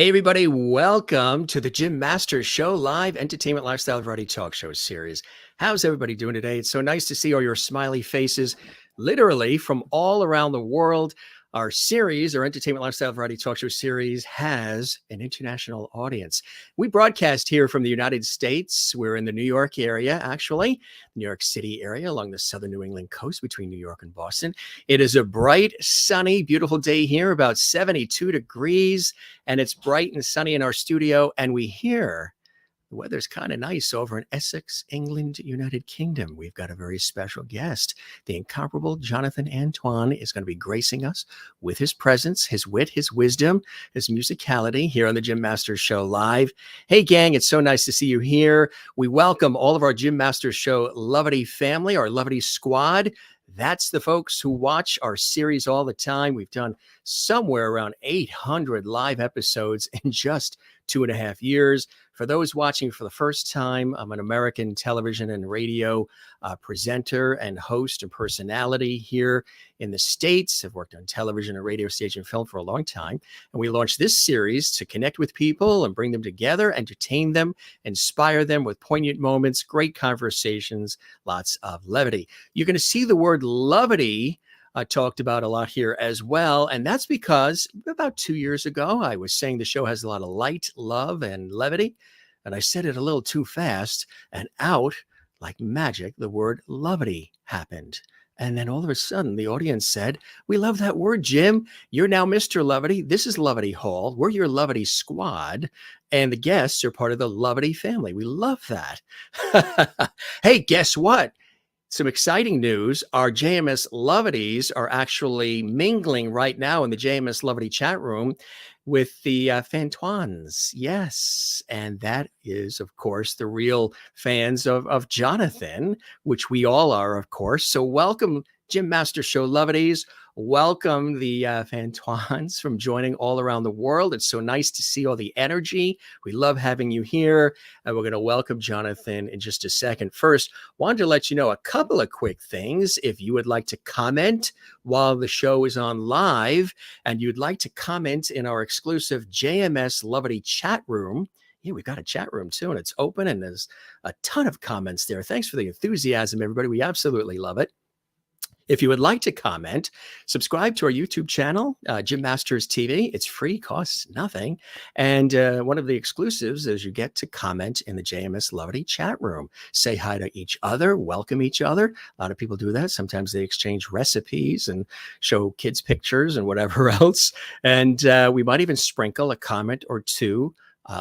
Hey, everybody, welcome to the Jim Masters Show live entertainment lifestyle variety talk show series. How's everybody doing today? It's so nice to see all your smiley faces, literally from all around the world. Our series, our entertainment lifestyle variety talk show series, has an international audience. We broadcast here from the United States. We're in the New York area, actually, New York City area along the southern New England coast between New York and Boston. It is a bright, sunny, beautiful day here, about 72 degrees. And it's bright and sunny in our studio, and we hear the weather's kind of nice over in Essex, England, United Kingdom. We've got a very special guest. The incomparable Jonathan Antoine is going to be gracing us with his presence, his wit, his wisdom, his musicality here on the Jim Masters Show live. Hey, gang, it's so nice to see you here. We welcome all of our Jim Masters Show Lovity family, our Lovity squad. That's the folks who watch our series all the time. We've done somewhere around 800 live episodes in just 2.5 years. For those watching for the first time, I'm an American television and radio presenter and host and personality here in the States. I've worked on television and radio, stage, and film for a long time. And we launched this series to connect with people and bring them together, entertain them, inspire them with poignant moments, great conversations, lots of levity. You're going to see the word lovity talked about a lot here as well. And that's because about 2 years ago, I was saying the show has a lot of light, love, and levity. And I said it a little too fast, and out like magic, the word lovity happened. And then all of a sudden, the audience said, "We love that word, Jim. You're now Mr. Lovity. This is Lovity Hall. We're your Lovity squad. And the guests are part of the Lovity family. We love that." Hey, guess what? Some exciting news. Our JMS Lovities are actually mingling right now in the JMS Lovity chat room with the Fantoines. Yes. And that is, of course, the real fans of Jonathan, which we all are, of course. So welcome, Jim Master Show Lovities. Welcome the Fantoines from joining all around the world. It's so nice to see all the energy. We love having you here. And we're going to welcome Jonathan in just a second. First, wanted to let you know a couple of quick things. If you would like to comment while the show is on live, and you'd like to comment in our exclusive JMS Lovity chat room. Yeah, we've got a chat room too, and it's open, and there's a ton of comments there. Thanks for the enthusiasm, everybody. We absolutely love it. If you would like to comment, subscribe to our YouTube channel, Jim Masters TV. It's free, costs nothing. And one of the exclusives is you get to comment in the JMS Lovity chat room. Say hi to each other, welcome each other. A lot of people do that. Sometimes they exchange recipes and show kids pictures and whatever else. And we might even sprinkle a comment or two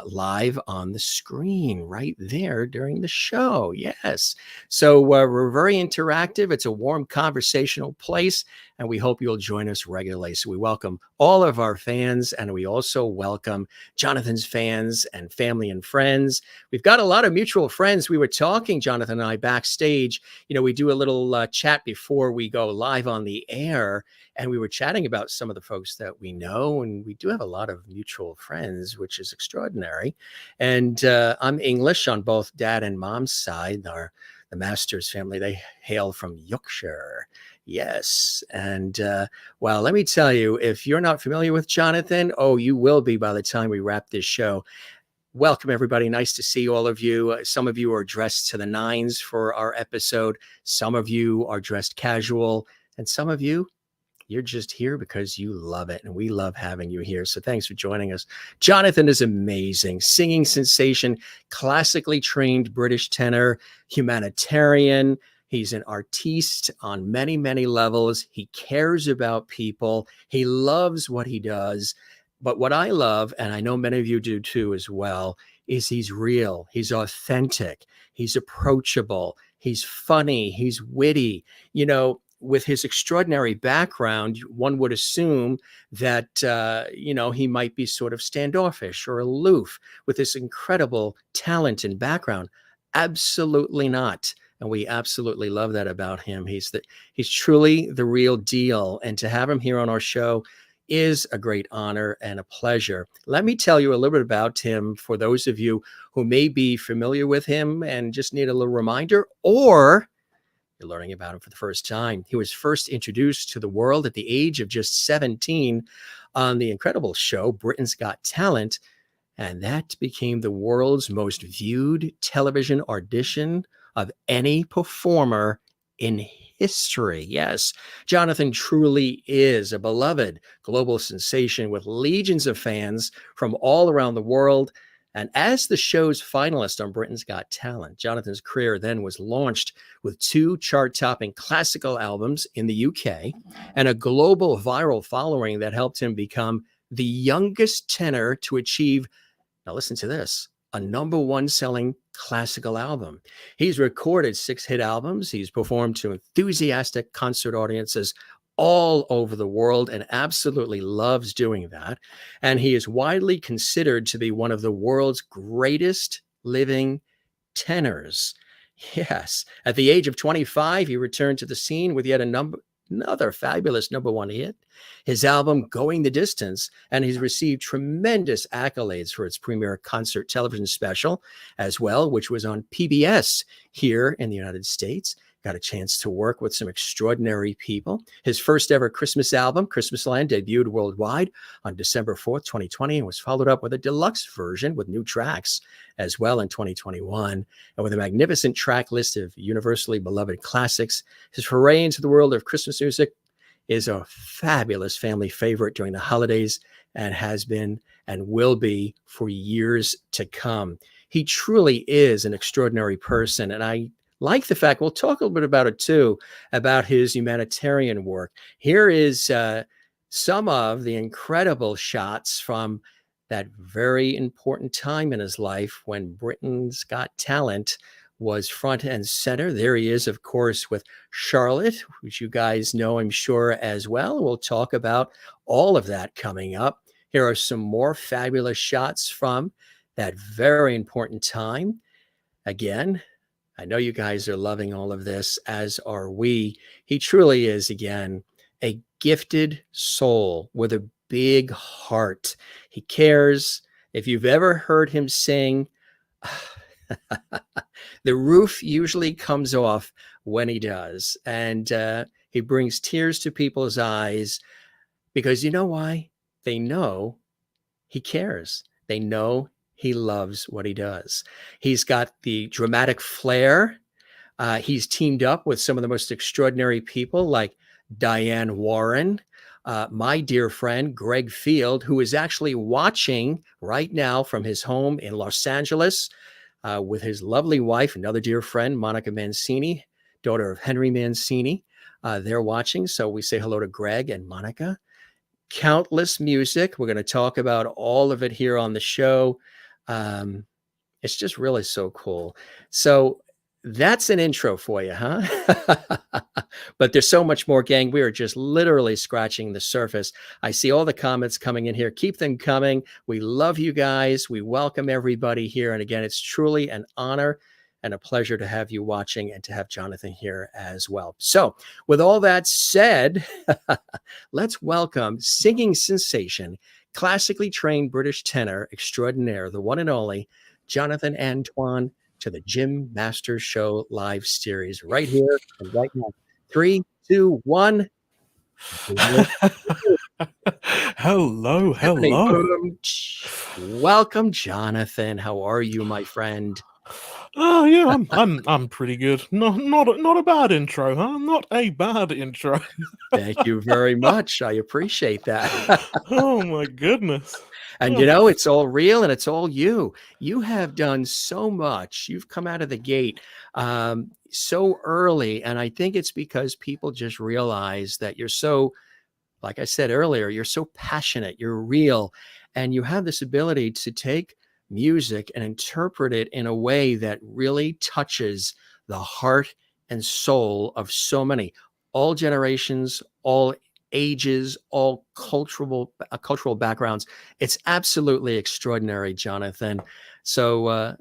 live on the screen right there during the show. Yes. So we're very interactive. It's a warm conversational place, and we hope you'll join us regularly. So we welcome all of our fans, and we also welcome Jonathan's fans and family and friends. We've got a lot of mutual friends. We were talking, Jonathan and I, backstage. You know, we do a little chat before we go live on the air, and we were chatting about some of the folks that we know, and we do have a lot of mutual friends, which is extraordinary. And I'm English on both dad and mom's side. The Masters family, they hail from Yorkshire. Yes. And well, let me tell you, if you're not familiar with Jonathan, oh, you will be by the time we wrap this show. Welcome, everybody. Nice to see all of you. Some of you are dressed to the nines for our episode. Some of you are dressed casual, and some of you, you're just here because you love it, and we love having you here. So thanks for joining us. Jonathan is amazing. Singing sensation, classically trained British tenor, humanitarian. He's an artiste on many, many levels. He cares about people. He loves what he does. But what I love, and I know many of you do too as well, is he's real. He's authentic. He's approachable. He's funny. He's witty. You know, with his extraordinary background, one would assume that, he might be sort of standoffish or aloof with this incredible talent and background. Absolutely not. And we absolutely love that about him. He's truly the real deal. And to have him here on our show is a great honor and a pleasure. Let me tell you a little bit about him for those of you who may be familiar with him and just need a little reminder, or you're learning about him for the first time. He was first introduced to the world at the age of just 17 on the incredible show Britain's Got Talent, and that became the world's most viewed television audition of any performer in history. Yes, Jonathan truly is a beloved global sensation with legions of fans from all around the world. And as the show's finalist on Britain's Got Talent, Jonathan's career then was launched with 2 chart-topping classical albums in the UK and a global viral following that helped him become the youngest tenor to achieve, now listen to this, a #1 selling classical album. He's recorded 6 hit albums. He's performed to enthusiastic concert audiences all over the world and absolutely loves doing that. And he is widely considered to be one of the world's greatest living tenors. Yes. At the age of 25, he returned to the scene with yet another fabulous #1 hit, his album Going the Distance, and he's received tremendous accolades for its premiere concert television special as well, which was on PBS here in the United States. Got a chance to work with some extraordinary people. His first ever Christmas album, Christmasland, debuted worldwide on December 4th, 2020, and was followed up with a deluxe version with new tracks as well in 2021. And with a magnificent track list of universally beloved classics, his foray into the world of Christmas music is a fabulous family favorite during the holidays and has been and will be for years to come. He truly is an extraordinary person, and I like the fact, we'll talk a little bit about it too, about his humanitarian work. Here is some of the incredible shots from that very important time in his life when Britain's Got Talent was front and center. There he is, of course, with Charlotte, which you guys know, I'm sure, as well. We'll talk about all of that coming up. Here are some more fabulous shots from that very important time. Again, I know you guys are loving all of this, as are we. He truly is, again, a gifted soul with a big heart. He cares. If you've ever heard him sing, the roof usually comes off when he does. And he brings tears to people's eyes because you know why? They know he cares. They know he loves what he does. He's got the dramatic flair. He's teamed up with some of the most extraordinary people like Diane Warren, my dear friend, Greg Field, who is actually watching right now from his home in Los Angeles with his lovely wife, another dear friend, Monica Mancini, daughter of Henry Mancini. They're watching. So we say hello to Greg and Monica. Countless music. We're going to talk about all of it here on the show. It's just really so cool. So that's an intro for you, huh? But there's so much more, gang. We are just literally scratching the surface. I see all the comments coming in here. Keep them coming. We love you guys. We welcome everybody here. And again, it's truly an honor and a pleasure to have you watching and to have Jonathan here as well. So with all that said, let's welcome singing sensation, classically trained British tenor extraordinaire, the one and only Jonathan Antoine, to the Jim Masters Show live series right here and right now. 3, 2, 1. Hello. Welcome, Jonathan. How are you, my friend? Oh yeah, I'm pretty good. Not a bad intro, huh? Not a bad intro. Thank you very much. I appreciate that. Oh my goodness. And you know, it's all real and it's all you. You have done so much. You've come out of the gate so early. And I think it's because people just realize that you're so, like I said earlier, you're so passionate, you're real, and you have this ability to take music and interpret it in a way that really touches the heart and soul of so many, all generations, all ages, all cultural backgrounds. It's absolutely extraordinary, Jonathan. So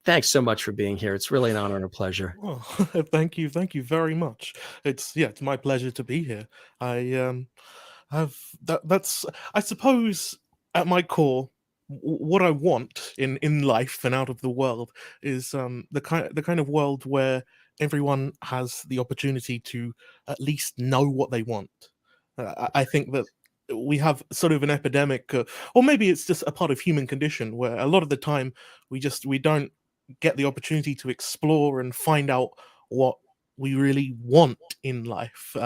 thanks so much for being here. It's really an honor and a pleasure. Oh, thank you very much. It's my pleasure to be here. I that's I suppose at my core what I want in life and out of the world is the kind of world where everyone has the opportunity to at least know what they want. I think that we have sort of an epidemic, or maybe it's just a part of human condition, where a lot of the time we don't get the opportunity to explore and find out what we really want in life.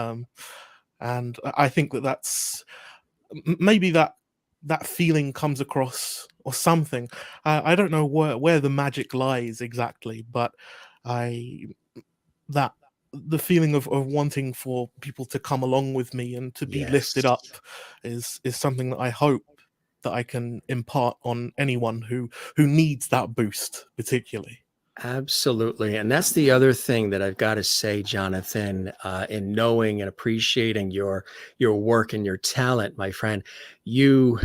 And I think that maybe that feeling comes across or something. I don't know where the magic lies exactly, but I that the feeling of wanting for people to come along with me and to be lifted Yes. up is something that I hope that I can impart on anyone who needs that boost particularly. Absolutely. And that's the other thing that I've got to say, Jonathan, in knowing and appreciating your work and your talent, my friend. You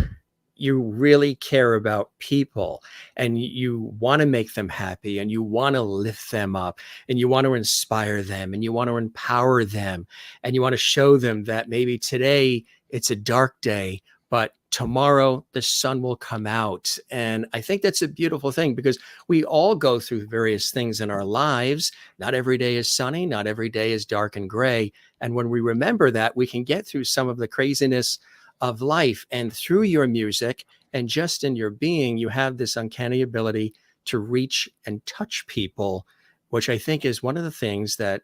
you really care about people, and you want to make them happy, and you want to lift them up, and you want to inspire them, and you want to empower them, and you want to show them that maybe today it's a dark day, but tomorrow the sun will come out. And I think that's a beautiful thing, because we all go through various things in our lives. Not every day is sunny, not every day is dark and gray. And when we remember that, we can get through some of the craziness of life. And through your music and just in your being, you have this uncanny ability to reach and touch people, which I think is one of the things that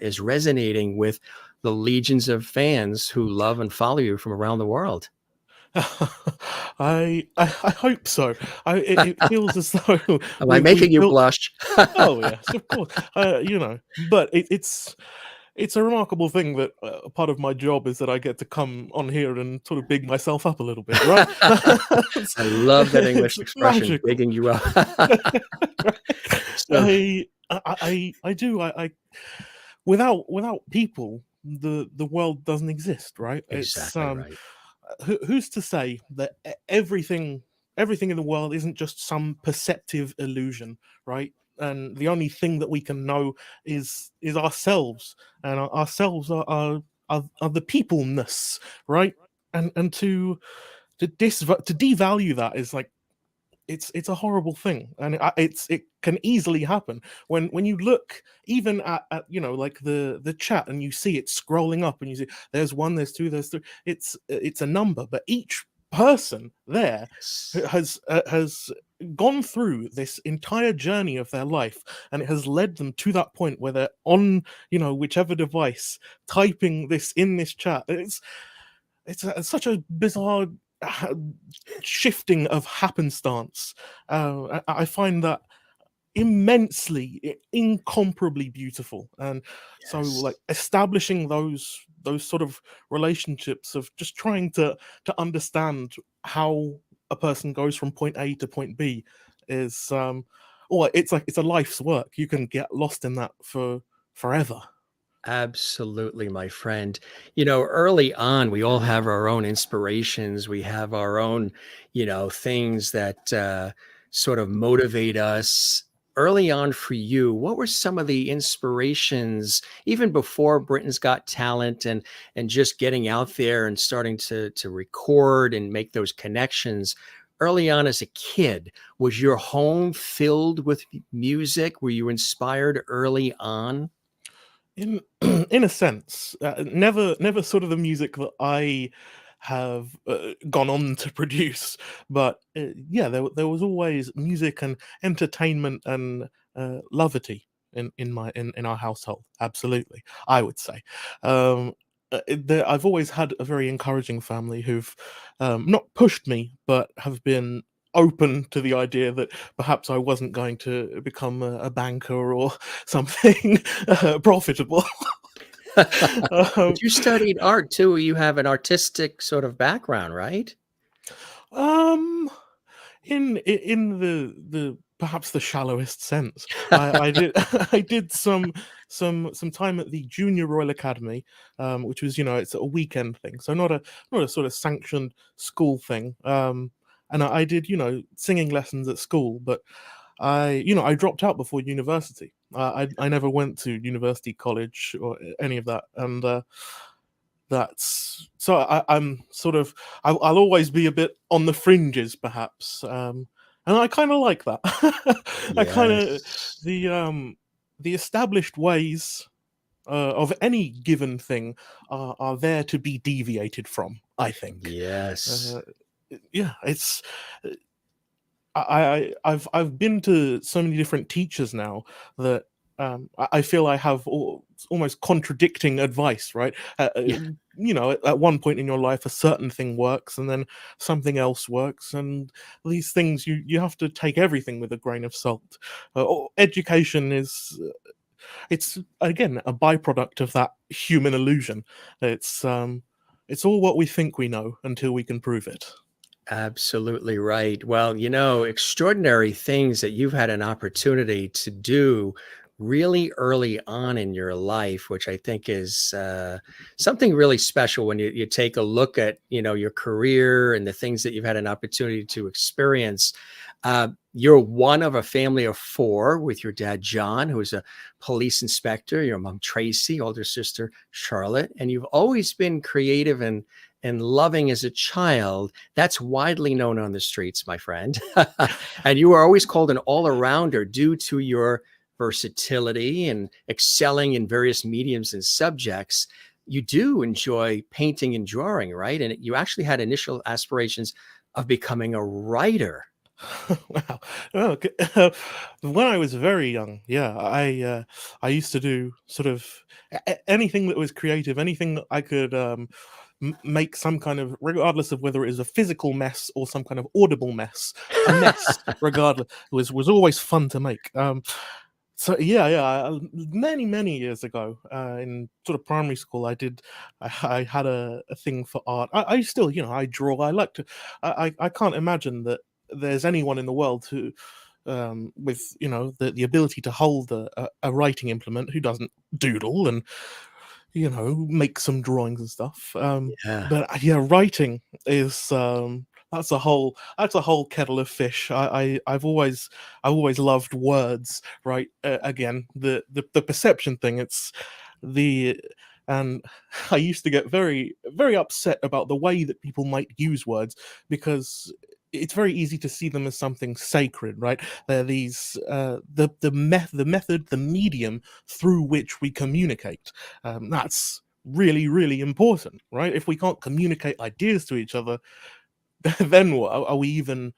is resonating with the legions of fans who love and follow you from around the world. I hope so. It feels as though Am I we've making you built. blush? Oh yes, of course. But it's a remarkable thing that part of my job is that I get to come on here and sort of big myself up a little bit, right? it's, I love that it's English expression, magical. bigging you up. So, I do. Without people, the world doesn't exist, right? It's exactly right. who's to say that everything in the world isn't just some perceptive illusion, right? And the only thing that we can know is ourselves, and ourselves are the peopleness, right? And to devalue that is like it's a horrible thing, and it can easily happen when you look even at like the chat, and you see it scrolling up, and you see there's one, there's two, there's three. It's a number, but each person there Yes. has gone through this entire journey of their life, and it has led them to that point where they're on whichever device typing this in this chat. It's such a bizarre ha- shifting of happenstance. I find that immensely, incomparably beautiful, and so like Yes. establishing those sort of relationships of just trying to understand how a person goes from point A to point B is or it's like it's a life's work. You can get lost in that for forever. Absolutely, my friend. Early on, we all have our own inspirations. We have our own, things that sort of motivate us. Early on for you, what were some of the inspirations, even before Britain's Got Talent and just getting out there and starting to record and make those connections? Early on as a kid, was your home filled with music? Were you inspired early on? In in a sense, never sort of the music that I have gone on to produce, but yeah, there was always music and entertainment and levity in our household. Absolutely, I would say. I've always had a very encouraging family who've not pushed me, but have been open to the idea that perhaps I wasn't going to become a banker or something profitable. But um, you studied art too. You have an artistic sort of background, right? um, in the perhaps the shallowest sense, I did I did some time at the Junior Royal Academy, which was it's a weekend thing, so not a sort of sanctioned school thing. And I did singing lessons at school, but I dropped out before university. I never went to university, college, or any of that, and that's so I'm sort of I'll always be a bit on the fringes, perhaps, and I kind of like that. I kind of Yes. the the established ways of any given thing are there to be deviated from, I think. Yes. Uh, yeah, it's I've been to so many different teachers now that I feel I have almost contradicting advice, right? Yeah. At one point in your life, a certain thing works, and then something else works, and these things you have to take everything with a grain of salt. Education is it's again a byproduct of that human illusion. It's all what we think we know until we can prove it. Absolutely right. Well, extraordinary things that you've had an opportunity to do really early on in your life, which I think is something really special when you take a look at, your career and the things that you've had an opportunity to experience. You're one of a family of four with your dad, John, who is a police inspector, your mom, Tracy, older sister, Charlotte, and you've always been creative and loving as a child. That's widely known on the streets, my friend. And you were always called an all-arounder due to your versatility and excelling in various mediums and subjects. You do enjoy painting and drawing, right? And you actually had initial aspirations of becoming a writer. Wow. Okay. When I was very young, yeah, I used to do sort of anything that was creative, anything that I could make some kind of, regardless of whether it was a physical mess or some kind of audible mess, a mess, regardless, was always fun to make. So yeah, many years ago, in sort of primary school, I had a thing for art. I still, I draw. I like to. I can't imagine that there's anyone in the world who, with the ability to hold a writing implement, who doesn't doodle and make some drawings and stuff. Yeah. But yeah, writing is that's a whole kettle of fish. I've always loved words, right? Again, the perception thing. It's the and I used to get very very upset about the way that people might use words, because it's very easy to see them as something sacred, right? They're these the method, the medium through which we communicate. That's really really important, right? If we can't communicate ideas to each other, then what are we even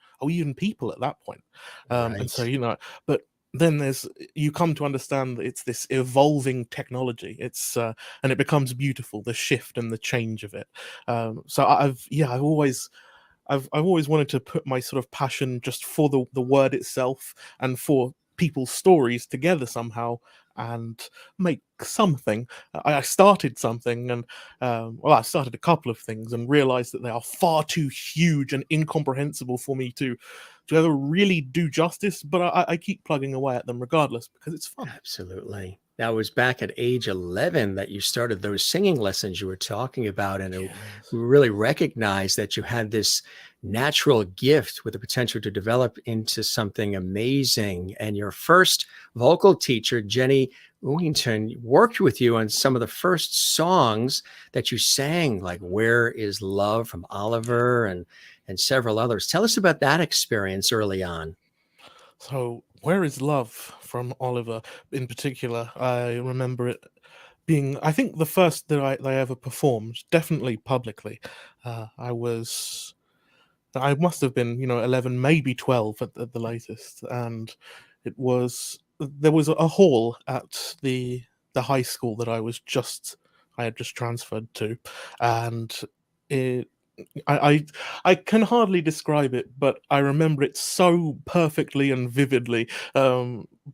people at that point? And so Right. but then you come to understand that it's this evolving technology. And it becomes beautiful, the shift and the change of it. So I've always wanted to put my sort of passion just for the word itself and for people's stories together somehow, and make something. I started something, and I started a couple of things and realized that they are far too huge and incomprehensible for me to ever really do justice. But I keep plugging away at them regardless, because it's fun. Absolutely. Now, it was back at age 11 that you started those singing lessons you were talking about, and it Yes. really recognized that you had this natural gift with the potential to develop into something amazing. And your first vocal teacher, Jenny Willington, worked with you on some of the first songs that you sang, like "Where Is Love" from Oliver and several others. Tell us about that experience early on. So, Where Is Love from Oliver, in particular, I remember it being, I think, the first that I ever performed, definitely publicly. I must have been, 11, maybe 12 at the latest. And there was a hall at the high school that I had just transferred to. And it, I can hardly describe it, but I remember it so perfectly and vividly.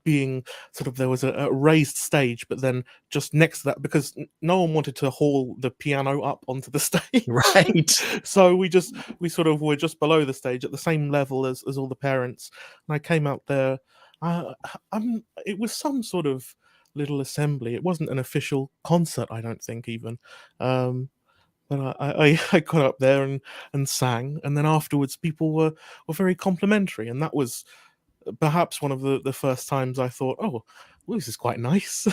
Being sort of, there was a raised stage, but then just next to that, because no one wanted to haul the piano up onto the stage, Right. so we sort of were just below the stage at the same level as all the parents. And I came out there. Uh, it was some sort of little assembly. It wasn't an official concert, I don't think, even. Um, but I got up there and sang, and then afterwards people were very complimentary, and that was perhaps one of the first times I thought, oh, well, this is quite nice.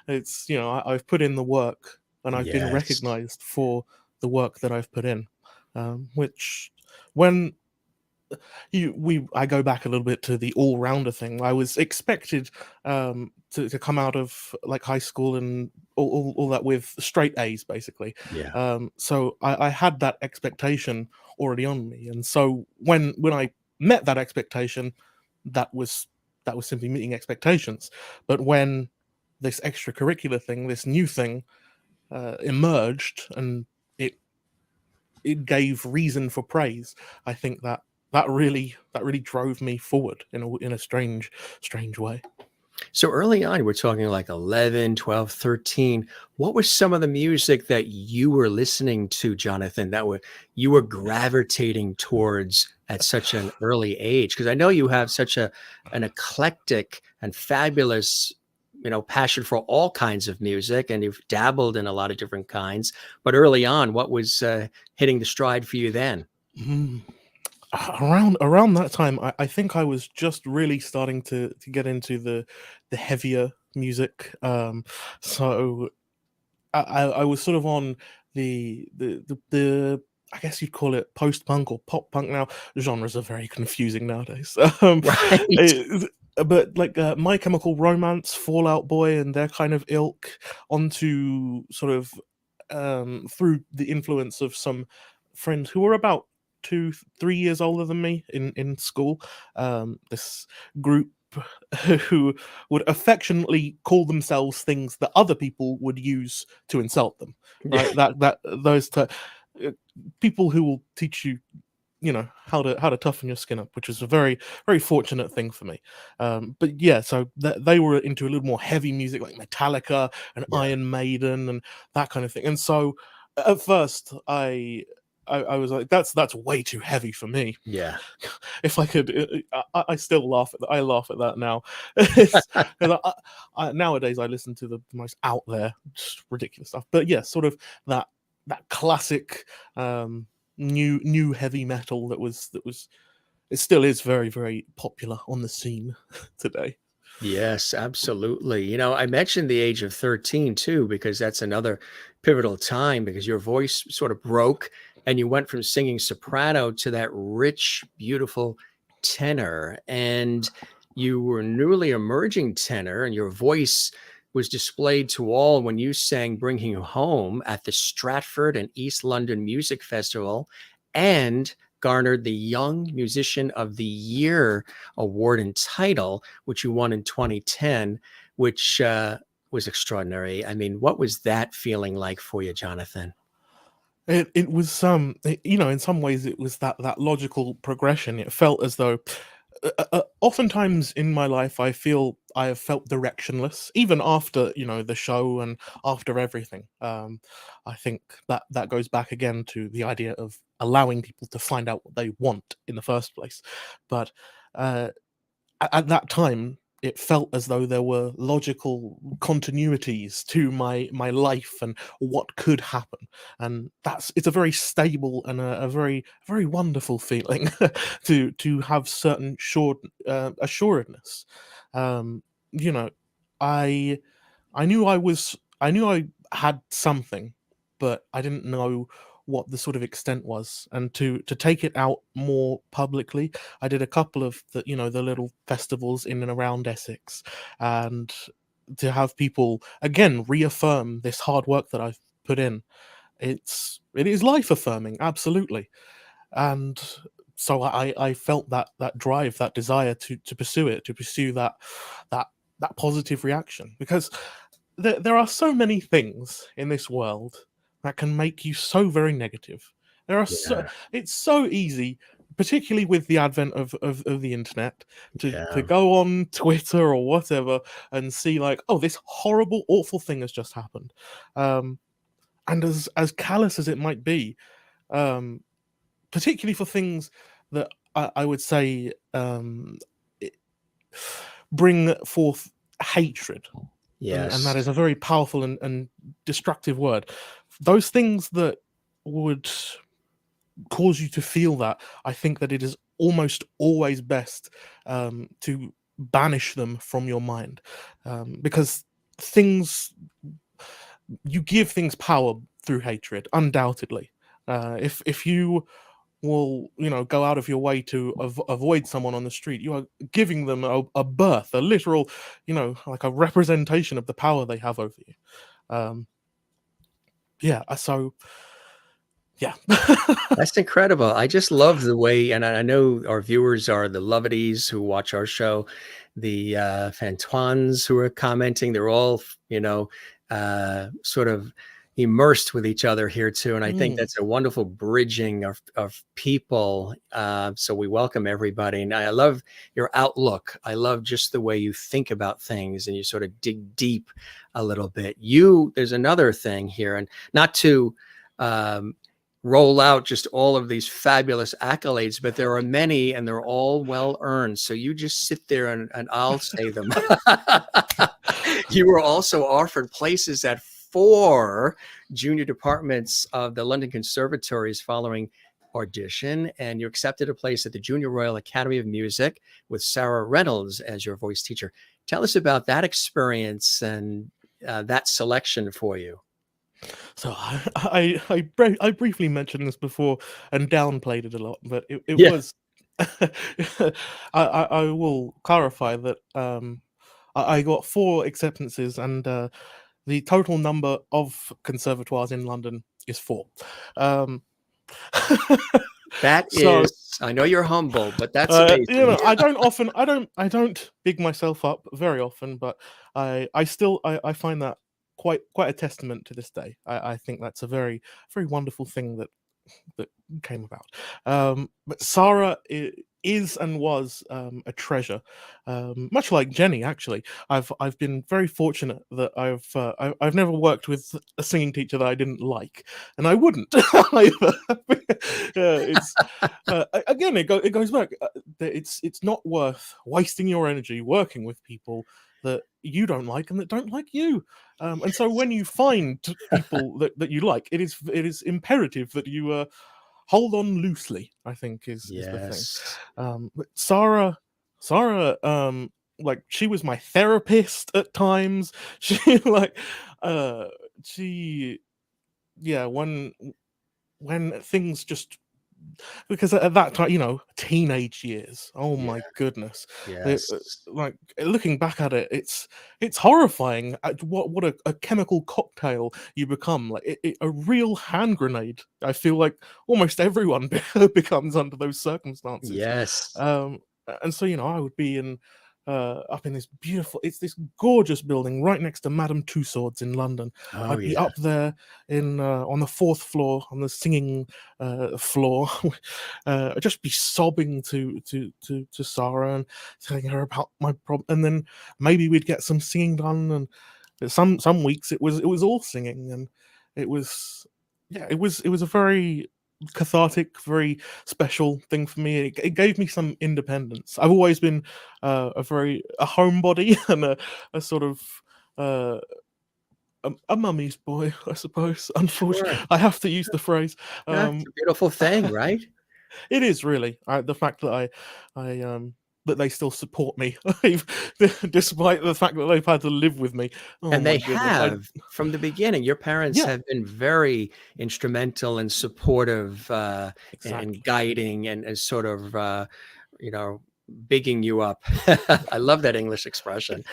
It's, I've put in the work, and I've been Yes. recognized for the work that I've put in, which when I go back a little bit to the all-rounder thing. I was expected to come out of like high school and all that with straight A's basically. Yeah. So I had that expectation already on me, and so when I met that expectation, that was simply meeting expectations. But when this extracurricular thing, this new thing, emerged, and it gave reason for praise, I think that really drove me forward in a strange way. So early on, we're talking like 11, 12, 13. What was some of the music that you were listening to, Jonathan, you were gravitating towards at such an early age? Because I know you have such an eclectic and fabulous, passion for all kinds of music, and you've dabbled in a lot of different kinds. But early on, what was hitting the stride for you then? Mm. Around that time, I think I was just really starting to get into the heavier music. So I was sort of on the I guess you'd call it post punk or pop punk now. Genres are very confusing nowadays. Right. But like My Chemical Romance, Fall Out Boy, and their kind of ilk, onto sort of through the influence of some friends who were about 2-3 years older than me in school. This group who would affectionately call themselves things that other people would use to insult them, right? Those people who will teach you, how to toughen your skin up, which is a very very fortunate thing for me. But yeah, so they were into a little more heavy music, like Metallica and Yeah. Iron Maiden and that kind of thing. And so at first I was like, that's way too heavy for me. Yeah. If I could, I still laugh at that. I laugh at that now. Nowadays I listen to the most out there, just ridiculous stuff. But yeah, sort of that classic new heavy metal that was it still is very very popular on the scene today. Yes, absolutely. I mentioned the age of 13 too, because that's another pivotal time because your voice sort of broke and you went from singing soprano to that rich, beautiful tenor. And you were newly emerging tenor, and your voice was displayed to all when you sang Bring You Home at the Stratford and East London Music Festival and garnered the Young Musician of the Year award and title, which you won in 2010, which was extraordinary. I mean, what was that feeling like for you, Jonathan? It was in some ways it was that logical progression. It felt as though oftentimes in my life I feel I have felt directionless, even after the show and after everything. I think that goes back again to the idea of allowing people to find out what they want in the first place. But uh, at that time it felt as though there were logical continuities to my life and what could happen, and it's a very stable and a very very wonderful feeling to have certain assuredness. um you know i I knew I had something, but I didn't know what the sort of extent was. And to take it out more publicly, I did a couple of the little festivals in and around Essex, and to have people again reaffirm this hard work that I've put in, it is life affirming, absolutely. And so I felt that drive, that desire to pursue it, to pursue that that positive reaction, because there are so many things in this world that can make you so very negative. Yeah. It's so easy, particularly with the advent of the internet, to Yeah. go on Twitter or whatever and see like, oh, this horrible, awful thing has just happened. And as callous as it might be, um, particularly for things that I would say it- bring forth hatred, and that Yes. is a very powerful and destructive word. Those things that would cause you to feel that, I think that it is almost always best to banish them from your mind, because things you give things power through hatred, undoubtedly. If you will, go out of your way to avoid someone on the street. You are giving them a birth, a literal, like a representation of the power they have over you. So yeah. That's incredible. I just love the way, and I know our viewers are the Lovities who watch our show, the Fantoines who are commenting. They're all, sort of immersed with each other here too. And I think that's a wonderful bridging of people. So we welcome everybody. And I love your outlook. I love just the way you think about things and you sort of dig deep a little bit. There's another thing here, and not to roll out just all of these fabulous accolades, but there are many and they're all well earned. So you just sit there and I'll say them. You were also offered places at 4 junior departments of the London Conservatories following audition, and you accepted a place at the Junior Royal Academy of Music with Sarah Reynolds as your voice teacher. Tell us about that experience and that selection for you. So I briefly mentioned this before and downplayed it a lot, but it was. I will clarify that I got 4 acceptances, and the total number of conservatoires in London is 4. That is, I know you're humble, but that's amazing. I don't big myself up very often, but I find that quite a testament to this day. I think that's a very, very wonderful thing that came about. But Sarah is and was a treasure, much like Jenny. Actually, I've been very fortunate that I've never worked with a singing teacher that I didn't like, and I wouldn't either. Again, it goes back. It's not worth wasting your energy working with people that you don't like and that don't like you. And so when you find people that you like, it is imperative that you hold on loosely, I think is the thing. But Sarah, like, she was my therapist at times. When things just, because at that time, teenage years, my goodness. Like, looking back at it, it's horrifying at what a chemical cocktail you become. Like a real hand grenade. I feel like almost everyone becomes under those circumstances. And so I would be up in this this gorgeous building right next to Madame Tussauds in London. I'd be up there on the 4th floor on the singing floor. I'd just be sobbing to Sarah and telling her about my problem, and then maybe we'd get some singing done. And some weeks it was all singing, and it was a very cathartic, very special thing for me. It gave me some independence. I've always been a homebody and a sort of a mummy's boy, I suppose. Unfortunately, I have to use the phrase. That's a beautiful thing, right? It is really the fact that I that they still support me, despite the fact that they've had to live with me. And they have from the beginning. Your parents have been very instrumental and supportive and guiding and sort of, bigging you up. I love that English expression.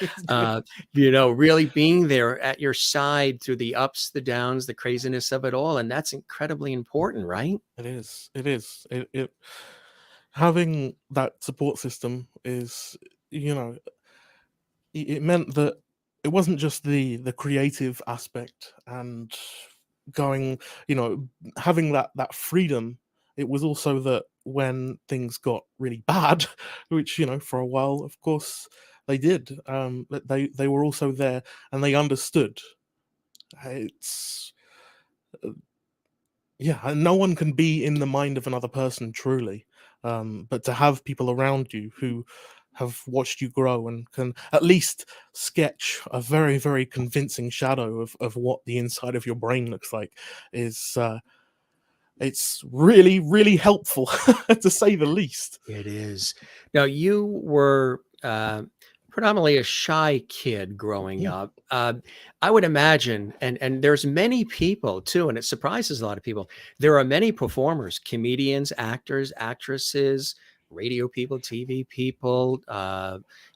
Really being there at your side through the ups, the downs, the craziness of it all. And that's incredibly important, right? It is. Having that support system is, it meant that it wasn't just the creative aspect and going, having that freedom. It was also that when things got really bad, which, for a while, of course, they did, that they were also there and they understood. It's no one can be in the mind of another person truly. But to have people around you who have watched you grow and can at least sketch a very, very convincing shadow of what the inside of your brain looks like is it's really, really helpful, to say the least. It is. Now, you were predominantly a shy kid growing Mm. up, I would imagine, and there's many people too, and it surprises a lot of people. There are many performers, comedians, actors, actresses, radio people, TV people,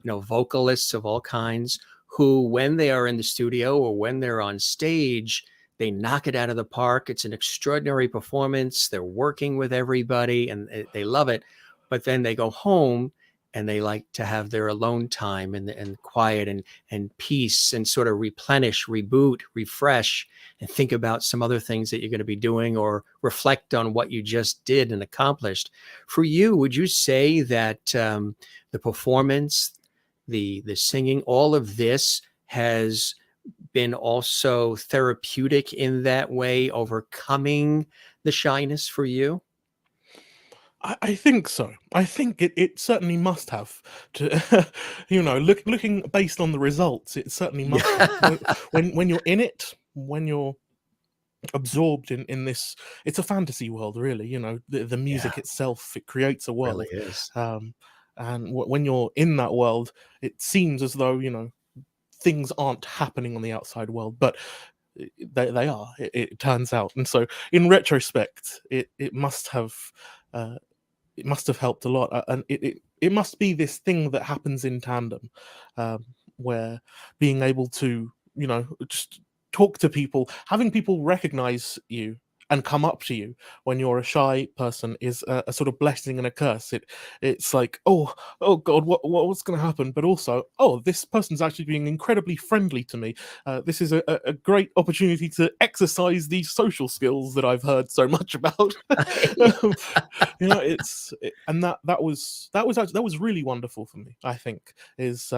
vocalists of all kinds, who, when they are in the studio or when they're on stage, they knock it out of the park. It's an extraordinary performance. They're working with everybody, and they love it. But then they go home and they like to have their alone time and quiet and peace and sort of replenish, reboot, refresh, and think about some other things that you're going to be doing or reflect on what you just did and accomplished. For you, would you say that the performance, the singing, all of this has been also therapeutic in that way, overcoming the shyness for you? I think so. I think it certainly must have to, looking based on the results, it certainly must have. Yeah. When you're in it, when you're absorbed in this, it's a fantasy world, really. The Yeah, music itself, it creates a really world, is. um, and when you're in that world, it seems as though things aren't happening on the outside world, but they are. It turns out, and so in retrospect, it must have. It must have helped a lot, and it must be this thing that happens in tandem, um, where being able to just talk to people, having people recognize you and come up to you when you're a shy person is a sort of blessing and a curse. It's like, oh god, what's going to happen, but also, oh, this person's actually being incredibly friendly to me. This is a great opportunity to exercise these social skills that I've heard so much about. And that was really wonderful for me. I think is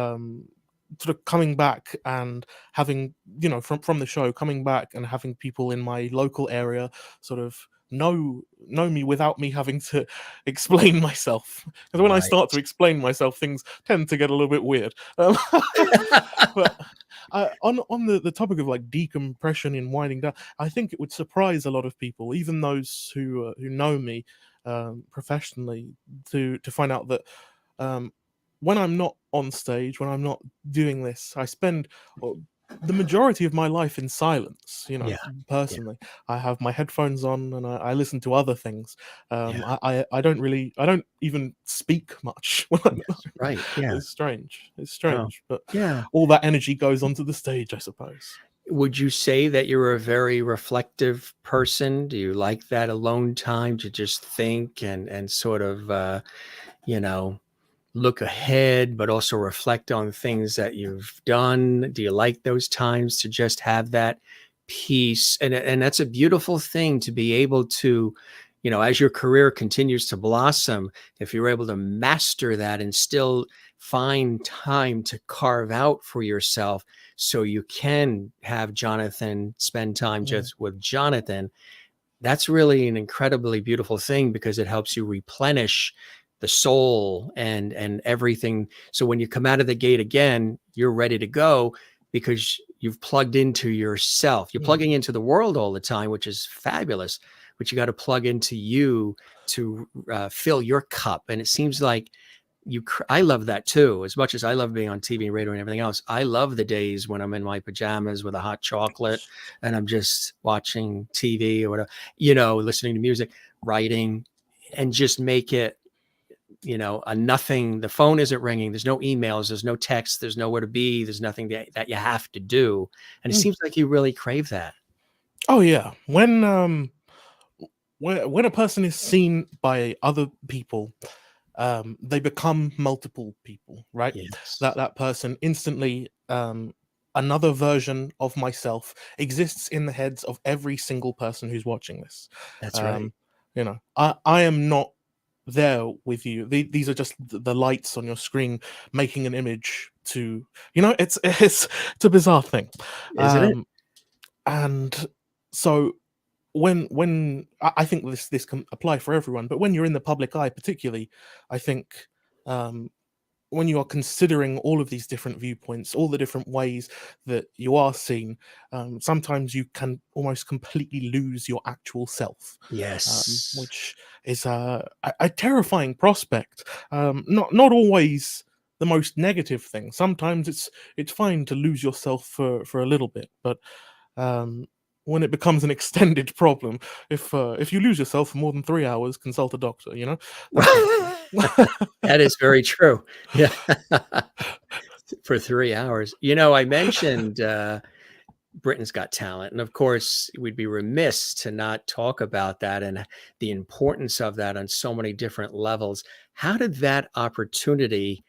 sort of coming back and having from the show, coming back and having people in my local area sort of know me without me having to explain myself, because when I Right. start to explain myself, things tend to get a little bit weird. But on the topic of like decompression and winding down, I think it would surprise a lot of people, even those who know me professionally, to find out that um, when I'm not on stage, when I'm not doing this, I spend the majority of my life in silence. Yeah, yeah, Personally, I have my headphones on and I listen to other things. yeah. I don't even speak much when I'm not. Yes, right, yeah. It's strange. It's Oh, strange, but yeah. all that energy goes onto the stage, I suppose. Would you say that you're a very reflective person? Do you like that alone time to just think and sort of, you know, look ahead, but also reflect on things that you've done? Do you like those times to just have that peace? And that's a beautiful thing to be able to, as your career continues to blossom, if you're able to master that and still find time to carve out for yourself so you can have Jonathan spend time Mm. just with Jonathan, that's really an incredibly beautiful thing because it helps you replenish the soul and everything. So when you come out of the gate again, you're ready to go because you've plugged into yourself. You're Mm. plugging into the world all the time, which is fabulous, but you got to plug into you to fill your cup. And it seems like I love that too. As much as I love being on TV and radio and everything else, I love the days when I'm in my pajamas with a hot chocolate and I'm just watching TV or whatever, listening to music, writing, and just make it, a nothing. The phone isn't ringing. There's no emails. There's no text. There's nowhere to be. There's nothing that you have to do. And it Mm. seems like you really crave that. Oh yeah, when a person is seen by other people, they become multiple people, right? Yes, That person instantly, another version of myself exists in the heads of every single person who's watching this. that's right. um I am not there with you. These are just the lights on your screen making an image to, it's a bizarre thing. Isn't it? um and so when I think this can apply for everyone, but when you're in the public eye particularly, I think, um when you are considering all of these different viewpoints, all the different ways that you are seen, sometimes you can almost completely lose your actual self, Yes. which is a terrifying prospect. Not always the most negative thing. Sometimes it's fine to lose yourself for a little bit, but when it becomes an extended problem, if you lose yourself for more than 3 hours, consult a doctor. You know, that's That is very true. Yeah. For 3 hours. I mentioned, Britain's Got Talent, and of course, we'd be remiss to not talk about that and the importance of that on so many different levels. How did that opportunity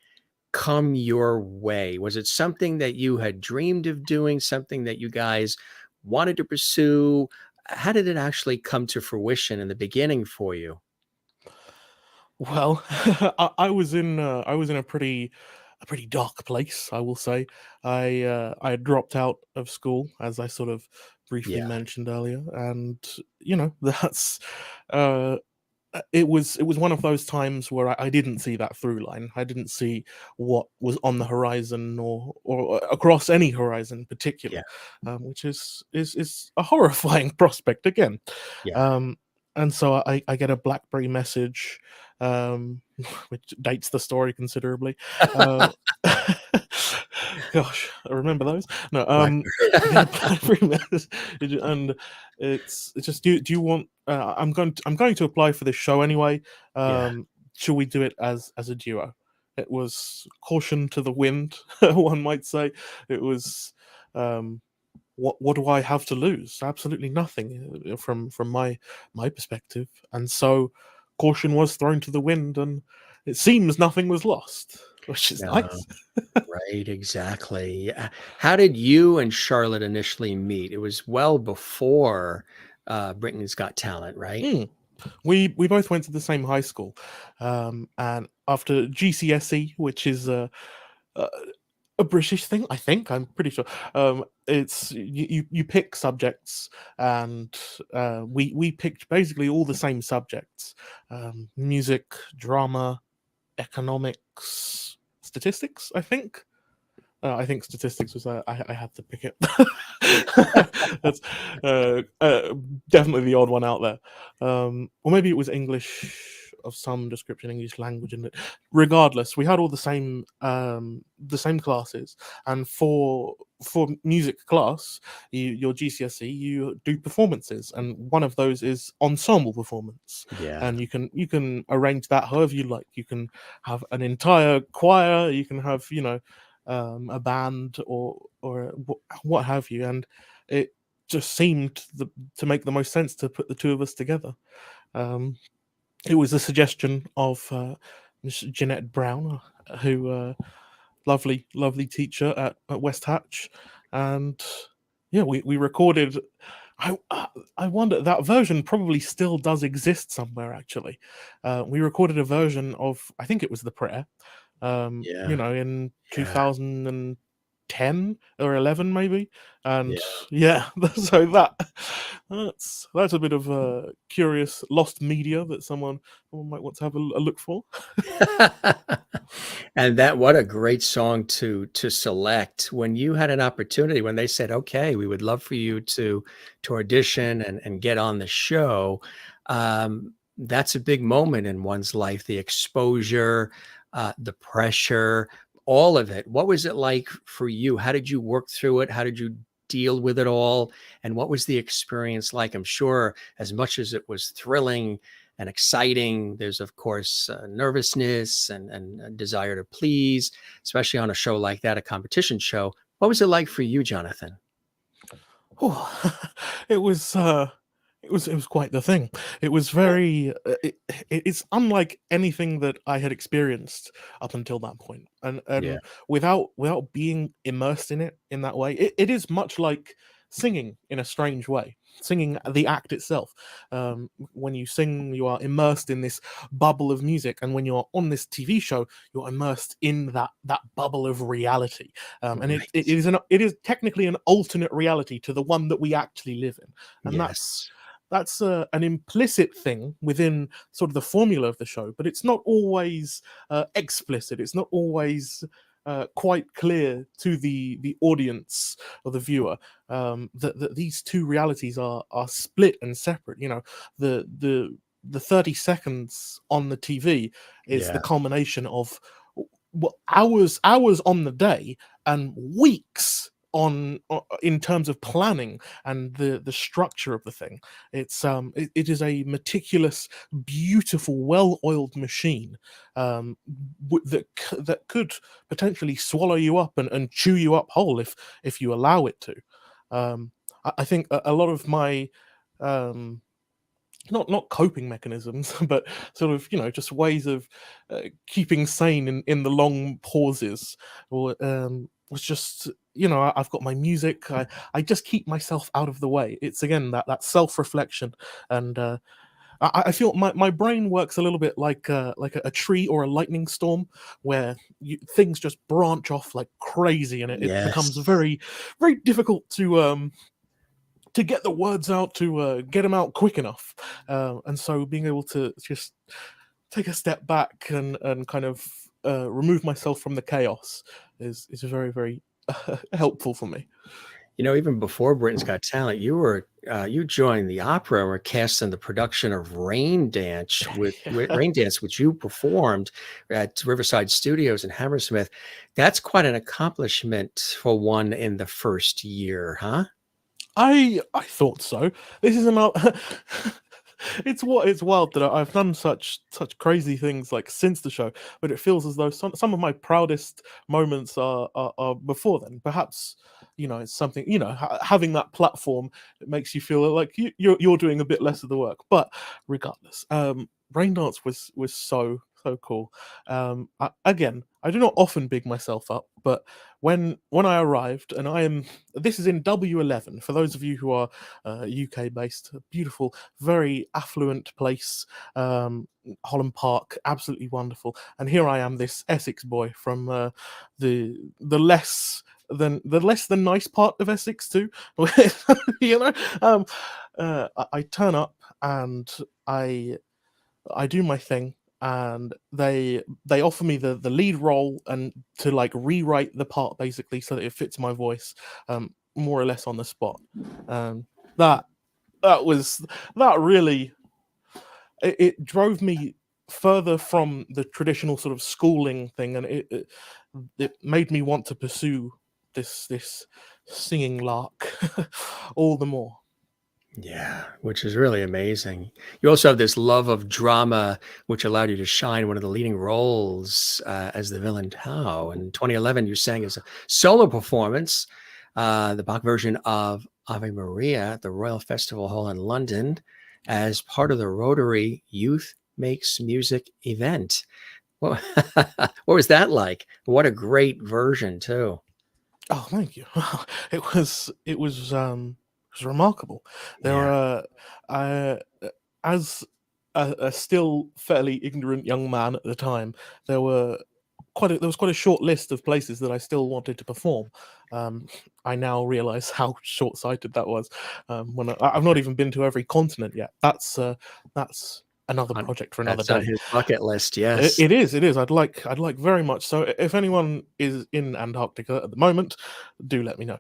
come your way? Was it something that you had dreamed of doing, something that you guys wanted to pursue? How did it actually come to fruition in the beginning for you? Well, I was in a pretty dark place, I will say. I had dropped out of school, as I sort of briefly Yeah, mentioned earlier, and that's uh it was one of those times where I didn't see that through line. I didn't see what was on the horizon, or across any horizon in particular, yeah, which is a horrifying prospect again. yeah. Um, and so I get a BlackBerry message, um, which dates the story considerably. Uh, gosh, I remember those. No, I get a Blackbird. BlackBerry message, and it's just, do you want? I'm going to apply for this show anyway. Yeah. Should we do it as a duo? It was caution to the wind, one might say. It was, um, what do I have to lose? Absolutely nothing, from my perspective. And so caution was thrown to the wind, and it seems nothing was lost, which is No. nice. Right, exactly. How did you and Charlotte initially meet? It was well before, Britain's Got Talent, right? Mm. We both went to the same high school, and after GCSE, which is a, a British thing, I think. I'm pretty sure. It's you pick subjects, and we picked basically all the same subjects: music, drama, economics, statistics. I think statistics was, I had to pick it. That's definitely the odd one out there. Or maybe it was English of some description, English language, and regardless, we had all the same classes. And for music class, your GCSE, you do performances, and one of those is ensemble performance. Yeah. And you can arrange that however you like. You can have an entire choir, you can have, a band, or what have you, and it just seemed to make the most sense to put the two of us together. Um, it was a suggestion of Miss Jeanette Brown, who lovely teacher at West Hatch, and yeah, we recorded. I wonder, that version probably still does exist somewhere. Actually, we recorded a version of, I think it was the prayer, Yeah. in Yeah. 2010 or 11 maybe. And Yeah. yeah, so that's a bit of curious lost media that someone might want to have a look for. And that what a great song to select when you had an opportunity, when they said, "Okay, we would love for you to audition and get on the show." That's a big moment in one's life, the exposure, the pressure, all of it. What was it like for you? How did you work through it? How did you deal with it all? And what was the experience like? I'm sure as much as it was thrilling and exciting, there's of course nervousness and a desire to please, especially on a show like that, a competition show. What was it like for you, Jonathan? Oh, it was it was quite the thing. It was very it's unlike anything that I had experienced up until that point. Yeah, And without being immersed in it in that way, it is much like singing in a strange way. Singing, the act itself. When you sing, you are immersed in this bubble of music, and when you're on this TV show, you're immersed in that bubble of reality. And right. it is technically an alternate reality to the one that we actually live in, and Yes. that's an implicit thing within sort of the formula of the show, but it's not always explicit. It's not always quite clear to the audience or the viewer, that these two realities are split and separate. The 30 seconds on the TV is the Yeah. culmination of hours on the day and weeks on in terms of planning and the structure of the thing. It is a meticulous, beautiful, well-oiled machine, that could potentially swallow you up and chew you up whole if you allow it to. I think a lot of my not coping mechanisms, but sort of just ways of keeping sane in the long pauses, or was just I've got my music. I just keep myself out of the way. It's again that self reflection, and I feel my brain works a little bit like a tree or a lightning storm, where things just branch off like crazy, and it becomes Yes. very very difficult to get the words out, to get them out quick enough. And so being able to just take a step back and kind of remove myself from the chaos is very, very helpful for me. Even before Britain's Got Talent, you joined the opera and were cast in the production of Rain Dance, which you performed at Riverside Studios in Hammersmith. That's quite an accomplishment for one in the first year, huh? I thought so. This is another. It's wild that I've done such crazy things like since the show, but it feels as though some of my proudest moments are before then. Perhaps it's something, having that platform, it makes you feel like you're doing a bit less of the work. But regardless, Rain Dance was so cool. Again, I do not often big myself up, but when I arrived, and this is in W11 for those of you who are UK based, a beautiful, very affluent place, Holland Park, absolutely wonderful. And here I am, this Essex boy from the less than nice part of Essex too. I turn up and I do my thing, and they offer me the lead role and to like rewrite the part basically so that it fits my voice, more or less on the spot. That really it drove me further from the traditional sort of schooling thing, and it made me want to pursue this singing lark all the more. Yeah, which is really amazing. You also have this love of drama, which allowed you to shine one of the leading roles as the villain Tao. In 2011, you sang as a solo performance, the Bach version of Ave Maria at the Royal Festival Hall in London as part of the Rotary Youth Makes Music event. What, what was that like? What a great version, too. Oh, thank you. It was remarkable. There Yeah. were as a still fairly ignorant young man at the time, there was quite a short list of places that I still wanted to perform. I now realize how short-sighted that was. When I've not even been to every continent yet. That's another project for another That's on day. his bucket list, yes. It is. I'd like very much. So if anyone is in Antarctica at the moment, do let me know.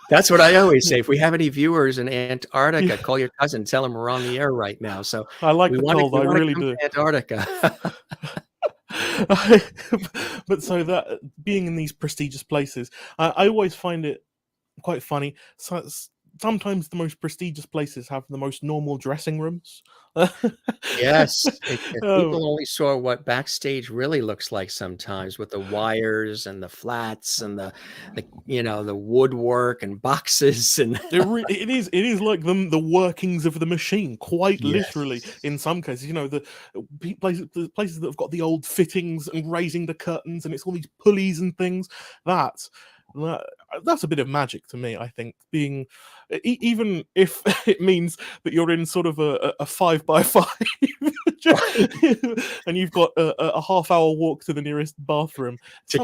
That's what I always say. If we have any viewers in Antarctica, call your cousin, tell him we're on the air right now. So I like the cold. I really come do. to Antarctica. But so that being in these prestigious places, I always find it quite funny. So sometimes the most prestigious places have the most normal dressing rooms. Yes. If people only saw what backstage really looks like sometimes with the wires and the flats and the woodwork and boxes and It is like the workings of the machine, quite literally. yes. In some cases, the places that have got the old fittings and raising the curtains, and it's all these pulleys and things. That's a bit of magic to me. I think being even if it means that you're in sort of a 5x5 and you've got a half-hour walk to the nearest bathroom. It's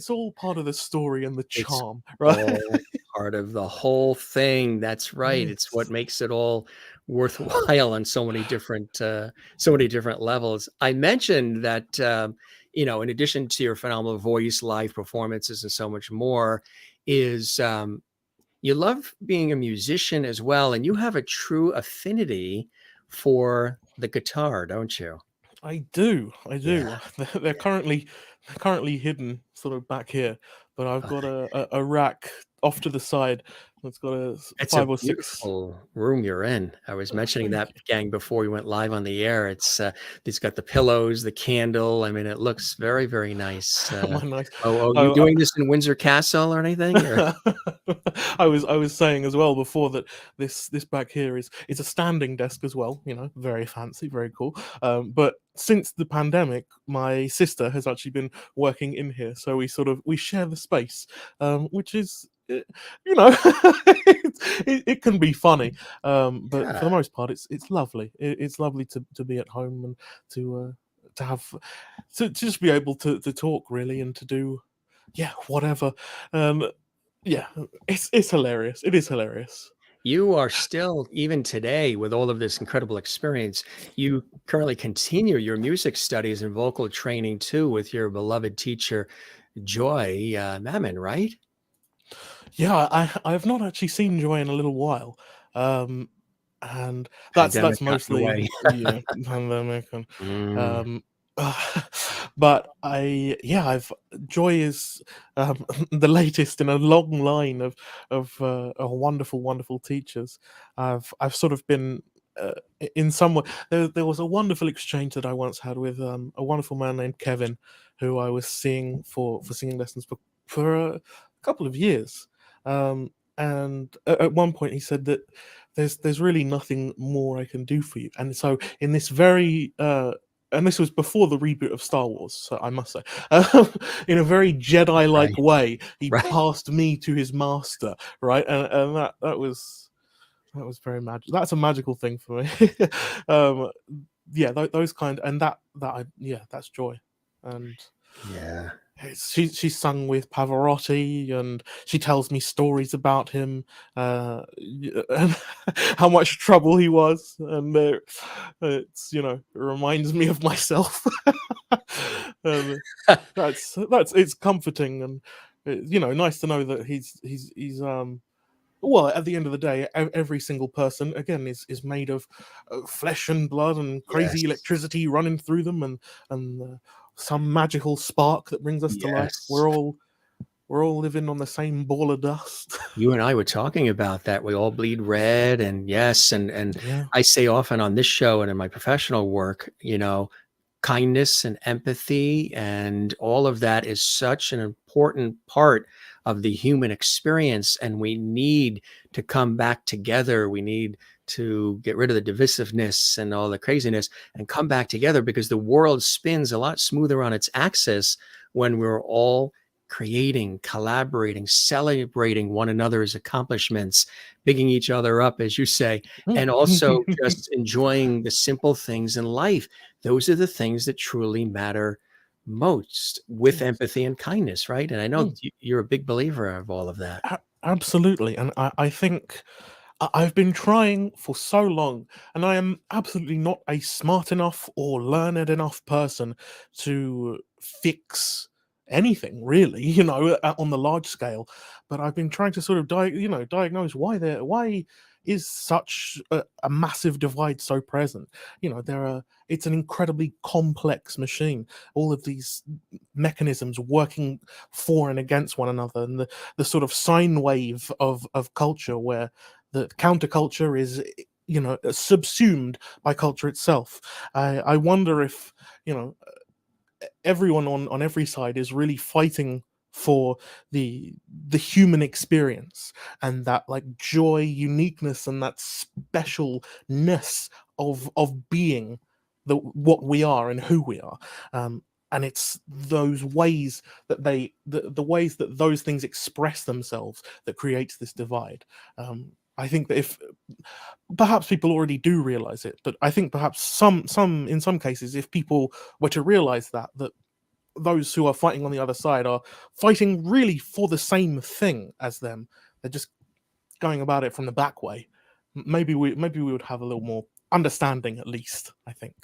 all part of the story and the charm, right? All part of the whole thing. That's right. It's what makes it all worthwhile on so many different levels. I mentioned that in addition to your phenomenal voice, live performances, and so much more, is you love being a musician as well, and you have a true affinity for the guitar, don't you? I do, I Yeah. do. They're currently hidden sort of back here, but I've Uh, got a rack off to the side that's got It's a 5 or 6. beautiful room you're in. I was mentioning Thank that, gang, before we went live on the air. It's got the pillows, the candle. I mean, it looks very, very nice. you. My nice. Oh, you I, doing this in Windsor Castle or anything? Or I was saying as well before that this back here is it's a standing desk as well. Very fancy, very cool. But since the pandemic, my sister has actually been working in here, so we share the space, which is. It can be funny, but for yeah, the most part, it's lovely. It's lovely to be at home and to have to just be able to talk really and to do whatever. Um, yeah, it's hilarious. It is hilarious. you are still, even today, with all of this incredible experience, you currently continue your music studies and vocal training too with your beloved teacher, Joy Mammon, right? Yeah, I've not actually seen Joy in a little while, um, and Pandemic that's got in the mostly way. pandemic and Mm, um, but I've Joy is the latest in a long line of wonderful wonderful teachers. I've sort of been. In some way, there was a wonderful exchange that I once had with a wonderful man named Kevin, who I was seeing for singing lessons for a couple of years. And at one point he said that there's really nothing more I can do for you. And so in this very and this was before the reboot of Star Wars, so I must say, in a very right, Jedi-like way, he right. passed me to his master, right? And that was very magic. That's a magical thing for me. um, those kind, and that's Joy, and Yeah. she's sung with Pavarotti, and she tells me stories about him, and how much trouble he was, and it reminds me of myself. And that's it's comforting, and nice to know that he's well, at the end of the day, every single person again is made of flesh and blood and crazy Yes. electricity running through them, and some magical spark that brings us to life. Yes. We're all living on the same ball of dust. You and I were talking about that. We all bleed red, and yes, and Yeah. I say often on this show and in my professional work, kindness and empathy and all of that is such an important part of the human experience, and we need to come back together. We need to get rid of the divisiveness and all the craziness and come back together, because the world spins a lot smoother on its axis when we're all creating, collaborating, celebrating one another's accomplishments, bigging each other up, as you say, and also just enjoying the simple things in life. Those are the things that truly matter most, with Yes. empathy and kindness, right? And I know Mm. you're a big believer of all of that. Absolutely, and I think I've been trying for so long, and I am absolutely not a smart enough or learned enough person to fix anything really, on the large scale. But I've been trying to sort of diagnose why is such a massive divide so present. It's an incredibly complex machine. All of these mechanisms working for and against one another, and the sort of sine wave of culture where the counterculture is subsumed by culture itself. I wonder if you know everyone on every side is really fighting for the human experience, and that like joy, uniqueness, and that specialness of being what we are and who we are. And it's those ways that the ways that those things express themselves that creates this divide. I think that if perhaps people already do realize it, but I think perhaps some in some cases, if people were to realize that those who are fighting on the other side are fighting really for the same thing as them, they're just going about it from the back way. Maybe we would have a little more understanding, at least. I think.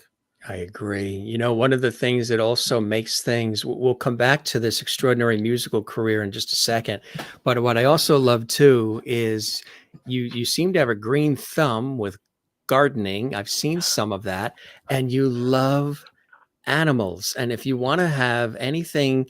I agree. One of the things that also makes things, we'll come back to this extraordinary musical career in just a second. But what I also love too is you seem to have a green thumb with gardening. I've seen some of that, and you love animals. And if you want to have anything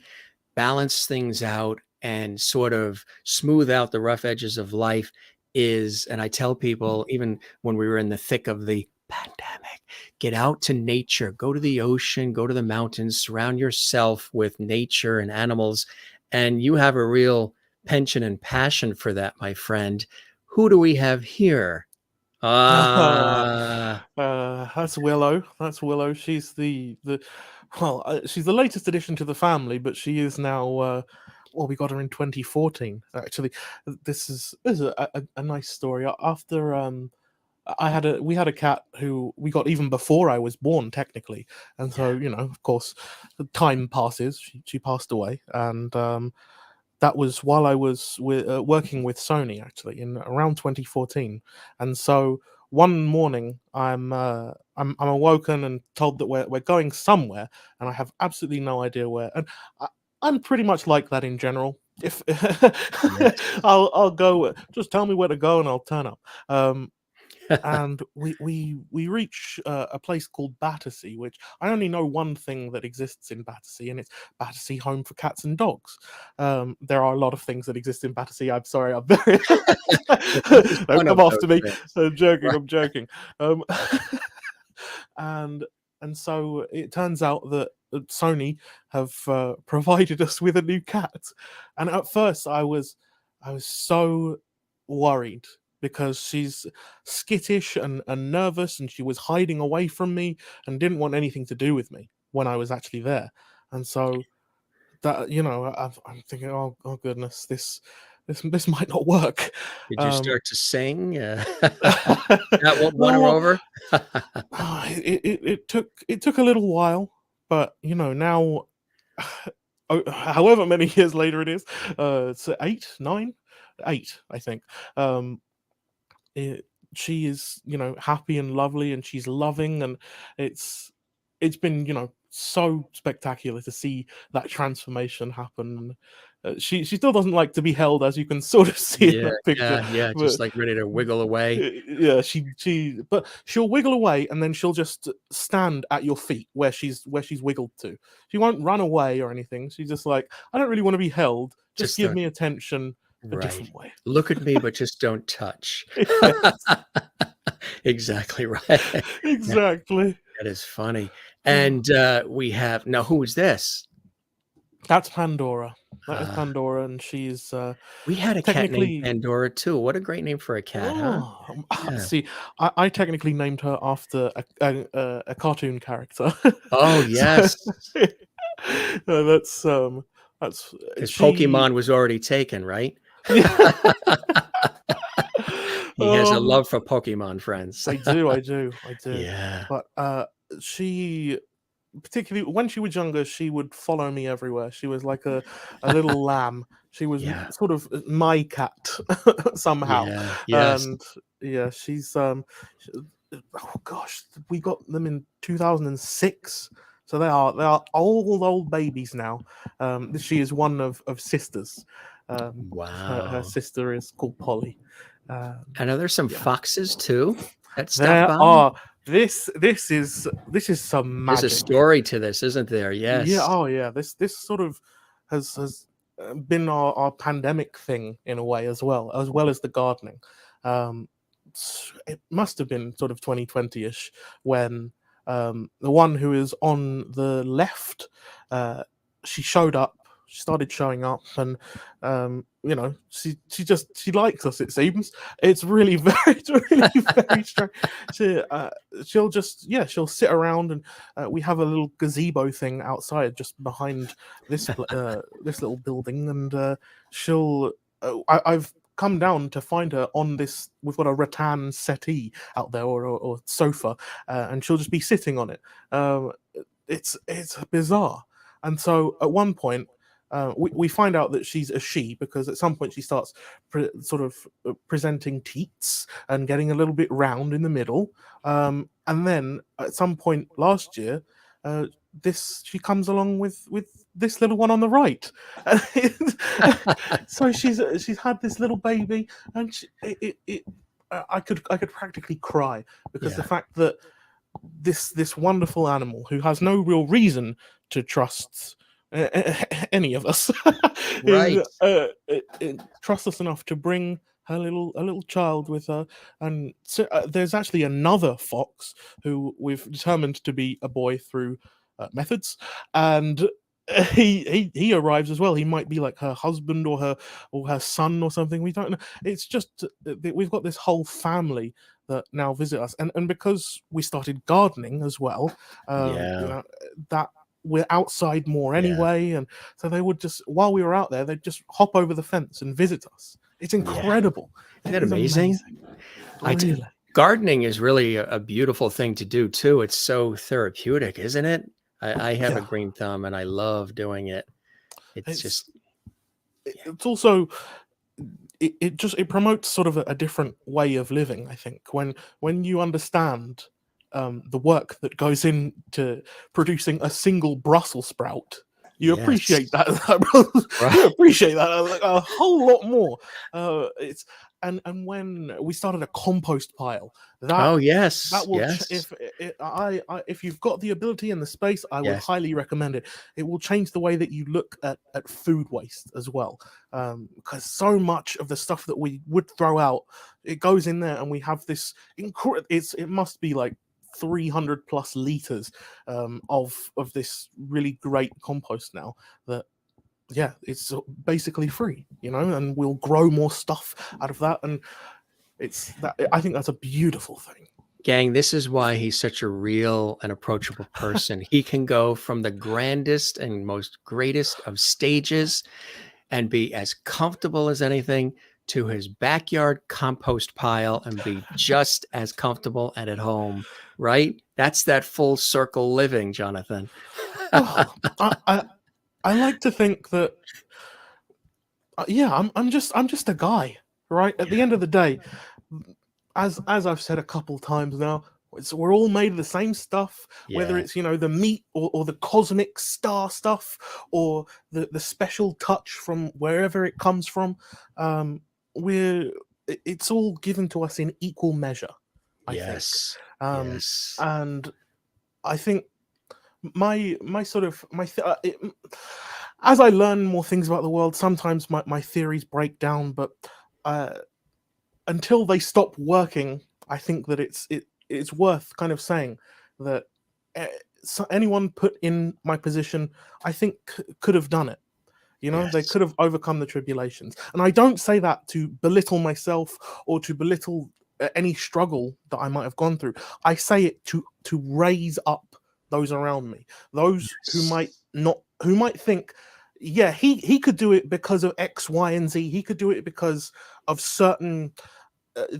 balance things out and sort of smooth out the rough edges of life is, and I tell people, even when we were in the thick of the pandemic, get out to nature, go to the ocean, go to the mountains, surround yourself with nature and animals, and you have a real penchant and passion for that, my friend. Who do we have here? That's Willow. That's Willow. She's she's the latest addition to the family, but she is now. Well, we got her in 2014. Actually, this is a nice story. After we had a cat who we got even before I was born, technically, and so of course, time passes. She passed away, and that was while I was working with Sony, actually, in around 2014. And so one morning, I'm awoken and told that we're going somewhere, and I have absolutely no idea where. And I'm pretty much like that in general. If Yes. I'll go, just tell me where to go, and I'll turn up. And we reach a place called Battersea, which I only know one thing that exists in Battersea, and it's Battersea Home for Cats and Dogs. There are a lot of things that exist in Battersea. I'm sorry, I'm very don't come after me. I'm joking. Right. I'm joking. And so it turns out that Sony have provided us with a new cat, and at first I was so worried because she's skittish and nervous, and she was hiding away from me and didn't want anything to do with me when I was actually there. And so that I'm thinking, oh goodness, this might not work. Did you start to sing? That won her over? It took a little while, but now, however many years later it is, it's 8, 9, 8, I think. She is happy and lovely, and she's loving, and it's been so spectacular to see that transformation happen. She still doesn't like to be held, as you can sort of see in that picture. Yeah, just like ready to wiggle away. Yeah, but she'll wiggle away, and then she'll just stand at your feet where she's wiggled to. She won't run away or anything. She's just like, I don't really want to be held. Just give me attention a different way. Look at me, but just don't touch. Exactly right. Exactly. That is funny. And we have now. Who is this? That's Pandora. That is Pandora, and she's. We had a cat named Pandora too. What a great name for a cat, huh? See, I technically named her after a cartoon character. Oh yes. That's because Pokemon was already taken, right? He has a love for Pokemon, friends. I do. Yeah. But she, particularly when she was younger, she would follow me everywhere. She was like a little lamb. She was sort of my cat somehow. Yeah. Yes. And yeah, she's oh gosh, we got them in 2006. So they are old babies now. She is one of sisters. Wow. Her sister is called Polly. I know there's some foxes too. There are. This is some magic. There's a story to this, isn't there? Yes. Yeah. Oh yeah. This sort of has been our pandemic thing in a way as well as the gardening. It must have been sort of 2020-ish when the one who is on the left, she showed up. She started showing up, and she likes us. It seems it's really very strange. She'll sit around, and we have a little gazebo thing outside just behind this this little building, and I've come down to find her on this. We've got a rattan settee out there, or sofa, and she'll just be sitting on it. It's bizarre, and so at one point. We find out that she's a she because at some point she starts presenting teats and getting a little bit round in the middle. And then at some point last year, she comes along with this little one on the right. So she's had this little baby, and I could practically cry, because the Yeah. fact that this wonderful animal, who has no real reason to trust any of us, is Right. it trusts us enough to bring her a little child with her. And so, there's actually another fox who we've determined to be a boy through methods, and he arrives as well. He might be like her husband or her son or something. We don't know. It's just we've got this whole family that now visit us, and because we started gardening as well, you Yeah. know, that we're outside more Yeah. anyway, and so they would just, while we were out there, they'd just hop over the fence and visit us. It's Yeah. incredible. Isn't It that is amazing? amazing. I t- Really. Gardening is really a beautiful thing to do too. It's so therapeutic, isn't it? I have a Yeah. green thumb and I love doing it. It's It's just, yeah. it's also, it promotes sort of a different way of living, I think, when you understand the work that goes into producing a single Brussels sprout. You Yes. appreciate that. Right. You appreciate that like a whole lot more. It's and when we started a compost pile, that Oh, yes. that will Yes. if you've got the ability and the space, I would Yes. highly recommend it. It will change the way that you look at food waste as well, because so much of the stuff that we would throw out, it goes in there, and we have this it must be like 300 plus liters of this really great compost now, that yeah, it's basically free, and we'll grow more stuff out of that. And it's that, I think that's a beautiful thing. Gang, this is why he's such a real and approachable person. He can go from the grandest and most greatest of stages and be as comfortable as anything to his backyard compost pile and be just as comfortable and at home, right? That's that full circle living, Jonathan. Oh, I like to think that yeah, I'm just a guy, right? At the end of the day, as I've said a couple times now, we're all made of the same stuff, whether Yeah. it's the meat, or the cosmic star stuff, or the special touch from wherever it comes from. We're It's all given to us in equal measure, I think. Yes. Um, Yes. and I think my sort of as I learn more things about the world, sometimes my theories break down, but uh, until they stop working, I think that it's worth kind of saying that uh, anyone put in my position, I think, could have done it. They Yes. could have overcome the tribulations, and I don't say that to belittle myself or to belittle any struggle that I might have gone through. I say it to raise up those around me, those Yes. who might think, yeah, he could do it because of X, Y, and Z. He could do it because of certain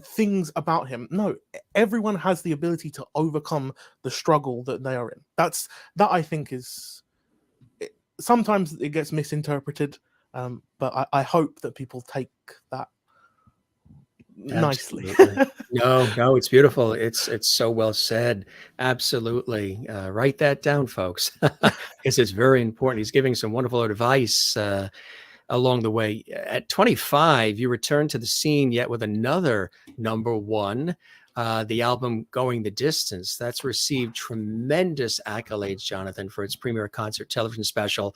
things about him. No, everyone has the ability to overcome the struggle that they are in. That I think is, sometimes it gets misinterpreted, but I hope that people take that nicely. Absolutely. No, no, it's beautiful. It's so well said. Absolutely. Write that down, folks, because it's very important. He's giving some wonderful advice along the way. At 25, you returned to the scene yet with another number one, the album Going the Distance. That's received tremendous accolades, Jonathan, for its premiere concert television special.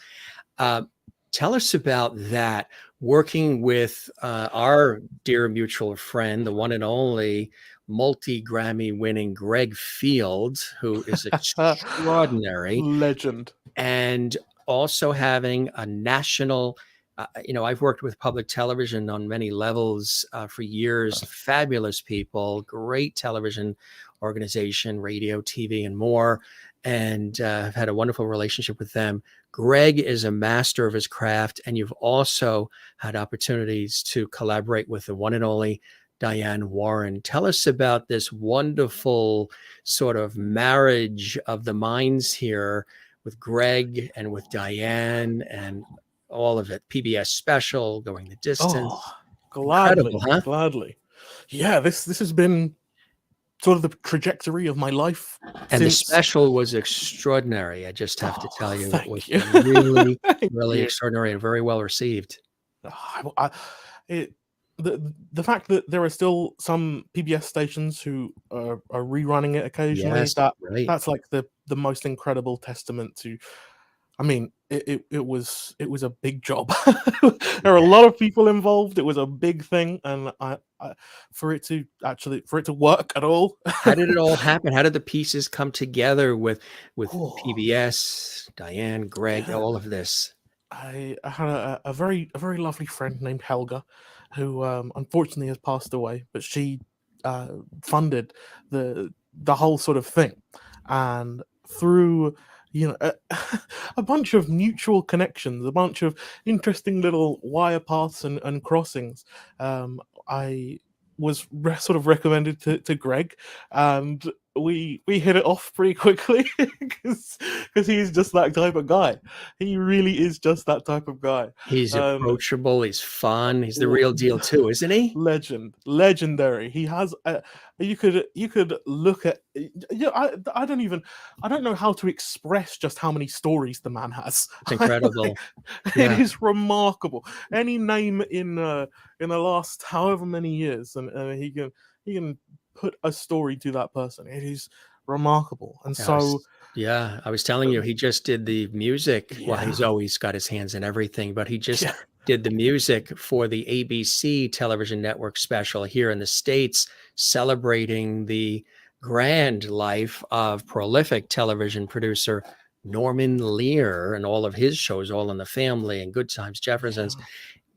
Uh, Tell us about that, working with our dear mutual friend, the one and only multi-Grammy winning Greg Field, who is extraordinary, Legend. and also having a national, I've worked with public television on many levels for years, fabulous people, great television organization, radio, TV, and more. And I've had a wonderful relationship with them. Greg is a master of his craft, and you've also had opportunities to collaborate with the one and only Diane Warren. Tell us about this wonderful sort of marriage of the minds here with Greg and with Diane and all of it. PBS special, Going the Oh, Distance. Incredible, gladly, huh? gladly. Yeah, this has been sort of the trajectory of my life And the since. special was extraordinary. I just have to Oh, tell you, it was thank you. really, Thank really you. extraordinary and very well received. I, it the fact that there are still some PBS stations who are rerunning it occasionally, Yes, right. that's like the most incredible testament to. I mean, it was a big job. There are a lot of people involved. It was a big thing, and for it to work at all. How did it all happen? How did the pieces come together with Oh, PBS, Diane, Greg, yeah. all of this? I had a very lovely friend named Helga, who unfortunately has passed away, but she funded the whole sort of thing, and through a, a bunch of mutual connections, a bunch of interesting little wire paths and crossings, I was sort of recommended to Greg, and we hit it off pretty quickly because he's just that type of guy. He really is just that type of guy. He's Um, approachable, he's fun, he's the oh, real deal too, isn't he? legendary. He has you could look at yeah. I don't know how to express just how many stories the man has. It's incredible. It Yeah. is remarkable. Any name in the last however many years, and he can put a story to that person. It is remarkable, and I so was yeah, I was telling you, he just did the music. Well, yeah, he's always got his hands in everything, but he just yeah. did the music for the ABC television network special here in the States, celebrating the grand life of prolific television producer Norman Lear and all of his shows, All in the Family and Good Times, Jefferson's. Yeah.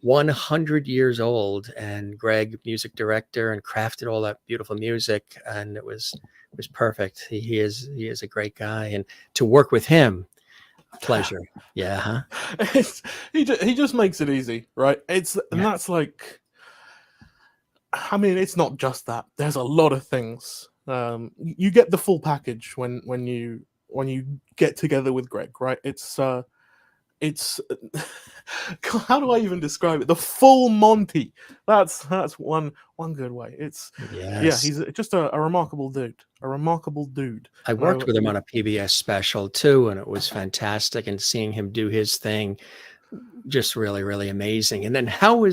100 years old, and Greg, music director, and crafted all that beautiful music, and it was perfect. He is a great guy, and to work with him, a pleasure. Yeah, huh? He just makes it easy, right? And Yeah, that's like, I mean, it's not just that. There's a lot of things. You get the full package when you get together with Greg, right? It's God, how do I even describe it? The full Monty. That's one good way. Yeah, yes. he's just a remarkable dude. A remarkable dude. I And I worked with him on a PBS special too, and it was fantastic. And seeing him do his thing, just really, really amazing. And then how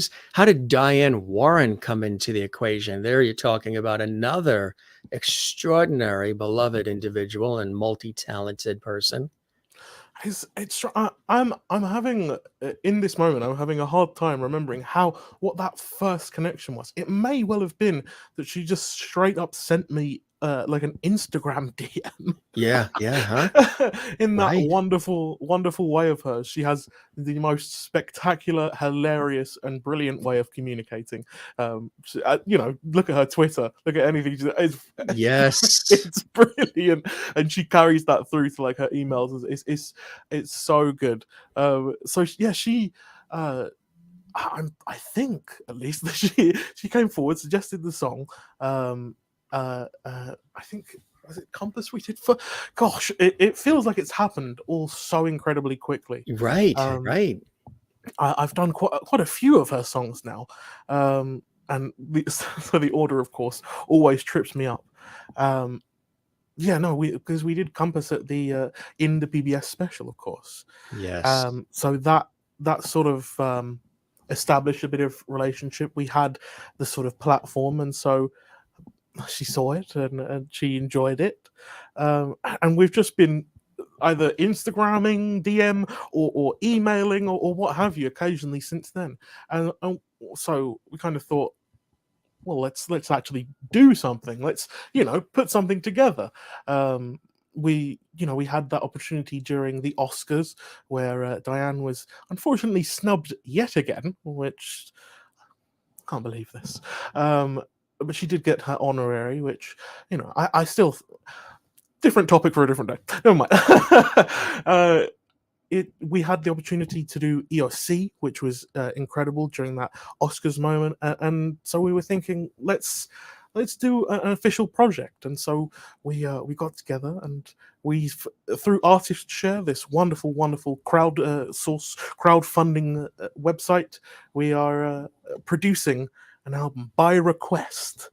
did Diane Warren come into the equation? There you're talking about another extraordinary, beloved individual and multi-talented person. I'm having in this moment I'm having a hard time remembering what that first connection was. It may well have been that she just straight up sent me like an Instagram DM. Yeah, yeah, huh? In that Right. wonderful way of hers. She has the most spectacular, hilarious, and brilliant way of communicating. Look at her Twitter, look at anything. Yes. It's brilliant, and she carries that through to like her emails. It's so good. Yeah, she. I think at least that she came forward, suggested the song. I think, was it Compass we did for? Gosh, it feels like it's happened all so incredibly quickly. Right, Um, right. I've done quite a few of her songs now, and so the order, of course, always trips me up. Um, yeah, no, because we did Compass at the in the PBS special, of course. Yes. So that sort of established a bit of relationship. We had the sort of platform, and so she saw it and she enjoyed it. And we've just been either Instagramming, DM, or emailing, or what have you, occasionally since then. And so we kind of thought, well, let's actually do something. Let's put something together. We had that opportunity during the Oscars where Diane was unfortunately snubbed yet again, which I can't believe this. But she did get her honorary, which I still different topic for a different day. Never mind. We had the opportunity to do EOC, which was incredible during that Oscars moment, and so we were thinking, let's do an official project, and so we got together and we through Artist Share, this wonderful crowdfunding website, we are producing an album by request.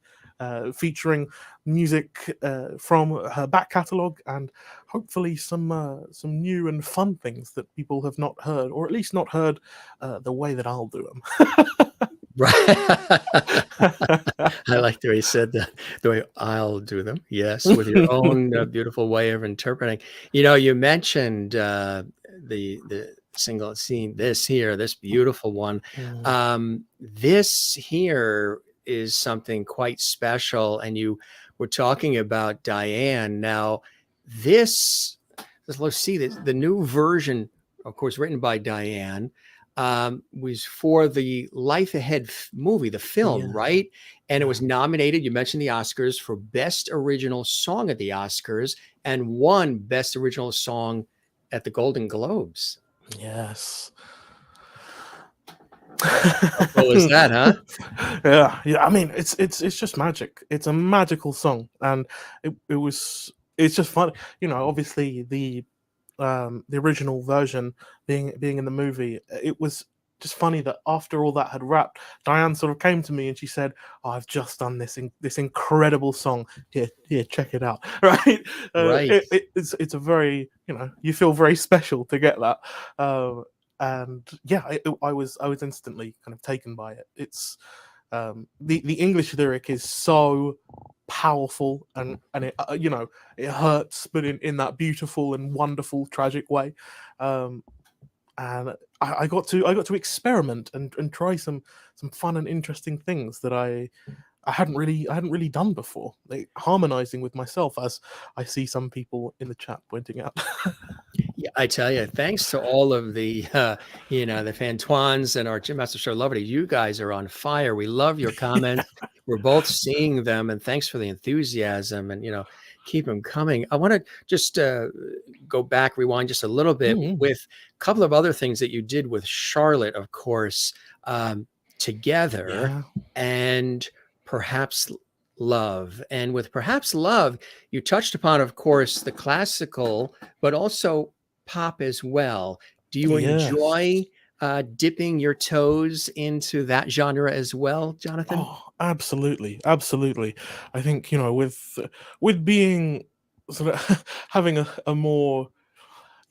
Featuring music from her back catalogue and hopefully some new and fun things that people have not heard, or at least not heard the way that I'll do them. Right. I like the way you said that, the way I'll do them. Yes, with your own beautiful way of interpreting. You mentioned the single scene, this beautiful one. Mm, This here is something quite special, and you were talking about Diane. Now, this, let's see, the new version, of course, written by Diane, was for the Life Ahead movie, the film, yeah, right? And it yeah. was nominated, you mentioned the Oscars, for Best Original Song at the Oscars and won Best Original Song at the Golden Globes. Yes. How cool is that, huh? Yeah. I mean, it's just magic. It's a magical song, and it's just fun. Obviously the original version being in the movie, it was just funny that after all that had wrapped, Diane sort of came to me and she said, "Oh, I've just done this incredible song. Here, check it out." Right? Right. It's a very, you feel very special to get that. And yeah, I was instantly kind of taken by it. It's the English lyric is so powerful, and it it hurts, but in that beautiful and wonderful tragic way. And I got to experiment and try some fun and interesting things that I hadn't really done before, like harmonizing with myself, as I see some people in the chat pointing out. Yeah, I tell you, thanks to all of the, the Fantwans and our Gym Master Show Lovely, you guys are on fire. We love your comments. We're both seeing them, and thanks for the enthusiasm, and keep them coming. I want to just go back, rewind just a little bit Mm, with a couple of other things that you did with Charlotte, of course, together, yeah. and perhaps love. And with perhaps love, you touched upon, of course, the classical, but also pop as well. Do you Yes. enjoy dipping your toes into that genre as well, Jonathan? Oh, absolutely, absolutely. I think, with being sort of having a more,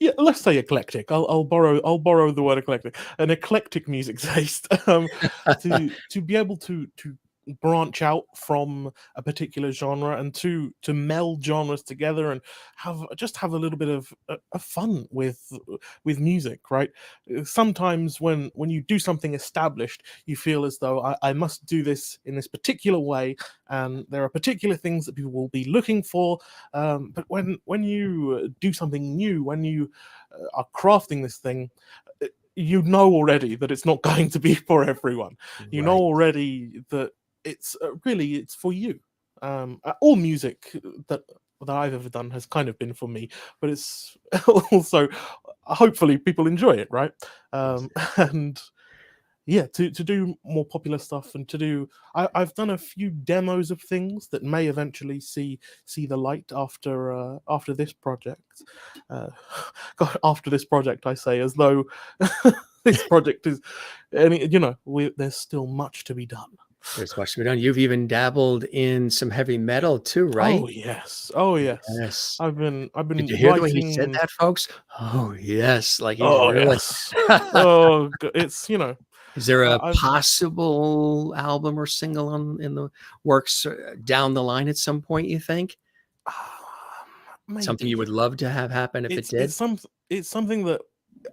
yeah, let's say eclectic. I'll borrow the word eclectic. An eclectic music taste. To be able to branch out from a particular genre, and to meld genres together, and have a little bit of fun with music, right? Sometimes when you do something established, you feel as though I must do this in this particular way, and there are particular things that people will be looking for. But when you do something new, when you are crafting this thing, you know already that it's not going to be for everyone. You know Right. already that it's really it's for you. All music that I've ever done has kind of been for me, but it's also hopefully people enjoy it, right? And yeah, to do more popular stuff, and I've done a few demos of things that may eventually see the light after this project. uh, God, after this project, I say, as though this project is, and there's still much to be done. There's much to be done. You've even dabbled in some heavy metal too, right? Oh yes, oh yes. Yes. I've Did been you hear the way he said writing. that, folks? Oh, yes. Like he's Oh really. yes. Oh, it's Is there a I've possible album or single in the works down the line at some point, you think? Something you maybe would love to have happen if it it's did? it's some it's something that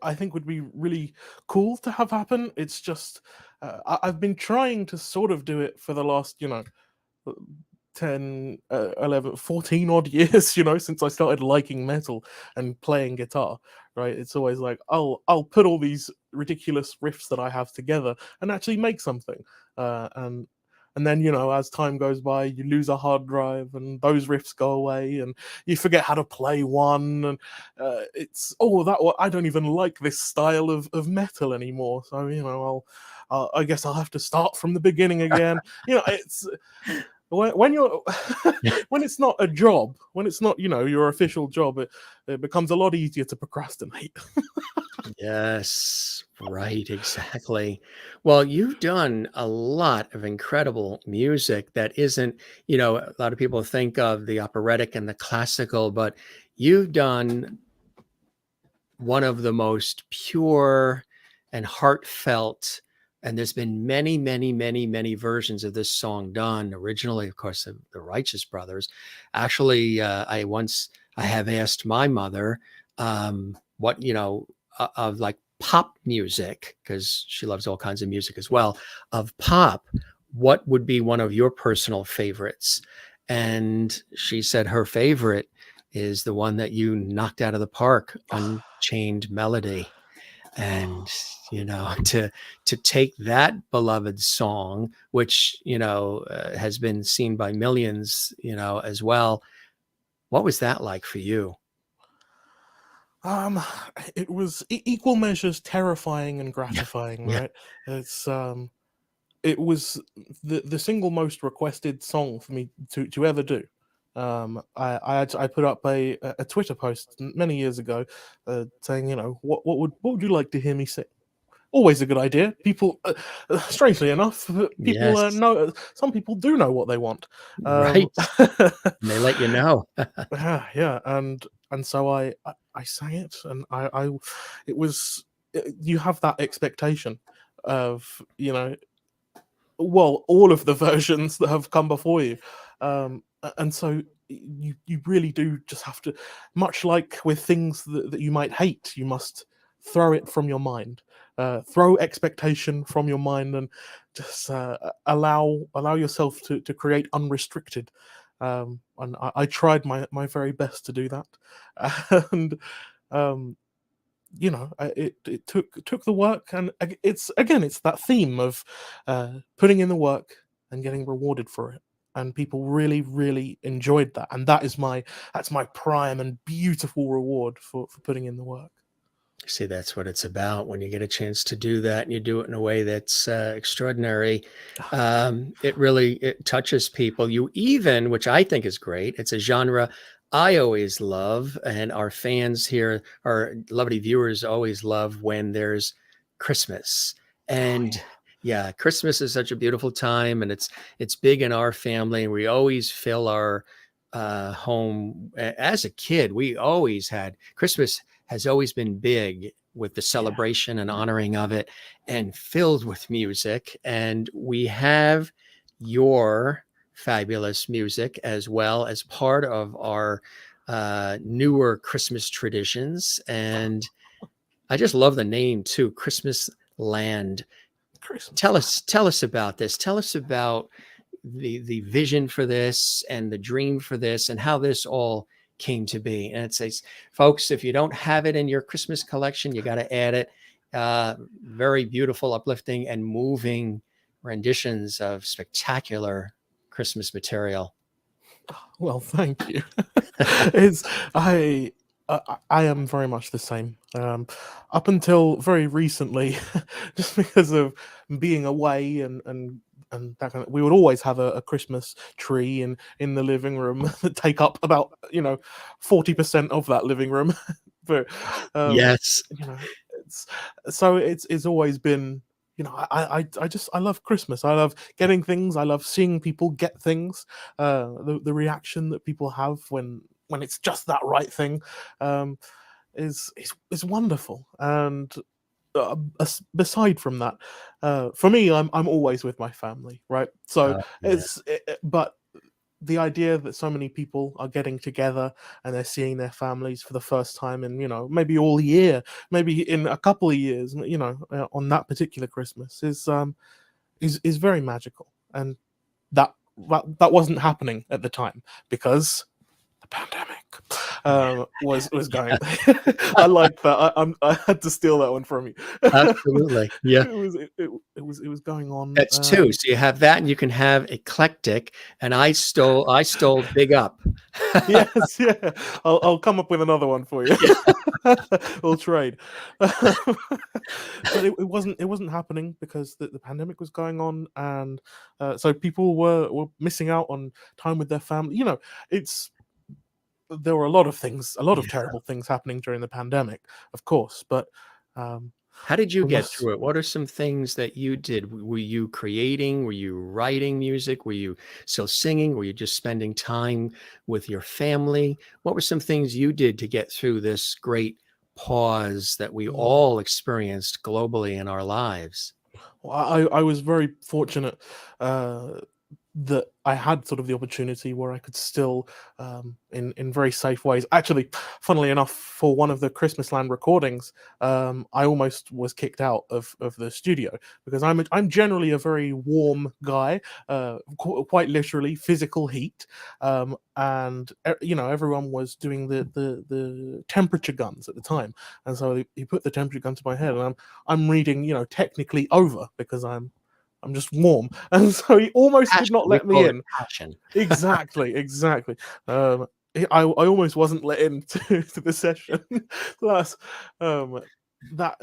I think would be really cool to have happen. It's just I've been trying to sort of do it for the last 10, 11, 14 odd years, since I started liking metal and playing guitar, right? It's always like, I'll put all these ridiculous riffs that I have together and actually make something. And then, as time goes by, you lose a hard drive and those riffs go away and you forget how to play one. And it's, I don't even like this style of metal anymore. So, I guess I'll have to start from the beginning again. It's when you're when it's not a job, when it's not your official job, it becomes a lot easier to procrastinate. Yes, right, exactly. Well, you've done a lot of incredible music that isn't, a lot of people think of the operatic and the classical, but you've done one of the most pure and heartfelt And there's been many, many, many, many versions of this song done. Originally, of course, the Righteous Brothers. Actually, I have asked my mother what, of like pop music, because she loves all kinds of music as well, of pop, what would be one of your personal favorites? And she said her favorite is the one that you knocked out of the park, Unchained Melody. And to take that beloved song, which has been seen by millions, as well, what was that like for you? Um, it was equal measures terrifying and Yeah. gratifying, Yeah. right? It's it was the single most requested song for me to ever do. I put up a Twitter post many years ago, saying, what would you like to hear me sing? Always a good idea. People, strangely enough, people Yes. know. Some people do know what they want. Right. And they let you know. Yeah, yeah, and so I sang it, and I it was you have that expectation of well, all of the versions that have come before you, and so you really do just have to, much like with things that you might hate, you must throw it from your mind, throw expectation from your mind, and just allow yourself to create unrestricted. And I tried my very best to do that, and um, it took the work, and it's that theme of putting in the work and getting rewarded for it, and people really enjoyed that, and that's my prime and beautiful reward for putting in the work. See, that's what it's about. When you get a chance to do that and you do it in a way that's extraordinary, it touches people. You even, which I think is great, it's a genre I always love, and our fans here, our lovely viewers, always love when there's Christmas. Oh And yeah. yeah, Christmas is such a beautiful time, and it's big in our family. We always fill our home. As a kid, we always had Christmas has always been big with the Yeah. celebration and honoring of it, and filled with music. And we have your fabulous music as well as part of our newer Christmas traditions. And I just love the name too, Christmas Land. Christmas Tell land. us, tell us about this. Tell us about the vision for this and the dream for this and how this all came to be. And it says, folks, if you don't have it in your Christmas collection, you got to add it. Very beautiful, uplifting, and moving renditions of spectacular Christmas material. Well, thank you. It's I am very much the same. Up until very recently, just because of being away and that kind of, we would always have a Christmas tree in the living room that take up about 40% of that living room. But Yes. you know, it's it's always been. I love Christmas. I love getting things. I love seeing people get things. The reaction that people have when it's just that right thing, um, is wonderful. And beside from that, for me, I'm always with my family, right? So Yeah. but the idea that so many people are getting together and they're seeing their families for the first time in maybe all year, maybe in a couple of years, on that particular Christmas is very magical, and that wasn't happening at the time because the pandemic Yeah. was Yeah. going. I like that. I had to steal that one from you. Absolutely. Yeah. It was going on. That's two. So you have that and you can have eclectic. And I stole big up. Yes, yeah. I'll come up with another one for you. Yeah. We'll trade. But it wasn't happening because the pandemic was going on, and so people were missing out on time with their family. It's there were a lot of things, a lot of Yeah. terrible things happening during the pandemic, of course, but um, How did you we get must. through it? What are some things that you did? Were you creating? Were you writing music? Were you still singing? Were you just spending time with your family? What were some things you did to get through this great pause that we Mm. all experienced globally in our lives? Well, I was very fortunate that I had sort of the opportunity where I could still, in very safe ways. Actually, funnily enough, for one of the Christmasland recordings, I almost was kicked out of the studio because I'm generally a very warm guy, quite literally physical heat, and everyone was doing the temperature guns at the time, and so he put the temperature gun to my head, and I'm reading technically over because I'm just warm, and so he almost did Passion. not We let me call it in. passion. Exactly, exactly. I almost wasn't let in to the session. Plus, um, that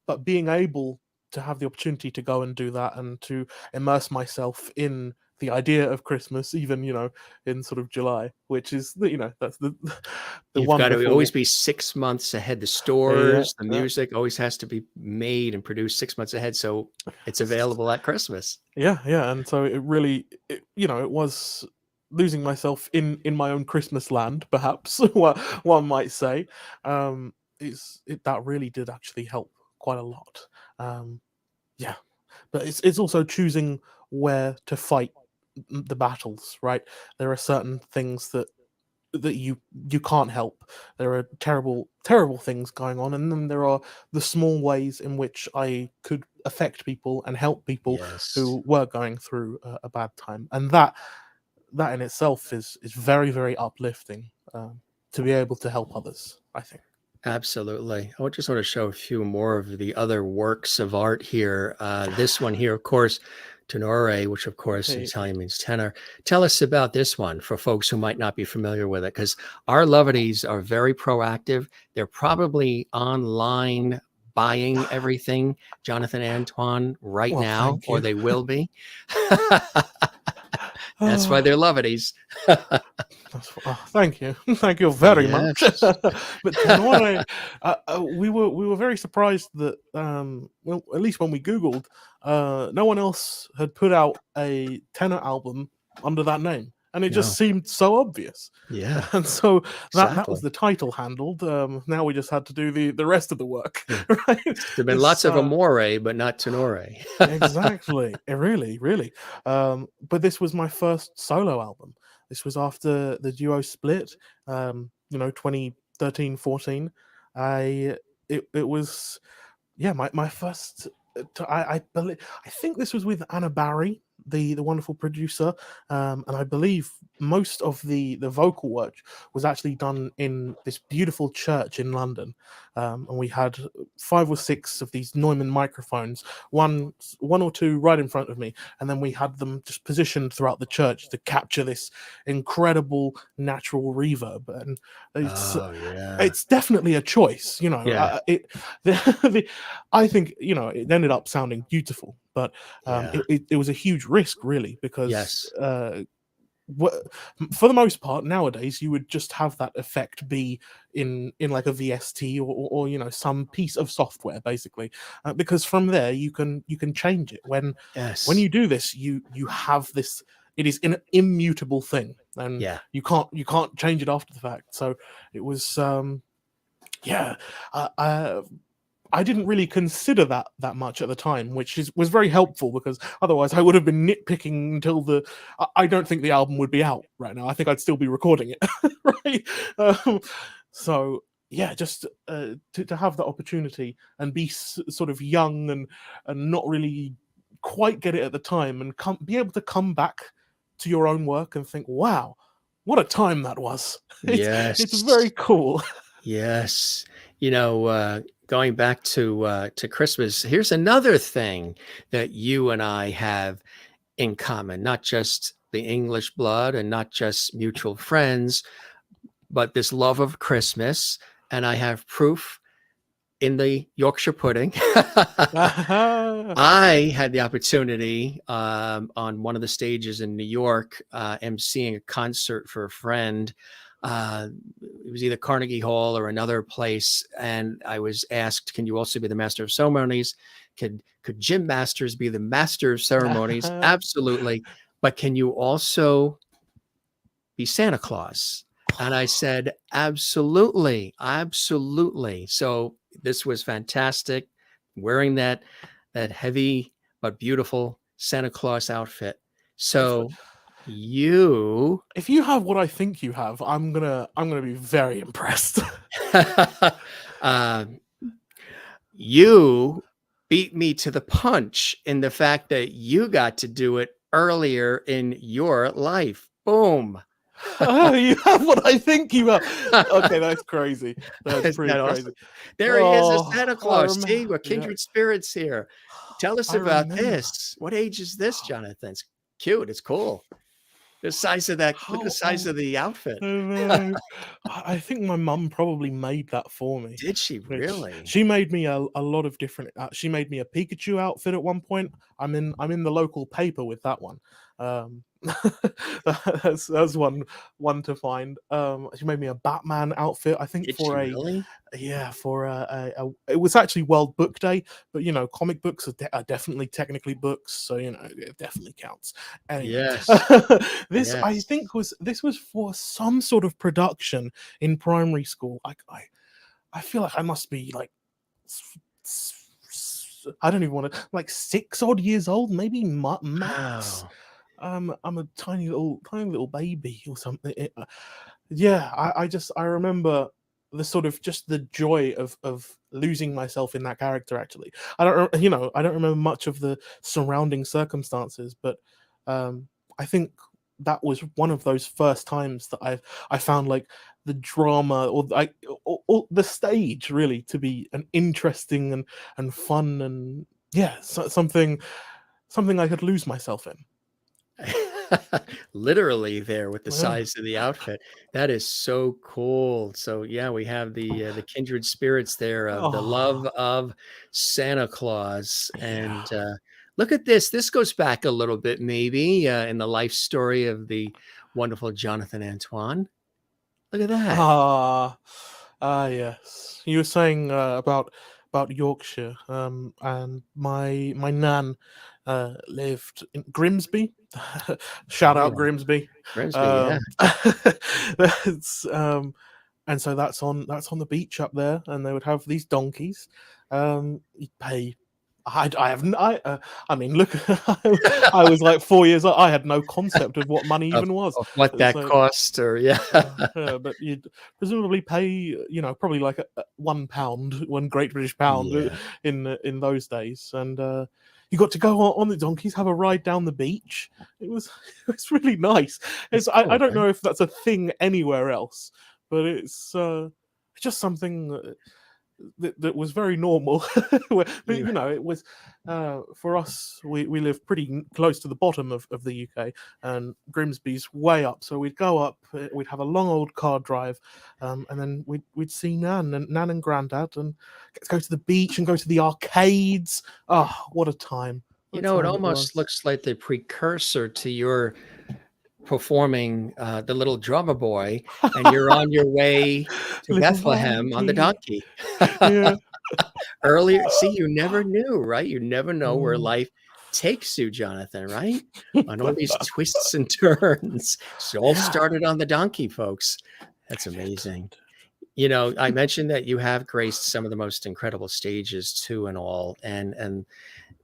but being able to have the opportunity to go and do that and to immerse myself in the idea of Christmas, even in sort of July, which is that's the You've got to always wonderful. be 6 months ahead. The Yeah, stores, the music always has to be made and produced 6 months ahead, so it's available at Christmas. yeah, and so it really, it was losing myself in my own Christmas land, perhaps one might say. That really did actually help quite a lot. Um, yeah, but it's also choosing where to fight the battles, right? There are certain things that you can't help. There are terrible things going on, and then there are the small ways in which I could affect people and help people Yes. who were going through a bad time, and that in itself is very, very uplifting, to be able to help others, I think. Absolutely. I just want to show a few more of the other works of art here. This one here, of course, Tenore, which of course in Hey, Italian means tenor. Tell us about this one for folks who might not be familiar with it, because our lovedies are very proactive. They're probably online buying everything, Jonathan Antoine, right well, now, thank or you. they will be. That's why they're lovedies. Thank you, thank you very much. Yes. But Tenore, we were very surprised that, well, at least when we Googled, no one else had put out a tenor album under that name, and it just No. seemed so obvious. Yeah, And so that was exactly. the title handled. Now we just had to do the rest of the work, right? There've been It's lots of amore, but not tenore. Exactly. Really, really. But this was my first solo album. This was after the duo split, 2013, 14. I it was, yeah, my first, I believe, I think this was with Anna Barry, the wonderful producer, and I believe most of the vocal work was actually done in this beautiful church in London, and we had 5 or 6 of these Neumann microphones, one or two right in front of me, and then we had them just positioned throughout the church to capture this incredible natural reverb, and it's Oh, yeah. it's definitely a choice, Yeah, the, I think it ended up sounding beautiful, but yeah. it was a huge risk, really, because Yes. wha- for the most part nowadays you would just have that effect be in like a VST, or some piece of software, basically, because from there you can change it. When Yes. you do this, you have this. It is an immutable thing, and Yeah. you can't change it after the fact. So it was, yeah, uh, uh, I didn't really consider that much at the time, which was very helpful, because otherwise I would have been nitpicking until I don't think the album would be out right now. I think I'd still be recording it, right? So yeah, just to have that opportunity and be sort of young and not really quite get it at the time, and be able to come back to your own work and think, wow, what a time that was. It's very Yes. cool. Yes. Going back to Christmas, here's another thing that you and I have in common, not just the English blood and not just mutual friends, but this love of Christmas. And I have proof in the Yorkshire pudding. I had the opportunity, on one of the stages in New York, emceeing a concert for a friend. It was either Carnegie Hall or another place, and I was asked, "Can you also be the master of ceremonies? Could Jim Masters be the master of ceremonies?" Absolutely, but can you also be Santa Claus? And I said, absolutely, absolutely. So this was fantastic. Wearing that that heavy but beautiful Santa Claus outfit. If So you if you have what I think you have, I'm gonna be very impressed. um, you beat me to the punch in the fact that you got to do it earlier in your life. Boom. Oh, you have what I think you have. Okay, that's crazy. That's Isn't pretty that awesome? crazy. There he is, a Oh, Santa I Claus. remember. See, we're Yeah, kindred spirits here. Tell us I about remember. this. What age is this, Jonathan? It's cute. It's cool. The size of that. Look at the How size old? of the outfit. I know. I think my mum probably made that for me. Did she Which really? she made me a lot of different. She made me a Pikachu outfit at one point. I'm in the local paper with that one. Um, that's one to find. She made me a Batman outfit. I think Did for she a really? yeah for it was actually World Book Day, but you know comic books are definitely technically books, so you know it definitely counts. Anyway, Yes. Yes. this was for some sort of production in primary school. I feel like I must be like I don't even want to like 6 odd years old, maybe max. Wow. I'm a tiny little baby or something. Yeah, I remember the sort of just the joy of losing myself in that character. Actually, I don't remember much of the surrounding circumstances, but um, I think that was one of those first times that I found like the drama or the stage really to be an interesting and fun and yeah something I could lose myself in. Literally there with the Yeah. size of the outfit. That is so cool. So yeah, we have the kindred spirits there of the love Oh, of Santa Claus. yeah. And look at this. This goes back a little bit, maybe in the life story of the wonderful Jonathan Antoine. Look at that. Ah, yes. You were saying about Yorkshire, and my nan lived in Grimsby. Shout Oh out yeah, Grimsby. Grimsby. Yeah. Um, that's and so that's on the beach up there, and they would have these donkeys. You'd pay. I have I mean, look, I was like 4 years old. I had no concept of what money of, even was. of what that So cost, or yeah. but you'd presumably pay, you know, probably like £1, one Great British pound Yeah, in those days, and you got to go on the donkeys, have a ride down the beach. It was it was really nice. that's I cool, don't right? know if that's a thing anywhere else, but it's just something that was very normal. But You you know, it was for us. We live pretty close to the bottom of the UK, and Grimsby's way up. So we'd go up. We'd have a long old car drive, and then we'd see Nan and Grandad, and get to go to the beach and go to the arcades. Oh, what a time! What you a know, it time it almost was. looks like the precursor to your performing, The Little Drummer Boy, and you're on your way to Little Bethlehem on the donkey. donkey. Yeah. Earlier see, you never knew, right? You never know where Mm. life takes you, Jonathan, right? On all these twists and turns. It all Yeah. started on the donkey, folks. That's It did. amazing. You know, I mentioned that you have graced some of the most incredible stages too and all, and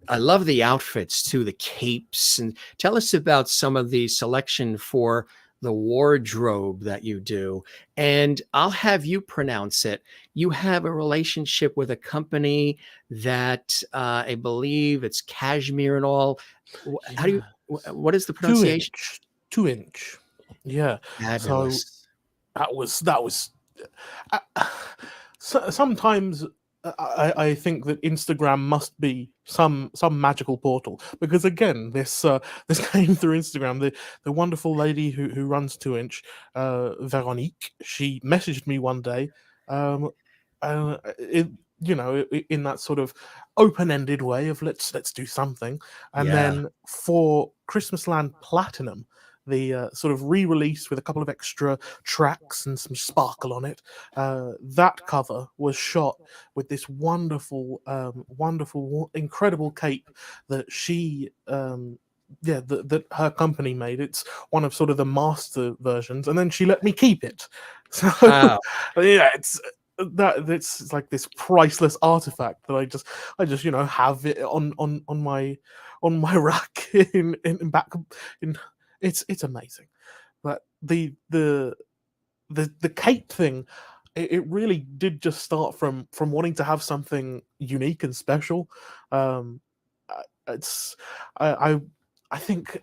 I love the outfits too, the capes. And tell us about some of the selection for the wardrobe that you do. And I'll have you pronounce it. You have a relationship with a company that I believe it's cashmere and all. How do you, Yeah. what is the Two pronunciation? inch. 2 inch. Yeah. So Fabulous. that was uh, sometimes I think that Instagram must be some magical portal because again this came through Instagram. The wonderful lady who runs 2 inch, Veronique, she messaged me one day, um, it, you know, in that sort of open-ended way of let's do something, and Yeah. then for Christmasland Platinum, the sort of re-release with a couple of extra tracks and some sparkle on it. That cover was shot with this wonderful, incredible cape that she. That her company made. It's one of sort of the master versions, and then she let me keep it. So Wow. yeah, that's like this priceless artifact that I just have it on my rack in back in. It's amazing. But the cape thing, it really did just start from wanting to have something unique and special. Um, it's I think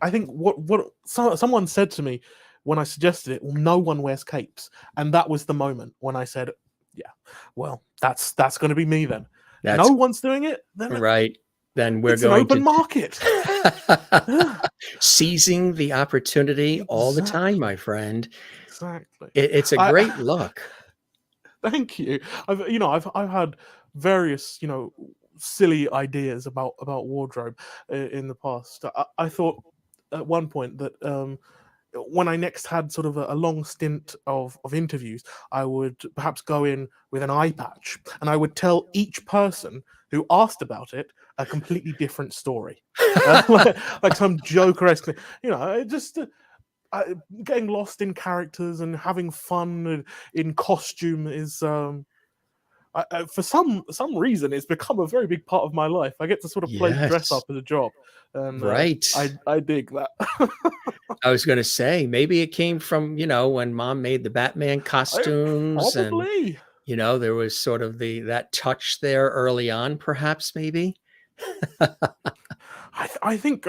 someone said to me when I suggested it, well, no one wears capes, and that was the moment when I said, yeah, well, that's going to be me then. No That's one's doing it, then right. Then we're it's an going open to market. seizing the opportunity all the time, my Exactly, friend. exactly. It's a I great look. Thank you. I've had various silly ideas about wardrobe in the past. I thought at one point that when I next had sort of a long stint of interviews, I would perhaps go in with an eye patch and I would tell each person who asked about it a completely different story. Like some Joker-esque thing. Just getting lost in characters and having fun in costume is for some reason it's become a very big part of my life. I get to sort of play dress Yes. up as a job, and Right. I dig that. I was going to say maybe it came from, when mom made the Batman costumes and, Probably. there was sort of that touch there early on, perhaps, maybe. I think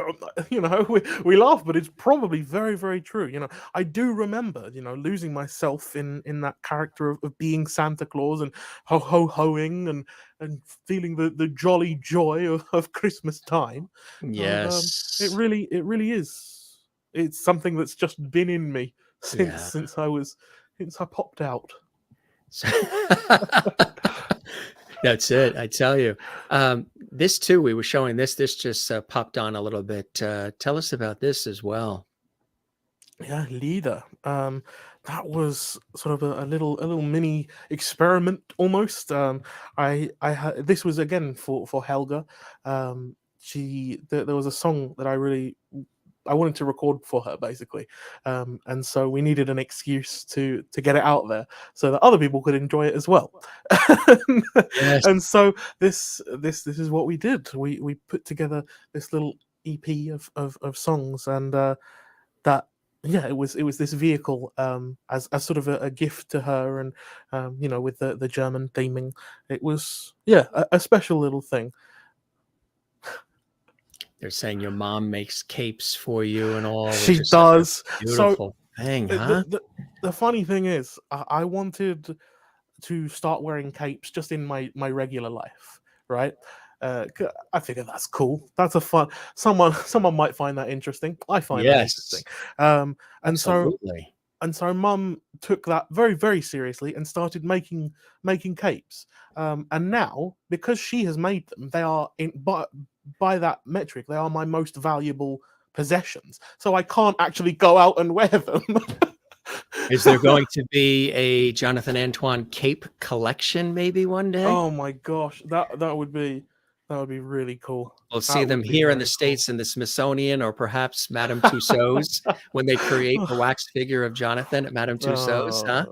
we laugh, but it's probably very, very true. I do remember losing myself in that character of being Santa Claus and hoing and feeling the jolly joy of Christmas time. And Yes. it really is. It's something that's just been in me Yeah. since I popped out. So- That's it. I tell you. This too, we were showing this. This just popped on a little bit. Tell us about this as well. Yeah, leader. That was sort of a little mini experiment almost. This was again for Helga. There was a song that I wanted to record for her basically, and so we needed an excuse to get it out there so that other people could enjoy it as well. Yes. And so this is what we did. We put together this little EP of songs, and that yeah, it was this vehicle, as sort of a gift to her, and with the German theming. It was, yeah, a special little thing. They're saying your mom makes capes for you and all, which She is such a does. So beautiful thing, the huh? the funny thing is, I wanted to start wearing capes just in my regular life, right? I figure that's cool. That's a fun. Someone might find that interesting. I find that interesting. Yes, Um, and so absolutely. mum took that very, very seriously and started making capes. And now, because she has made them, they are by that metric, they are my most valuable possessions. So I can't actually go out and wear them. Is there going to be a Jonathan Antoine cape collection maybe one day? Oh my gosh, that would be really cool. We'll see That them would be here in the very cool. States in the Smithsonian or perhaps Madame Tussauds when they create the wax figure of Jonathan at Madame Tussauds, huh?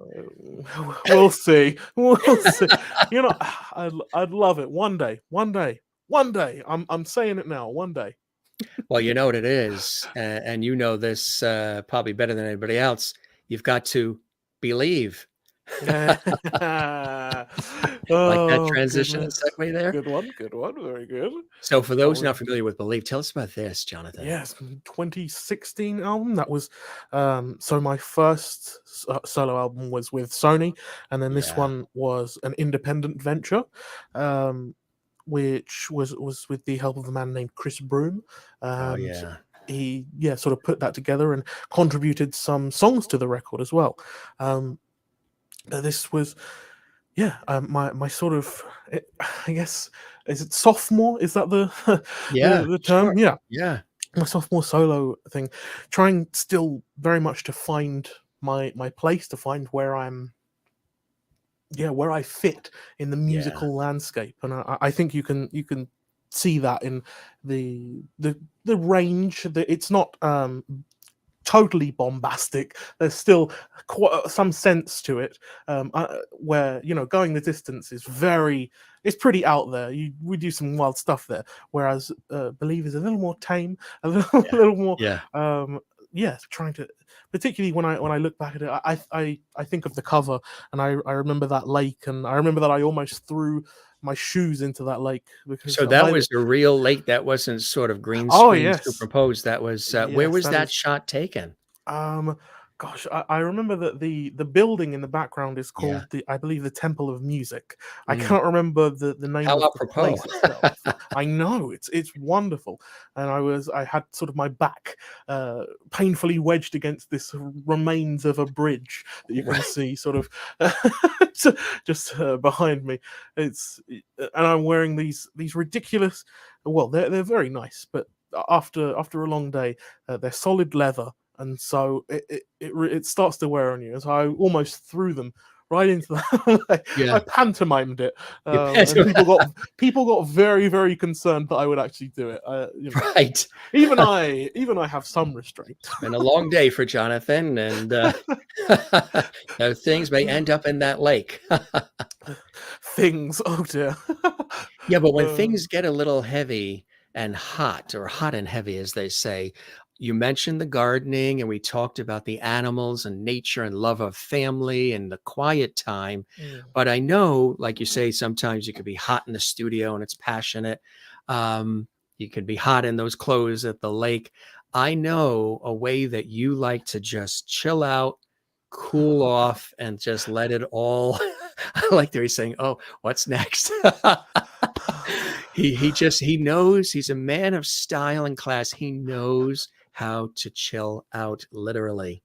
We'll see. We'll see. I'd love it one day. One day. One day. I'm saying it now. One day. Well, you know what it is, and you know this probably better than anybody else. You've got to believe. Like that Oh transition and goodness. segue there. Good one. Good one. Very good. So, for That those was not familiar with Believe, tell us about this, Jonathan. Yes, 2016 album. That was so my first solo album was with Sony, and then this Yeah. one was an independent venture, um, which was with the help of a man named Chris Broom, Oh, and yeah. he sort of put that together and contributed some songs to the record as well. This was my sort of, I guess, is it sophomore? Is that the Yeah, the sure. term? Yeah, Yeah. my sophomore solo thing, trying still very much to find my place, to find where where I fit in the Yeah. musical landscape, and I think you can see that in the range. That it's not totally bombastic. There's still quite some sense to it, where going the distance is it's pretty out there. We do some wild stuff there, whereas Believe is a little more tame, a little, Yeah. little more Yeah. trying to, particularly when I look back at it, I think of the cover, and I remember that lake, and I remember that I almost threw my shoes into that lake because So that was a real lake. That wasn't sort of green oh screen yes, superimposed. That was where yes, was that that is. shot taken? Um, Gosh, I remember that the building in the background is Yeah. called I believe the Temple of Music. I Mm. can't remember the name How of the apropos. place itself. I know it's wonderful, and I had sort of my back painfully wedged against this remains of a bridge that you can Right. see sort of just behind me. And I'm wearing these ridiculous. Well, they're very nice, but after a long day, they're solid leather, and so it starts to wear on you. And so I almost threw them right into the. I Yeah. pantomimed it, You and people got very, very concerned that I would actually do it. right. Even I have some restraint. It's been a long day for Jonathan, and things may end up in that lake. Things. Oh dear. Yeah, but when Uh, things get a little heavy and hot, or hot and heavy, as they say, you mentioned the gardening, and we talked about the animals and nature and love of family and the quiet time. mm, But I know, like you say, sometimes you could be hot in the studio and it's passionate. You could be hot in those clothes at the lake. I know a way that you like to just chill out, cool off, and just let it all. I like that he's saying, "Oh, what's next?" He knows, he's a man of style and class. He knows how to chill out, literally.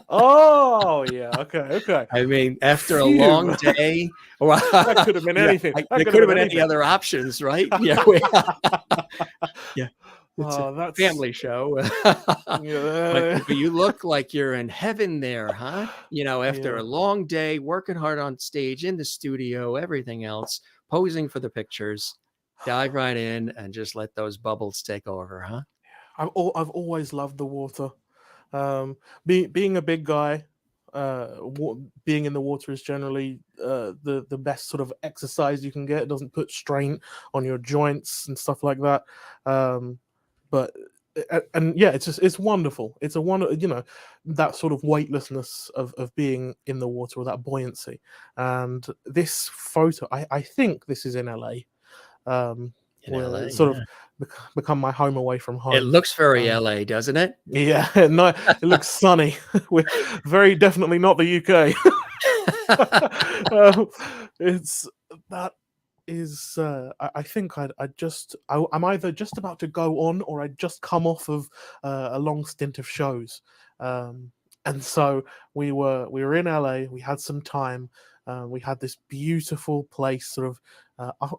oh yeah. Okay. I mean, after a Phew. long day, well, That could have been yeah, anything. That there could have could have been been any anything. other options, right? Yeah, yeah, it's a Oh, that's family show. But yeah. you look like you're in heaven there, huh? After Yeah. a long day, working hard on stage, in the studio, everything else, posing for the pictures, dive right in and just let those bubbles take over, huh? I've always loved the water. Being a big guy, being in the water is generally the best sort of exercise you can get. It doesn't put strain on your joints and stuff like that. But and yeah, it's wonderful. It's a wonder, that sort of weightlessness of being in the water, or that buoyancy. And this photo, I think this is in LA, In LA, where sort of yeah. become my home away from It home. looks very Um, LA, doesn't it? yeah, no, it looks sunny. We're very definitely not the UK. um, it's that is. I think I'm either just about to go on, or I just come off of a long stint of shows, and so we were in LA. We had some time. We had this beautiful place, sort of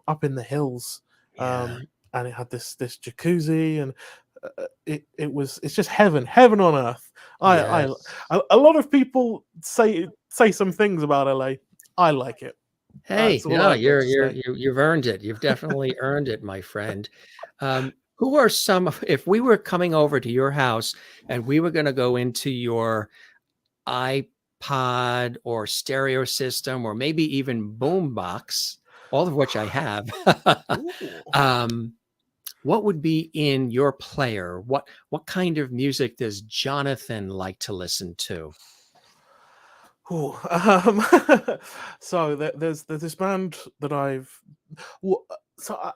up in the hills, Yeah, and it had this jacuzzi, and it's just heaven on earth. yes. A lot of people say some things about LA. I like it. Hey, That's all no, I've got to say. you've earned it. You've definitely earned it, my friend. Who are some if we were coming over to your house and we were gonna go into your iPod or stereo system or maybe even boombox, all of which I have, Ooh. um, what would be in your player? What kind of music does Jonathan like to listen to? Ooh, so there's this band that well,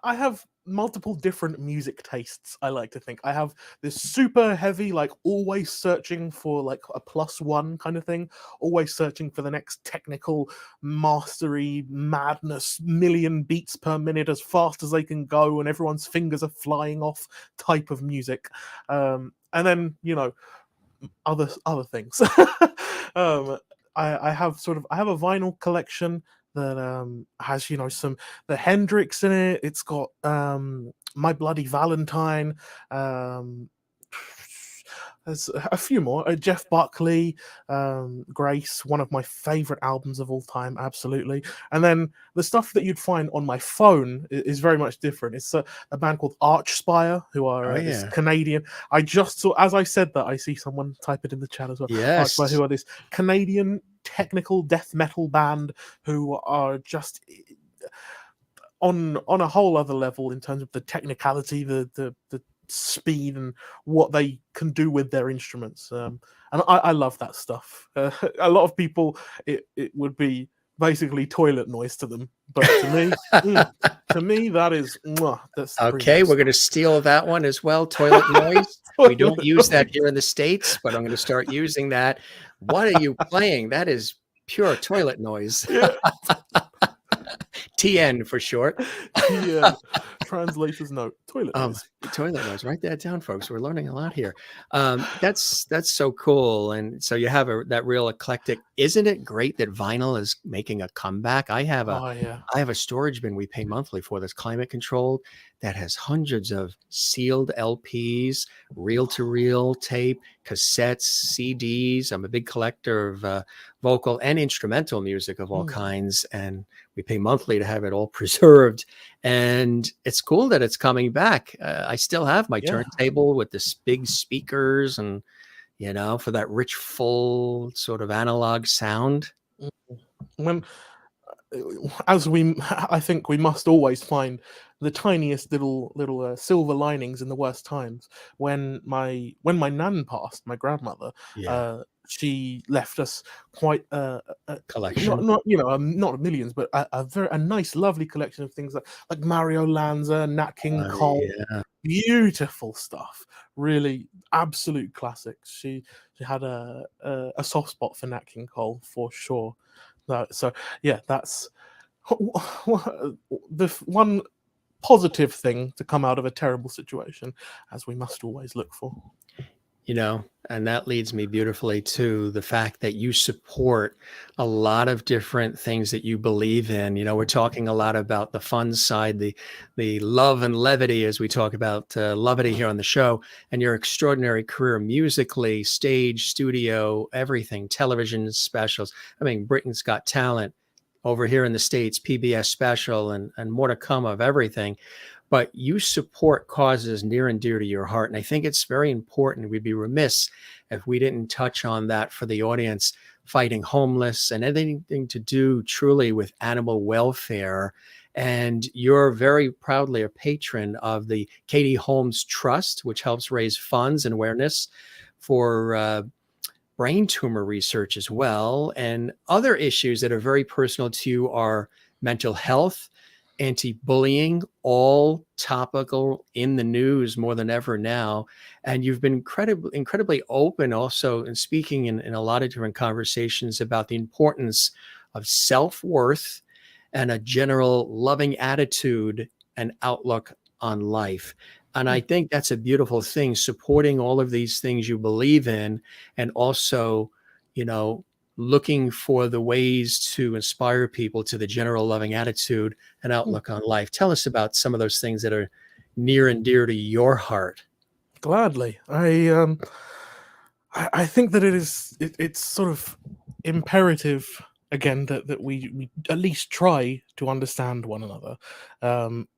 I have multiple different music tastes. I like to think I have this super heavy, like always searching for like a +1 kind of thing, always searching for the next technical mastery madness, million beats per minute as fast as they can go, and everyone's fingers are flying off type of music. And then other things. um, I have a vinyl collection that has some the Hendrix in it. It's got My Bloody Valentine, um, there's a few more. Jeff Buckley, Grace, one of my favorite albums of all time, absolutely. And then the stuff that you'd find on my phone is very much different. It's a band called Archspire, who Oh are this yeah. Canadian. I just saw, as I said that, I see someone type it in the chat as well. Archspire, Yes. who are this Canadian technical death metal band who are just on a whole other level in terms of the technicality, the speed, and what they can do with their instruments. And I love that stuff. A lot of people, it would be basically toilet noise to them, but to me, to me, that is that's the Okay, premium we're going to steal that one as well. Toilet noise. We don't toilet use that noise. here in the States, but I'm going to start using that. What are you playing? That is pure toilet noise. Yeah, TN for short. TN. Translator's note. Toilet Um, noise. toilet noise. Write that down, folks. We're learning a lot here. That's so cool. And so you have that real eclectic. Isn't it great that vinyl is making a comeback? I have Oh yeah. a storage bin we pay monthly for that's climate controlled that has hundreds of sealed LPs, reel-to-reel tape, cassettes, CDs. I'm a big collector of vocal and instrumental music of all kinds, and we pay monthly to have it all preserved. And it's cool that it's coming back. I still have my turntable with this big speakers and, for that rich, full sort of analog sound. When I think we must always find the tiniest little silver linings in the worst times. When my nan passed, my grandmother, Yeah. she left us quite Collection. not millions, but a nice, lovely collection of things like Mario Lanza, Nat King Cole, Yeah. beautiful stuff. Really, absolute classics. She had a soft spot for Nat King Cole for sure. So yeah, that's the one positive thing to come out of a terrible situation, as we must always look for. And that leads me beautifully to the fact that you support a lot of different things that you believe in. We're talking a lot about the fun side, the love and levity, as we talk about levity here on the show, and your extraordinary career musically, stage, studio, everything, television specials. I mean, Britain's Got Talent over here in the States, PBS special, and more to come of everything. But you support causes near and dear to your heart. And I think it's very important. We'd be remiss if we didn't touch on that for the audience, fighting homeless and anything to do truly with animal welfare. And you're very proudly a patron of the Katie Holmes Trust, which helps raise funds and awareness for brain tumor research as well. And other issues that are very personal to you are mental health, anti-bullying, all topical in the news more than ever now. And you've been incredibly open also in speaking in a lot of different conversations about the importance of self-worth and a general loving attitude and outlook on life. And I think that's a beautiful thing, supporting all of these things you believe in, and also, looking for the ways to inspire people to the general loving attitude and outlook on life. Tell us about some of those things that are near and dear to your heart. Gladly. I think that it's sort of imperative again that we at least try to understand one another,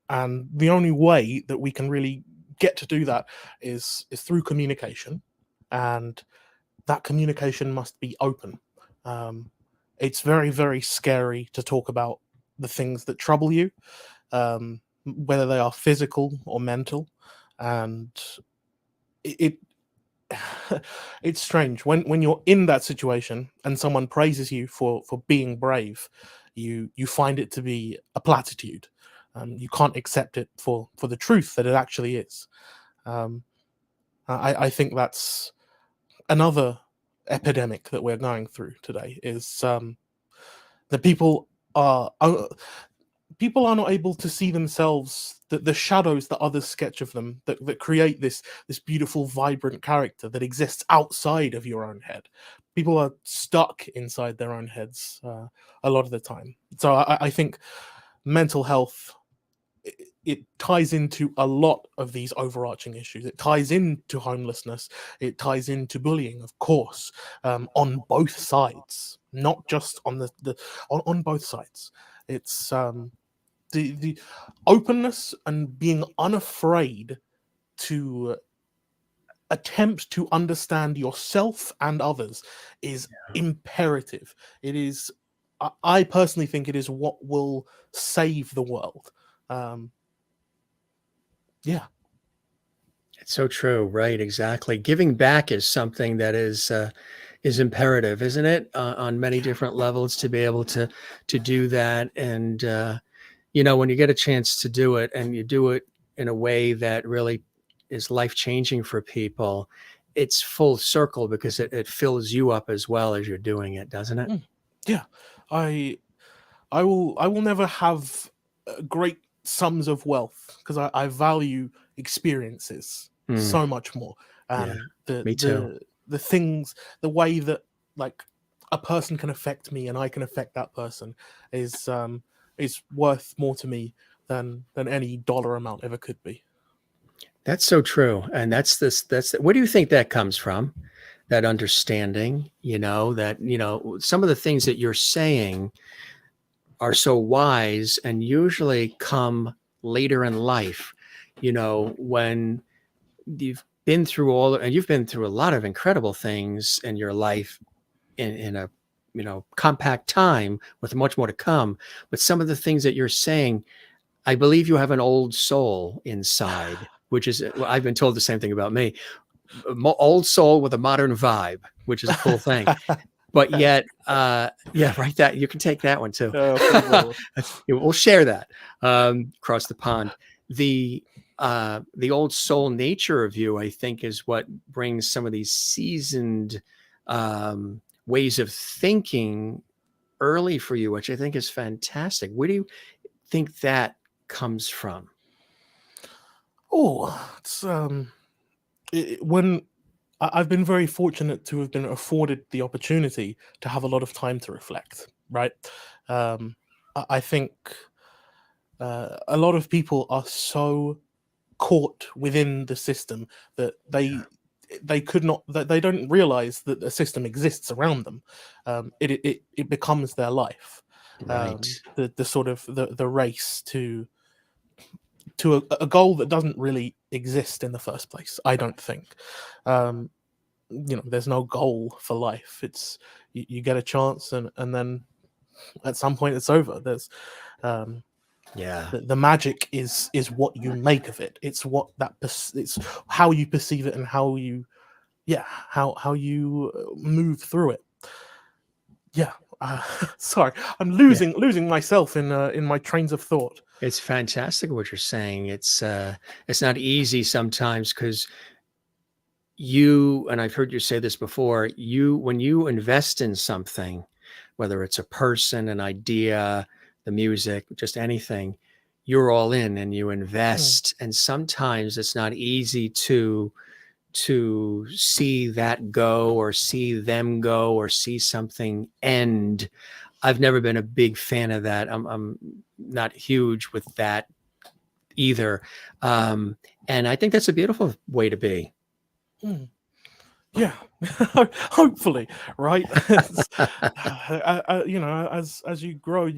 and the only way that we can really get to do that is through communication, and that communication must be open. It's very, very scary to talk about the things that trouble you, whether they are physical or mental, and it it's strange when you're in that situation and someone praises you for being brave. You find it to be a platitude. You can't accept it for the truth that it actually is. um, I think that's another epidemic that we're going through today, is that people are not able to see themselves, the shadows that others sketch of them, that create this beautiful, vibrant character that exists outside of your own head. People are stuck inside their own heads a lot of the time. So I think mental health it ties into a lot of these overarching issues. It ties into homelessness. It ties into bullying, of course, on both sides, not just on on both sides. It's the openness and being unafraid to attempt to understand yourself and others is imperative. It is, I personally think it is what will save the world. Yeah. It's so true, right? Exactly. Giving back is something that is imperative, isn't it? On many different levels to be able to do that, and when you get a chance to do it, and you do it in a way that really is life changing for people, it's full circle because it fills you up as well as you're doing it, doesn't it? Yeah. I will never have great sums of wealth because I value experiences Mm, so much more, yeah, and me too. the things, the way that like a person can affect me and I can affect that person is worth more to me than any dollar amount ever could be. That's so true. And where do you think that comes from? That understanding, that, some of the things that you're saying are so wise and usually come later in life, when you've been through a lot of incredible things in your life in a, compact time with much more to come. But some of the things that you're saying, I believe you have an old soul inside, which is, well, I've been told the same thing about me. Old soul with a modern vibe, which is a cool thing. But yet, yeah, right. That you can take that one too. For sure. We'll share that across the pond. The old soul nature of you, I think, is what brings some of these seasoned ways of thinking early for you, which I think is fantastic. Where do you think that comes from? Oh, it's when I've been very fortunate to have been afforded the opportunity to have a lot of time to reflect, right? I think a lot of people are so caught within the system that they could not, that they don't realize that the system exists around them. It becomes their life. Right. The sort of the race to a goal that doesn't really exist in the first place. I don't think. Um, there's no goal for life. It's you get a chance, and then at some point it's over. There's Yeah. the magic is what you make of it. It's it's how you perceive it and how you how you move through it. Yeah. Sorry, I'm Yeah. losing myself in my trains of thought. It's fantastic what you're saying. It's not easy sometimes because and I've heard you say this before, when you invest in something, whether it's a person, an idea, the music, just anything, you're all in and you Mm, invest. And sometimes it's not easy to see that go or see them go or see something end. I've never been a big fan of that. I'm not huge with that either. And I think that's a beautiful way to be. mm. Yeah, hopefully, right? As you grow,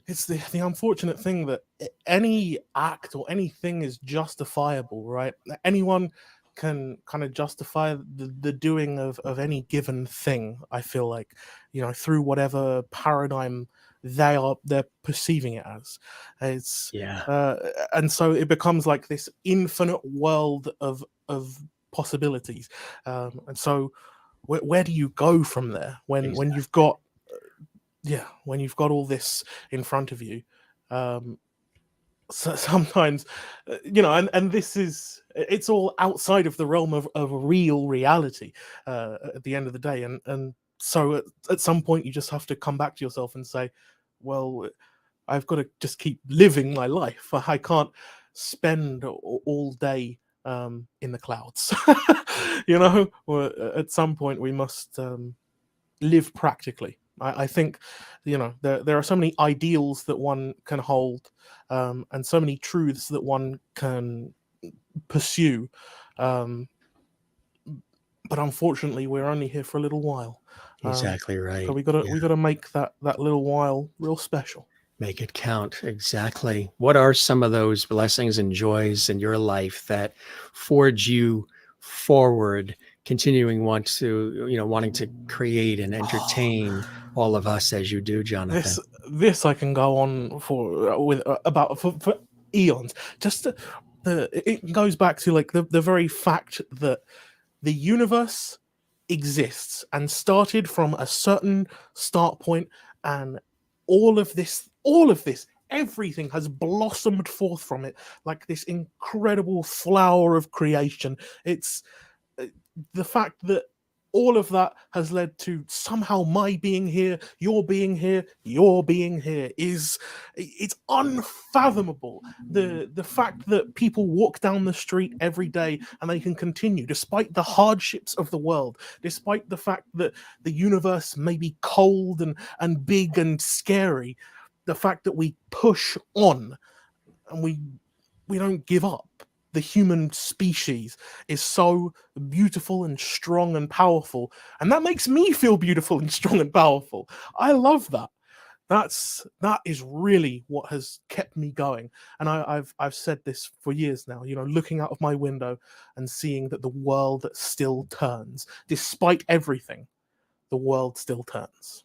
it's the unfortunate thing that any act or anything is justifiable, right? Anyone can kind of justify the doing of any given thing. I feel like, through whatever paradigm they're perceiving it as. It's Yeah, uh, and so it becomes like this infinite world of possibilities, and so where do you go from there when exactly. you've got when you've got all this in front of you? So sometimes, and this is, it's all outside of the realm of real reality at the end of the day, and so at some point you just have to come back to yourself and say, well, I've got to just keep living my life. I can't spend all day in the clouds. Or at some point we must live practically. I think, there are so many ideals that one can hold, and so many truths that one can pursue. Um, but unfortunately, we're only here for a little while. Exactly So right. we gotta Yeah. we gotta make that little while real special. Make it count. Exactly. What are some of those blessings and joys in your life that forge you forward, wanting to create and Oh, entertain all of us as you do, Jonathan? this I can go on for with about for eons. Just it goes back to like the very fact that the universe exists and started from a certain start point, and all of this everything has blossomed forth from it like this incredible flower of creation. It's the fact that all of that has led to somehow my being here, your being here, your being here is it's unfathomable. The fact that people walk down the street every day and they can continue despite the hardships of the world, despite the fact that the universe may be cold and big and scary, the fact that we push on and we don't give up. The human species is so beautiful and strong and powerful, and that makes me feel beautiful and strong and powerful. I love that. That is really what has kept me going. And I've said this for years now. Looking out of my window and seeing that the world still turns, despite everything, the world still turns.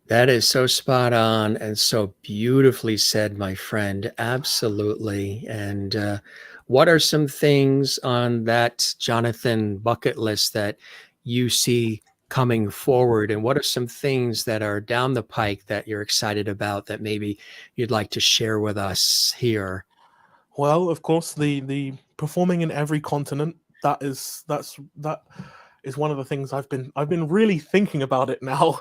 That is so spot on and so beautifully said, my friend. Absolutely. And what are some things on that Jonathan bucket list that you see coming forward? And what are some things that are down the pike that you're excited about that maybe you'd like to share with us here? Well, of course, the performing in every continent, that is one of the things I've been really thinking about it now.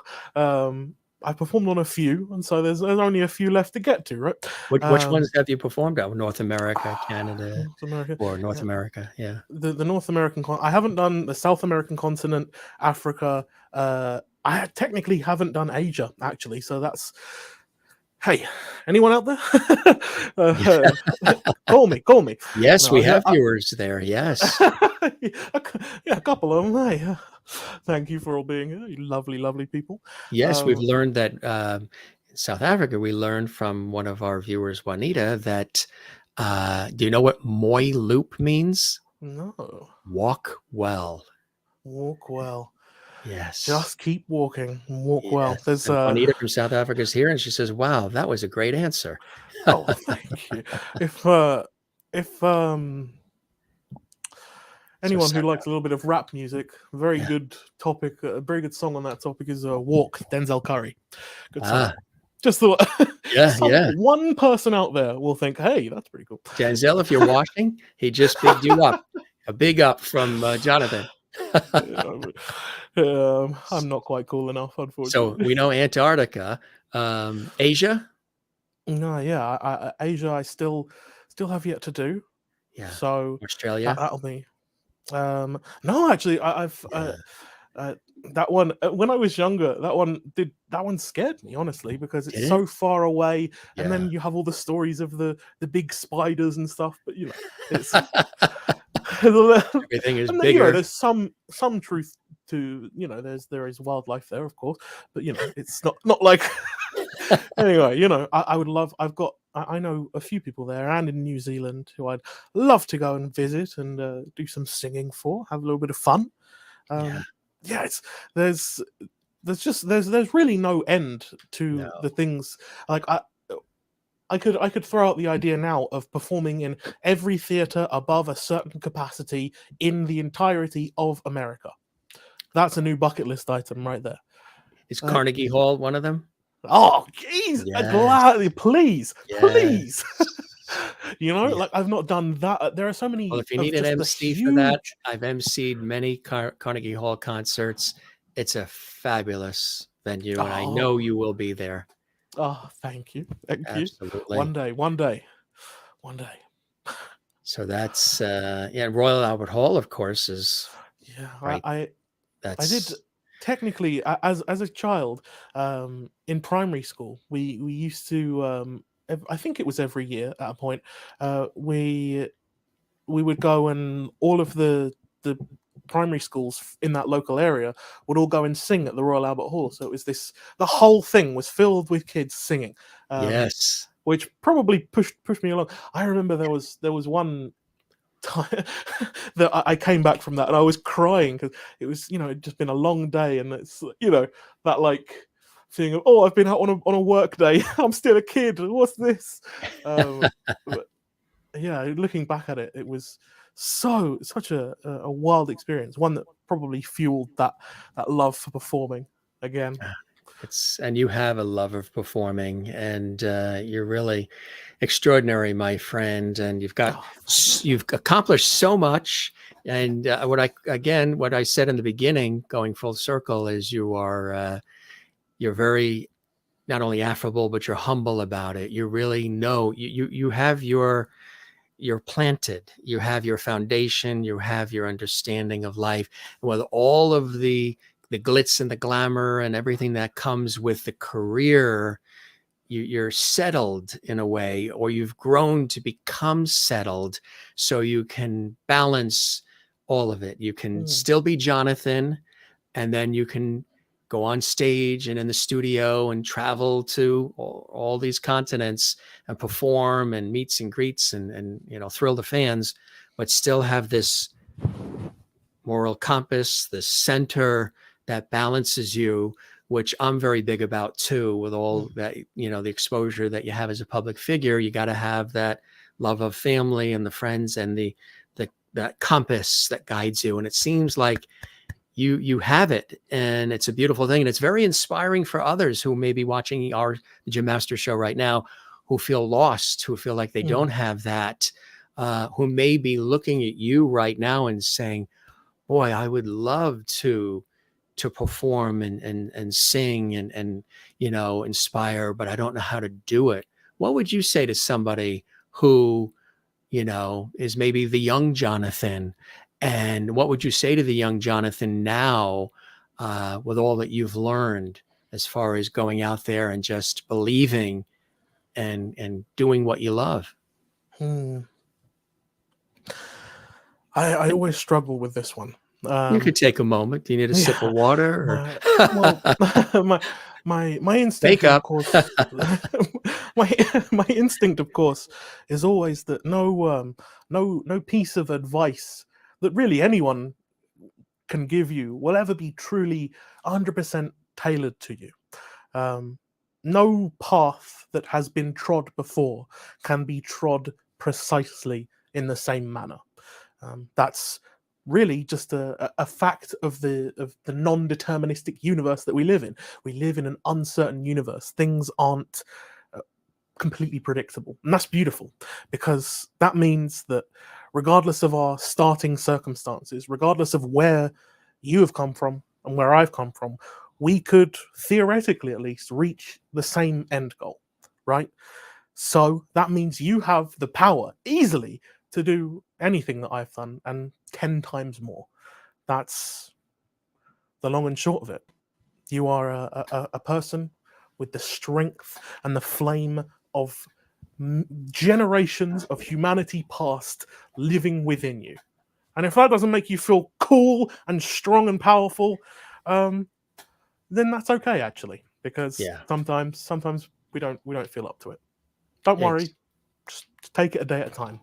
I performed on a few, and so there's only a few left to get to, right? Which ones have you performed at? North America, Canada, North America, or North yeah, America? Yeah. the North American I haven't done the South American continent, Africa. I technically haven't done Asia actually, so that's hey, anyone out there? uh, call me. Yes, No, we yeah, have viewers there. Yes. yeah, a couple of them. Hey, thank you for all being here, you lovely, lovely people. Yes, we've Um, learned that in South Africa, we learned from one of our viewers, Juanita, that do you know what Moy Loop means? no, Walk well. walk well. Yes. Just keep walking, walk well. Yes. There's And Juanita from South Africa is here and she says, wow, that was a great answer. oh, thank you. If So, anyone who likes a little bit of rap music, very yeah. good topic, a very good song on that topic is "Walk," Denzel Curry. Good song. Ah, Just thought yeah, yeah. one person out there will think, "Hey, that's pretty cool." Denzel, if you're watching, he just bigged you up. A big up from Jonathan. I'm not quite cool enough, So unfortunately. we know Antarctica, Asia. No, yeah, Asia, I still have yet to do. Yeah. So Australia. that'll be. No, actually, I've Yeah. that one when I was younger. That one scared me honestly because it's Did it? so far away, and Yeah. then you have all the stories of the big spiders and stuff. But it's and Everything is then, bigger. there's some truth to there is wildlife there, of course, but it's not like anyway. I would love. I know a few people there and in New Zealand who I'd love to go and visit and do some singing for, have a little bit of fun. Yeah. Yeah, there's really no end No. to the things. Like I could throw out the idea now of performing in every theater above a certain capacity in the entirety of America. That's a new bucket list item right there. Is Like, Carnegie Hall one of them? oh, jeez, Yes. gladly, please, please. Yes. Yeah. Like I've not done that. There are so Well, many if you of need an just the MC for that, huge. I've MC'd many Carnegie Hall concerts. It's a fabulous venue, and I know Oh, you will be there. oh, thank you, thank you. Absolutely. One day, one day, one day. So that's yeah, Royal Albert Hall, of course, is Yeah, right. I did That's technically, as a child, in primary school, we used to, I think it was every year at a point, we would go, and all of the primary schools in that local area would all go and sing at the Royal Albert Hall. So it was the whole thing was filled with kids singing, Yes. which probably pushed me along. I remember there was one time that I came back from that and I was crying because it was, it'd just been a long day, and it's, that like feeling of, oh, I've been out on a work day, I'm still a kid, what's this? But yeah, looking back at it, it was such a wild experience, one that probably fueled that love for performing again. And you have a love of performing, and you're really extraordinary, my friend. And you've accomplished so much. And what I said in the beginning, going full circle, is you're very not only affable, but you're humble about it. You really know you have you're planted, you have your foundation, you have your understanding of life, and with all of the glitz and the glamour and everything that comes with the career, you're settled in a way, or you've grown to become settled, so you can balance all of it. You can still be Jonathan, and then you can go on stage and in the studio and travel to all these continents and perform and meets and greets and thrill the fans, but still have this moral compass, this center that balances you, which I'm very big about too, with all that, the exposure that you have as a public figure. You got to have that love of family and the friends and that compass that guides you. And it seems like you have it, and it's a beautiful thing. And it's very inspiring for others who may be watching the Jim Master Show right now, who feel lost, who feel like they don't have that, who may be looking at you right now and saying, boy, I would love to perform and sing and inspire, but I don't know how to do it. What would you say to somebody who, is maybe the young Jonathan? And what would you say to the young Jonathan now, with all that you've learned as far as going out there and just believing and doing what you love? I always struggle with this one. You could take a moment. Do you need a sip of water? My instinct, of course, my instinct, of course, is always that no piece of advice that really anyone can give you will ever be truly 100% tailored to you. No path that has been trod before can be trod precisely in the same manner. That's really just a fact of the non-deterministic universe that we live in. We live in an uncertain universe. Things aren't completely predictable, and that's beautiful, because that means that regardless of our starting circumstances, regardless of where you have come from and where I've come from, we could theoretically at least reach the same end goal, right? So that means you have the power easily to do anything that I've done and 10 times more. That's the long and short of it. You are a person with the strength and the flame of generations of humanity past living within you. And if that doesn't make you feel cool and strong and powerful, then that's okay, actually, because sometimes we don't feel up to it. Don't worry, just take it a day at a time.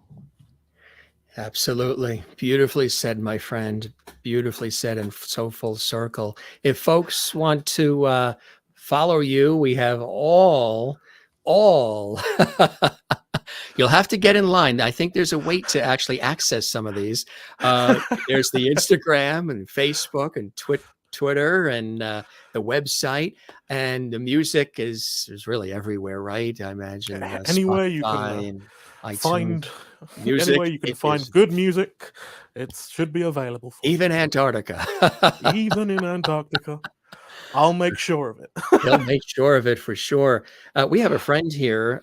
Absolutely. Beautifully said, my friend. Beautifully said, and so full circle. If folks want to follow you, we have all you'll have to get in line. I think there's a wait to actually access some of these. There's the Instagram and Facebook and Twitter and the website, and the music is really everywhere, right? I imagine anywhere you can find music. Anywhere you can find good music, it should be available for even you. Antarctica. Even in Antarctica. I'll make sure of it. He'll make sure of it for sure. We have a friend here,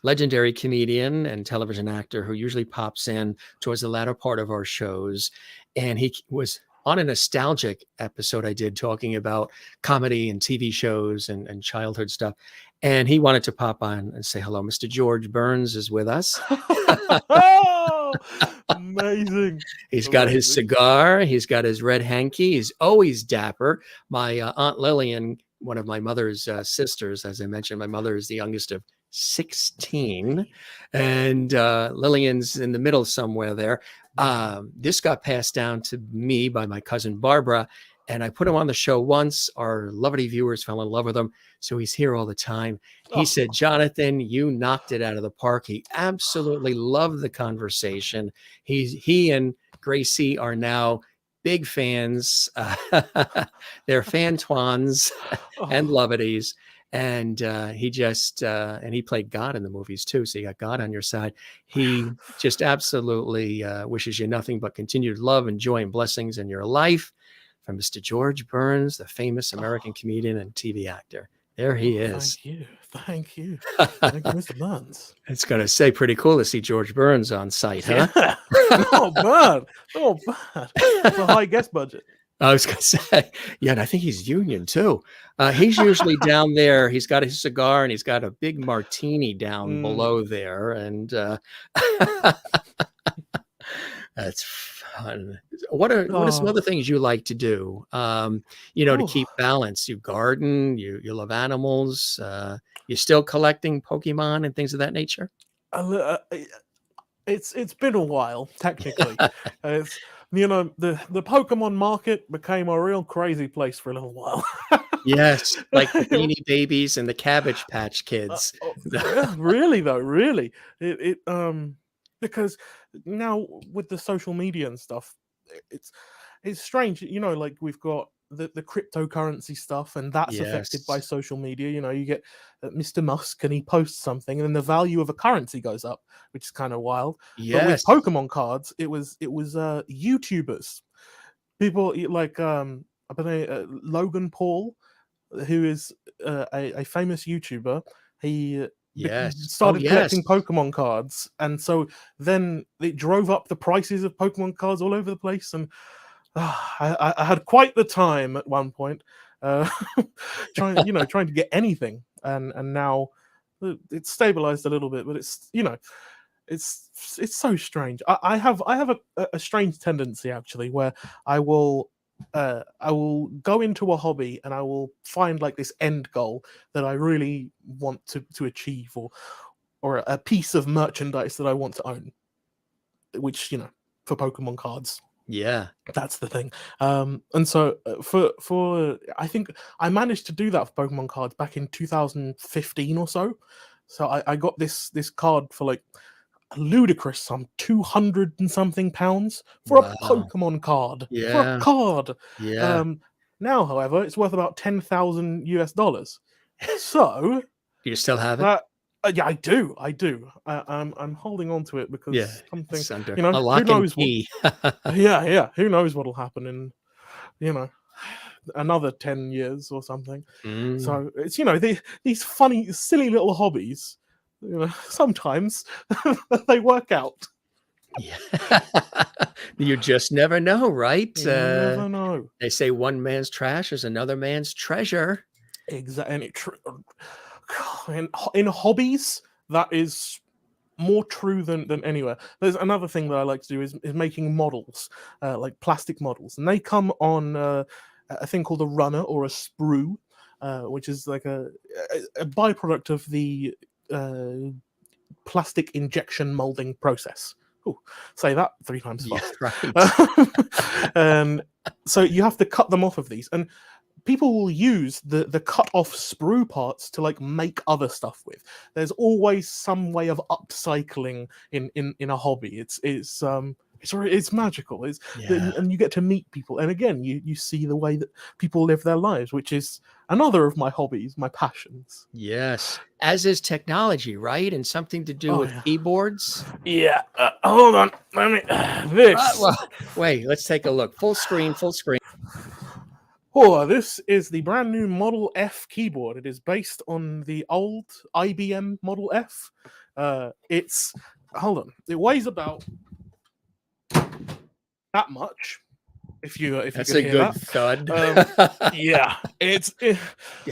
legendary comedian and television actor, who usually pops in towards the latter part of our shows. And he was on a nostalgic episode I did talking about comedy and TV shows and childhood stuff. And he wanted to pop on and say hello. Mr. George Burns is with us. Oh, amazing. He's got his cigar. He's got his red hanky. He's always dapper. My Aunt Lillian, one of my mother's sisters, as I mentioned, my mother is the youngest of 16, and Lillian's in the middle somewhere there. This got passed down to me by my cousin Barbara, and I put him on the show once. Our lovely viewers fell in love with him, so he's here all the time. He said, Jonathan, you knocked it out of the park. He absolutely loved the conversation. He and Gracie are now big fans. They're fan-twans and lovities. And he just and he played God in the movies too, so you got God on your side. He just absolutely wishes you nothing but continued love and joy and blessings in your life from Mr. George Burns, the famous American comedian and TV actor. There he is. Thank you, Mr. Burns. It's going to say pretty cool to see George Burns on site, huh? Yeah. Not bad. It's a high guest budget. I was going to say, yeah, and I think he's union too. He's usually down there. He's got his cigar and he's got a big martini down below there. And that's fun. What are some other things you like to do? To keep balance. You garden, you love animals. You're still collecting Pokemon and things of that nature? It's been a while, technically. The Pokemon market became a real crazy place for a little while. Yes, like the Beanie Babies and the Cabbage Patch Kids. Really though, really. Because now with the social media and stuff, it's strange. Like we've got the cryptocurrency stuff, and that's affected by social media. You get Mr. Musk and he posts something, and then the value of a currency goes up, which is kind of wild. Yes. But with Pokemon cards, it was YouTubers, people like Logan Paul, who is a famous YouTuber. He started collecting Pokemon cards, and so then it drove up the prices of Pokemon cards all over the place. And I had quite the time at one point, trying to get anything, and now it's stabilized a little bit, but it's so strange. I have a strange tendency actually, where I will go into a hobby and I will find like this end goal that I really want to achieve, or a piece of merchandise that I want to own, which for Pokemon cards. Yeah, that's the thing. And so for I think I managed to do that for Pokemon cards back in 2015 or so. So I got this card for like a ludicrous sum, 200 and something pounds for a Pokemon card. Yeah. For a card. Yeah. Now, however, it's worth about $10,000 US. So do you still have it? Yeah, I do. I'm holding on to it because something, a lock who knows and key. Who knows what'll happen in another 10 years or something. So it's these funny, silly little hobbies. Sometimes they work out. Yeah. You just never know, right? You never know. They say one man's trash is another man's treasure. Exactly. And in hobbies, that is more true than anywhere. There's another thing that I like to do is making models, like plastic models, and they come on a thing called a runner or a sprue, which is like a byproduct of the plastic injection molding process. Ooh, say that 3 times fast. Right. And so you have to cut them off of these, and people will use the cut off sprue parts to like make other stuff with. There's always some way of upcycling in a hobby. It's magical. And you get to meet people, and again you see the way that people live their lives, which is another of my hobbies, my passions. Yes, as is technology, right? And something to do with keyboards. Yeah. Hold on. Let me. This. Wait. Let's take a look. Full screen. Oh, this is the brand new Model F keyboard. It is based on the old IBM Model F. It weighs about that much. if you That's could a hear good that. thud. Yeah,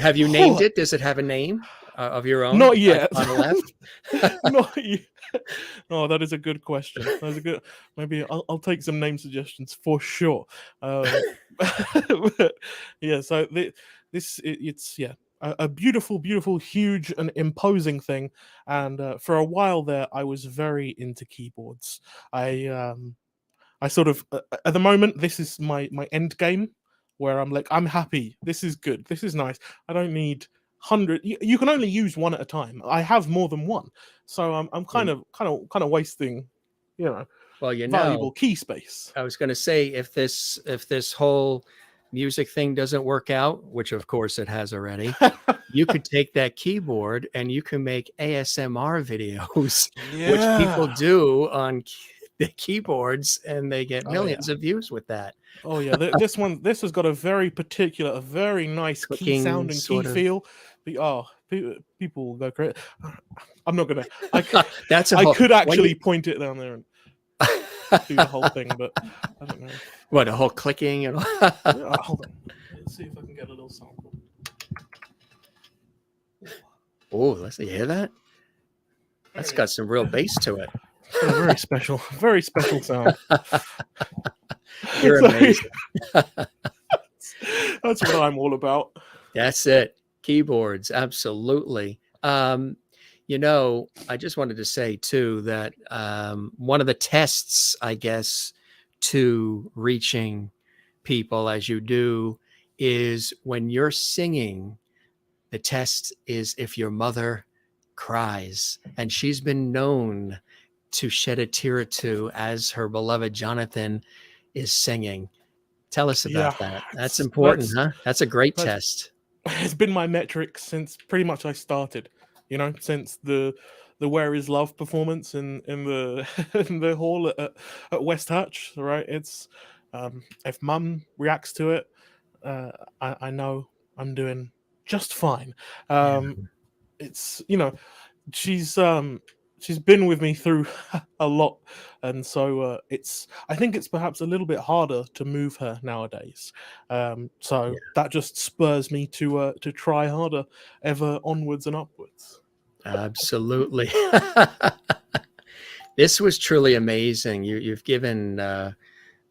Have you named it? Does it have a name of your own not besides yet. Final Left? Not yet. Oh, that is a good question. That's a good. Maybe I'll take some name suggestions for sure. But yeah, so it's yeah a beautiful, beautiful, huge and imposing thing. And for a while there, I was very into keyboards. I sort of at the moment this is my end game where I'm like I'm happy. This is good. This is nice. I don't need 100. You can only use one at a time. I have more than one, so I'm Well, kind of wasting, you know, well, valuable key space. I was going to say if this whole music thing doesn't work out, which of course it has already, you could take that keyboard and you can make ASMR videos, which people Yeah. do on the keyboards, and they get Oh yeah. millions of views with that Oh yeah. This has got a very particular, a very nice key clicking sound and key sort of. feel. People will go crazy. I'm not gonna. That's a I whole could when actually you point it down there and do the whole thing, but I don't know. what a whole clicking and Hold on. Let's see if I can get a little sample. oh, let's hear that. That's got some real bass to it. It's got a very special sound. You're amazing. That's what I'm all about. That's it. Keyboards, absolutely. You know, I just wanted to say too that one of the tests, I guess, to reaching people as you do is when you're singing, the test is if your mother cries. And she's been known to shed a tear or two as her beloved Jonathan is singing. Tell us Yeah, about that. That's important, huh? That's a great that's- test. it's been my metric since pretty much I started. You know, since the Where Is Love performance in the in the hall at West Hatch. Right, it's if Mum reacts to it, I know I'm doing just fine. It's she's been with me through a lot, and so I think it's perhaps a little bit harder to move her nowadays. So that just spurs me to try harder, ever onwards and upwards. Absolutely. This was truly amazing. You've given a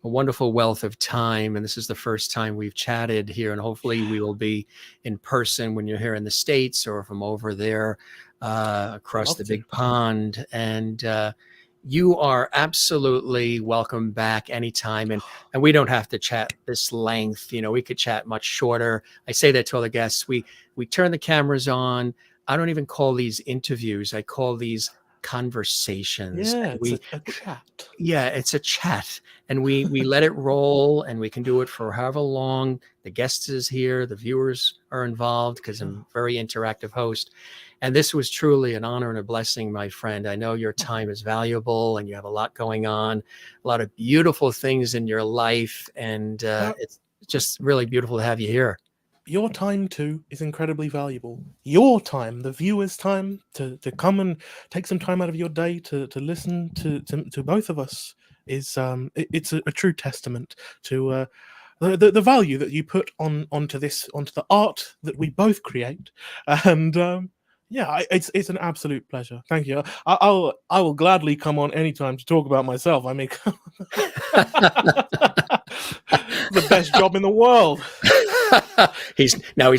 wonderful wealth of time, and this is the first time we've chatted here, and hopefully we will be in person when you're here in the States or from over there across the big pond. And you are absolutely welcome back anytime. And we don't have to chat this length. You know, we could chat much shorter. I say that to all the guests. We turn the cameras on. I don't even call these interviews. I call these conversations. Yeah, And it's a chat. yeah, it's a chat, and we let it roll, and we can do it for however long the guest is here, the viewers are involved, because I'm a very interactive host. And this was truly an honor and a blessing, my friend. I know your time is valuable and you have a lot going on, a lot of beautiful things in your life, and it's just really beautiful to have you here. Your time too is incredibly valuable. Your time, the viewer's time, to come and take some time out of your day to listen to both of us is it's a true testament to the value that you put onto the art that we both create. And yeah, it's an absolute pleasure. Thank you. I will gladly come on anytime to talk about myself. I mean, the best job in the world. He's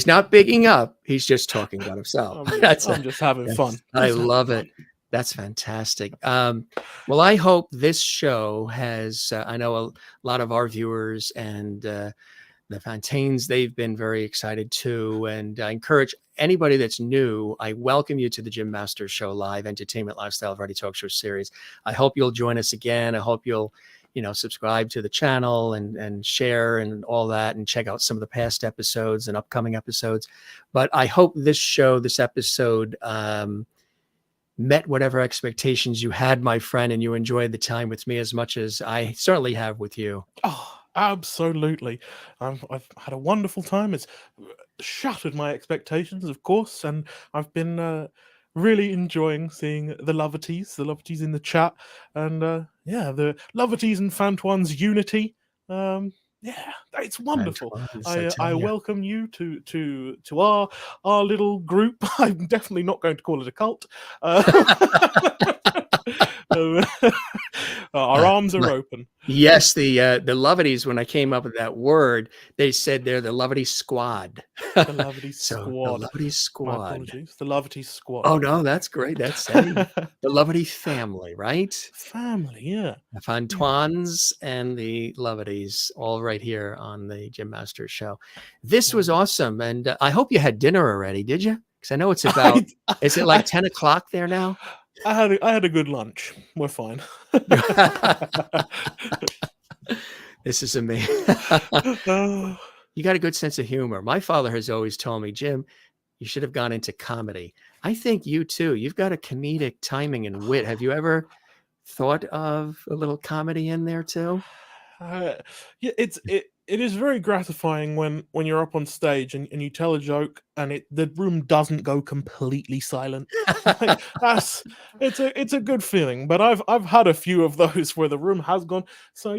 not bigging up. He's just talking about himself. I'm just having fun. I love it. That's fantastic. Well, I hope this show has, I know a lot of our viewers and the Fontaines, they've been very excited too. And I encourage anybody that's new, I welcome you to the Jim Masters Show Live Entertainment Lifestyle Variety Talk Show series. I hope you'll join us again. I hope you'll subscribe to the channel and share and all that, and check out some of the past episodes and upcoming episodes. But I hope this episode met whatever expectations you had, my friend, and you enjoyed the time with me as much as I certainly have with you. Oh, absolutely. I've had a wonderful time. It's shattered my expectations, of course, and I've been really enjoying seeing the Loverties in the chat, and yeah, the Loverties and Fantoine's unity. Yeah, it's wonderful. Antoine's, I I tell you. welcome you to our little group. I'm definitely not going to call it a cult. Uh, um, our arms are open. Yes, the Lovities, when I came up with that word, they said they're the Lovity Squad. The Lovity So the Squad. Lovity My Squad. apologies. The Lovity Squad. Oh, no, that's great. That's hey, the Lovity family, right? Family, yeah. The Antoines and the Lovities, all right here on the Jim Masters Show. This was awesome, and I hope you had dinner already. Did you? Because I know it's about. Is it like 10 o'clock there now? I had a good lunch. We're fine. This is amazing. You got a good sense of humor. My father has always told me, Jim, you should have gone into comedy. I think you too. You've got a comedic timing and wit. Have you ever thought of a little comedy in there too? Yeah, it is very gratifying when you're up on stage and you tell a joke and the room doesn't go completely silent. Like, it's a good feeling. But I've had a few of those where the room has gone. So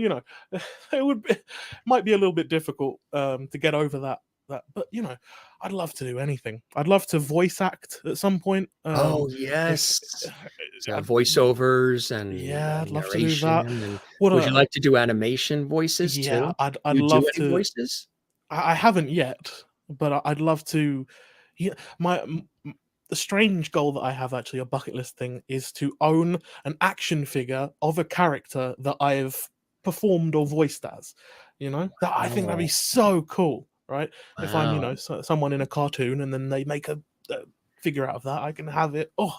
it might be a little bit difficult to get over that. But I'd love to do anything. I'd love to voice act at some point. Oh, If yes. So voiceovers and yeah, I'd love to do narration. that. And What would you a like to do animation voices Yeah, too? I'd You do love any to. voices? I haven't yet, but I'd love to. Yeah, the strange goal that I have, actually, a bucket list thing, is to own an action figure of a character that I've performed or voiced as. I think that'd be Oh, so cool, right? If I'm, wow. someone in a cartoon and then they make a figure out of that, I can have it. Oh,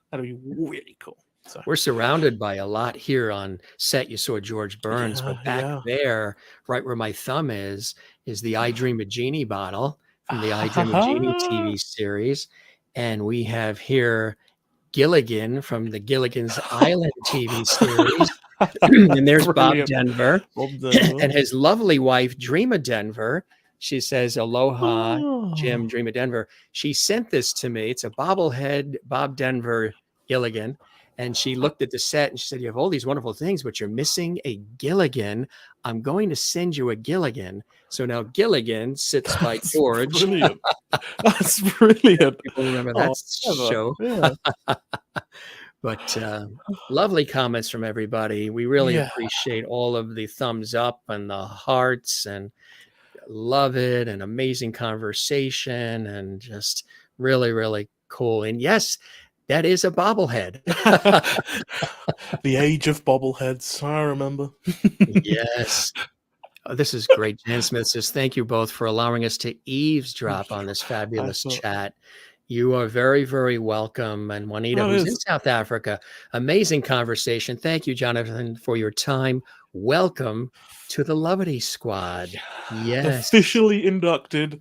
that'd be really cool. So We're surrounded by a lot here on set. You saw George Burns, yeah, but back yeah. there, right where my thumb is the I Dream of Jeannie bottle from the I Dream of Jeannie Ah, TV series. And we have here Gilligan from the Gilligan's Island TV series. And there's Bob brilliant. Denver Bob Denver. and his lovely wife, Dream of Denver. She says, Aloha, Jim, Oh. Dream of Denver. She sent this to me. It's a bobblehead Bob Denver Gilligan. And she looked at the set and she said, you have all these wonderful things, but you're missing a Gilligan. I'm going to send you a Gilligan. So now Gilligan sits by That's George. brilliant. That's brilliant. People remember Oh, that clever. show. Yeah. But lovely comments from everybody. We really Yeah. appreciate all of the thumbs up and the hearts and love it and amazing conversation and just really, really cool. And yes, that is a bobblehead. The age of bobbleheads. I remember. Yes. Oh, this is great. Jan Smith says, thank you both for allowing us to eavesdrop on this fabulous chat. You are very, very welcome. And Juanita, who's in South Africa, amazing conversation. Thank you, Jonathan, for your time. Welcome to the Lovity Squad. Yes. Officially inducted.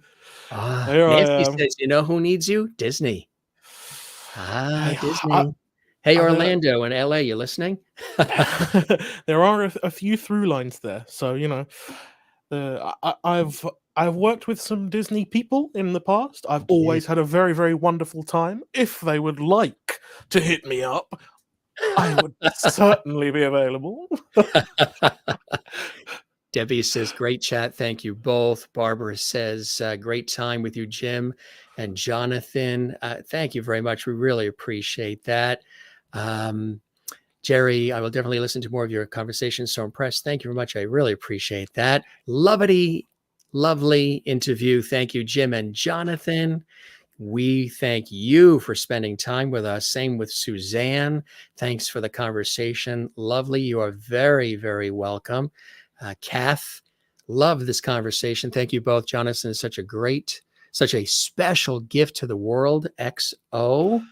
There Nancy I am. says, you know who needs you? Disney. Hey, Disney. Hey, Orlando and LA, you listening? There are a few through lines there. So, I've worked with some Disney people in the past. I've always had a very, very wonderful time. If they would like to hit me up, I would certainly be available. Debbie says, great chat. Thank you both. Barbara says, great time with you, Jim and Jonathan. Thank you very much. We really appreciate that. Jerry, I will definitely listen to more of your conversations. So impressed. Thank you very much. I really appreciate that. Lovely interview. Thank you, Jim and Jonathan. We thank you for spending time with us. Same with Suzanne. Thanks for the conversation. Lovely. You are very, very welcome. Kath, love this conversation. Thank you both. Jonathan is such a special gift to the world. XO.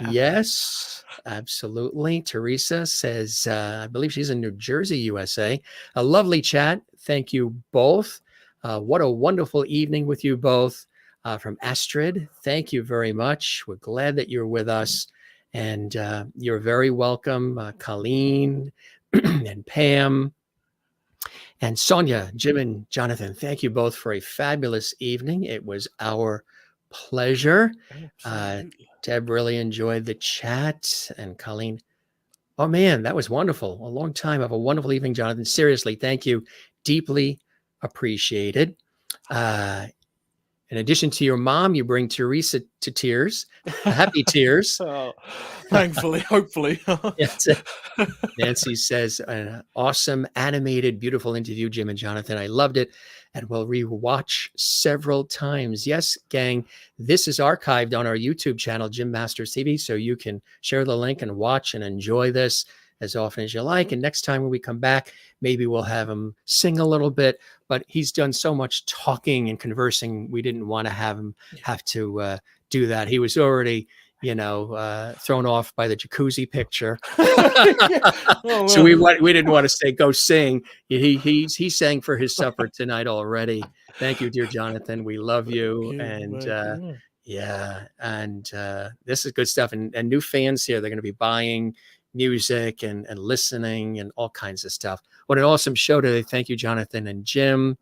Yes, absolutely. Teresa says, I believe she's in New Jersey, USA. A lovely chat. Thank you both. What a wonderful evening with you both. From Astrid, thank you very much. We're glad that you're with us. And you're very welcome, Colleen and Pam. And Sonia, Jim and Jonathan, thank you both for a fabulous evening. It was our pleasure. Deb really enjoyed the chat. And Colleen, oh man, that was wonderful. A long time. Have a wonderful evening, Jonathan. Seriously, thank you. Deeply appreciated. In addition to your mom, you bring Teresa to tears, happy tears. Oh, thankfully, hopefully. Yes. Nancy says, an awesome, animated, beautiful interview, Jim and Jonathan. I loved it and will rewatch several times. Yes, gang, this is archived on our YouTube channel, Jim Masters TV, so you can share the link and watch and enjoy this as often as you like. And next time when we come back, maybe we'll have him sing a little bit, but he's done so much talking and conversing. We didn't want to have him have to do that. He was already, thrown off by the jacuzzi picture. Oh, So we didn't want to say, go sing. He sang for his supper tonight already. Thank you, dear Jonathan. We love you. This is good stuff. And new fans here, they're going to be buying music and listening and all kinds of stuff. What an awesome show today. Thank you, Jonathan and Jim.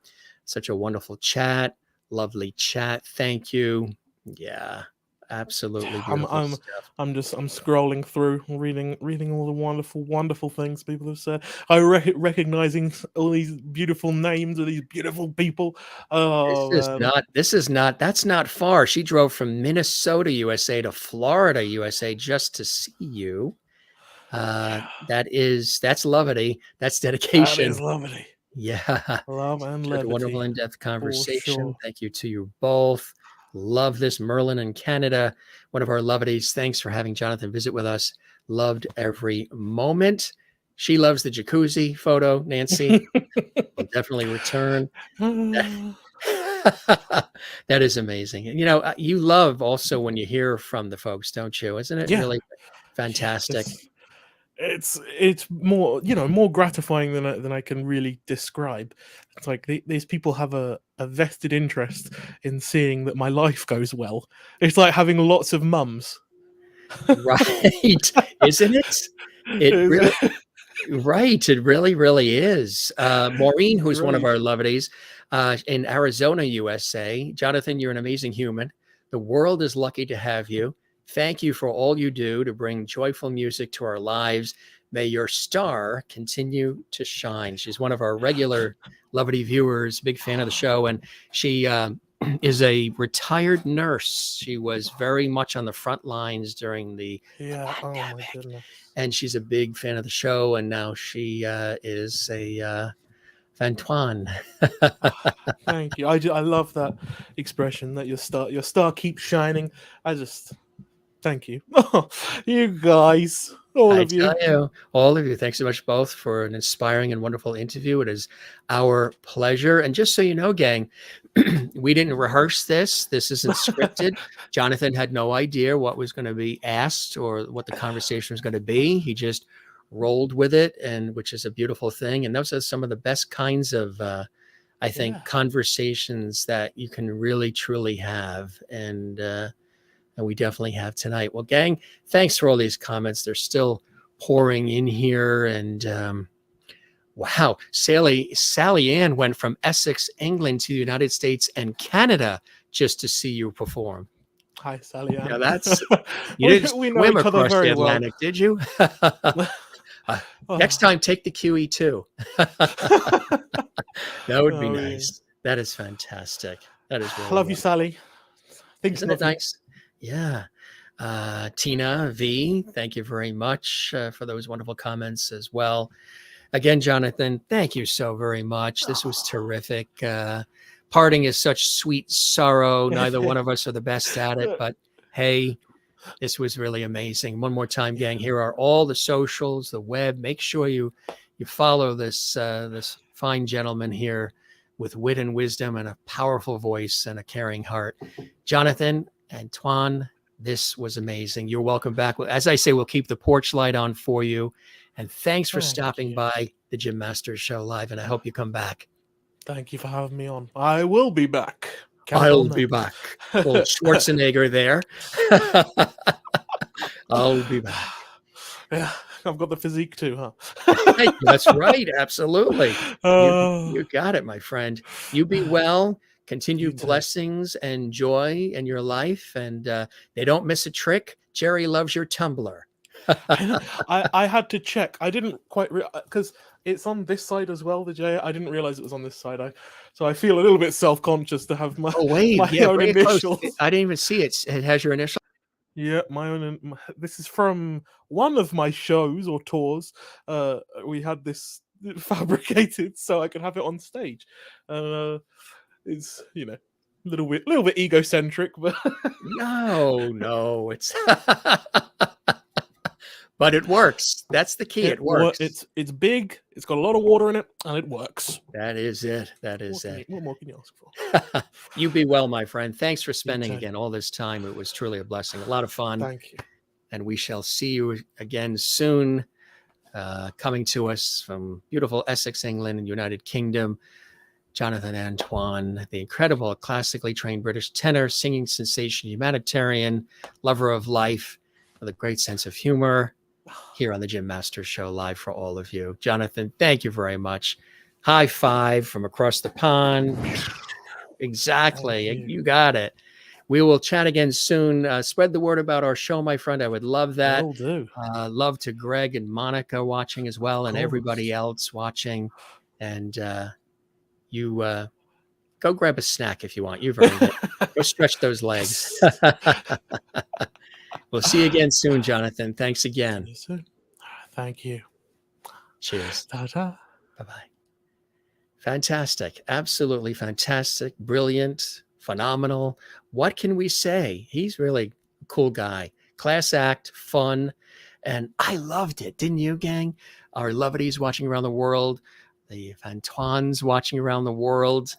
Such a wonderful chat. Lovely chat. Thank you. Yeah, absolutely beautiful stuff. I'm scrolling through, reading all the wonderful things people have said. I recognizing all these beautiful names of these beautiful people. Oh, that's not far. She drove from Minnesota, USA to Florida, USA just to see you. That's levity. That's dedication. That is levity. Yeah. Love and levity. Wonderful in-depth conversation. Sure. Thank you to you both. Love this. Merlin in Canada, one of our lovities. Thanks for having Jonathan visit with us. Loved every moment. She loves the jacuzzi photo, Nancy. Will definitely return. That is amazing. And, you love also when you hear from the folks, don't you? Isn't it really fantastic? It's more more gratifying than I can really describe. It's like these people have a vested interest in seeing that my life goes well. It's like having lots of mums. Right. Isn't it? It really right. It really is. Maureen, who's one of our lovities in Arizona, USA. Jonathan, you're an amazing human. The world is lucky to have you. Thank you for all you do to bring joyful music to our lives. May your star continue to shine. She's one of our regular lovely viewers, big fan of the show. And she is a retired nurse. She was very much on the front lines during the pandemic. Oh my goodness. And she's a big fan of the show. And now she is a Antoine. Thank you. I love that expression that your star keeps shining. Thank you. You guys, all of you. Thanks so much both for an inspiring and wonderful interview. It is our pleasure. And just so you know, gang, we didn't rehearse this. This isn't scripted. Jonathan had no idea what was going to be asked or what the conversation was going to be. He just rolled with it, and which is a beautiful thing. And those are some of the best kinds of, I think, conversations that you can really, truly have. And we definitely have tonight. Well, gang, thanks for all these comments. They're still pouring in here. And wow, Sally Ann went from Essex, England to the United States and Canada just to see you perform. Hi, Sally Ann. Yeah, that's you didn't swim across the Atlantic, did you? Next time, take the QE2. That would be nice. That is fantastic. That is really love you, Sally. Isn't it nice? Yeah. Tina V, thank you very much for those wonderful comments as well. Again, Jonathan, thank you so very much. This was terrific. Parting is such sweet sorrow. Neither one of us are the best at it, but hey, this was really amazing. One more time, gang, here are all the socials, the web. Make sure you follow this fine gentleman here with wit and wisdom and a powerful voice and a caring heart. Jonathan Antoine, this was amazing. You're welcome back. As I say, we'll keep the porch light on for you. And thanks for stopping by the Jim Masters Show Live. And I hope you come back. Thank you for having me on. I will be back. I'll be back. Little Schwarzenegger there. I'll be back. Yeah, I've got the physique too, huh? That's right. Absolutely. You got it, my friend. You be well. Continued blessings and joy in your life. And they don't miss a trick. Jerry loves your Tumblr. I had to check. I didn't quite because It's on this side as well, the J. I didn't realize it was on this side. So I feel a little bit self-conscious to have my Oh, wait. my Yeah, own bring it close. initials. I didn't even see it. It has your initial. Yeah, my own. This is from one of my shows or tours. We had this fabricated so I could have it on stage. It's a little bit egocentric, but No, it's but it works. That's the key. It works. It's big. It's got a lot of water in it, and it works. That is it. That is it. What more can you ask for? You be well, my friend. Thanks for spending again all this time. It was truly a blessing. A lot of fun. Thank you. And we shall see you again soon. Coming to us from beautiful Essex, England, and United Kingdom, Jonathan Antoine, the incredible classically trained British tenor, singing sensation, humanitarian, lover of life, with a great sense of humor, here on the Jim Masters Show live for all of you. Jonathan, thank you very much. High five from across the pond. Exactly. You got it. We will chat again soon. Spread the word about our show, my friend. I would love that. Will do. Love to Greg and Monica watching as well, and everybody else watching. And you go grab a snack if you want. You've earned it. Go stretch those legs. We'll see you again soon, Jonathan. Thanks again. Thank you. Cheers. Ta-ta. Bye-bye. Fantastic. Absolutely fantastic. Brilliant. Phenomenal. What can we say? He's really a cool guy. Class act, fun. And I loved it. Didn't you, gang? Our lovities watching around the world. The Antoines watching around the world.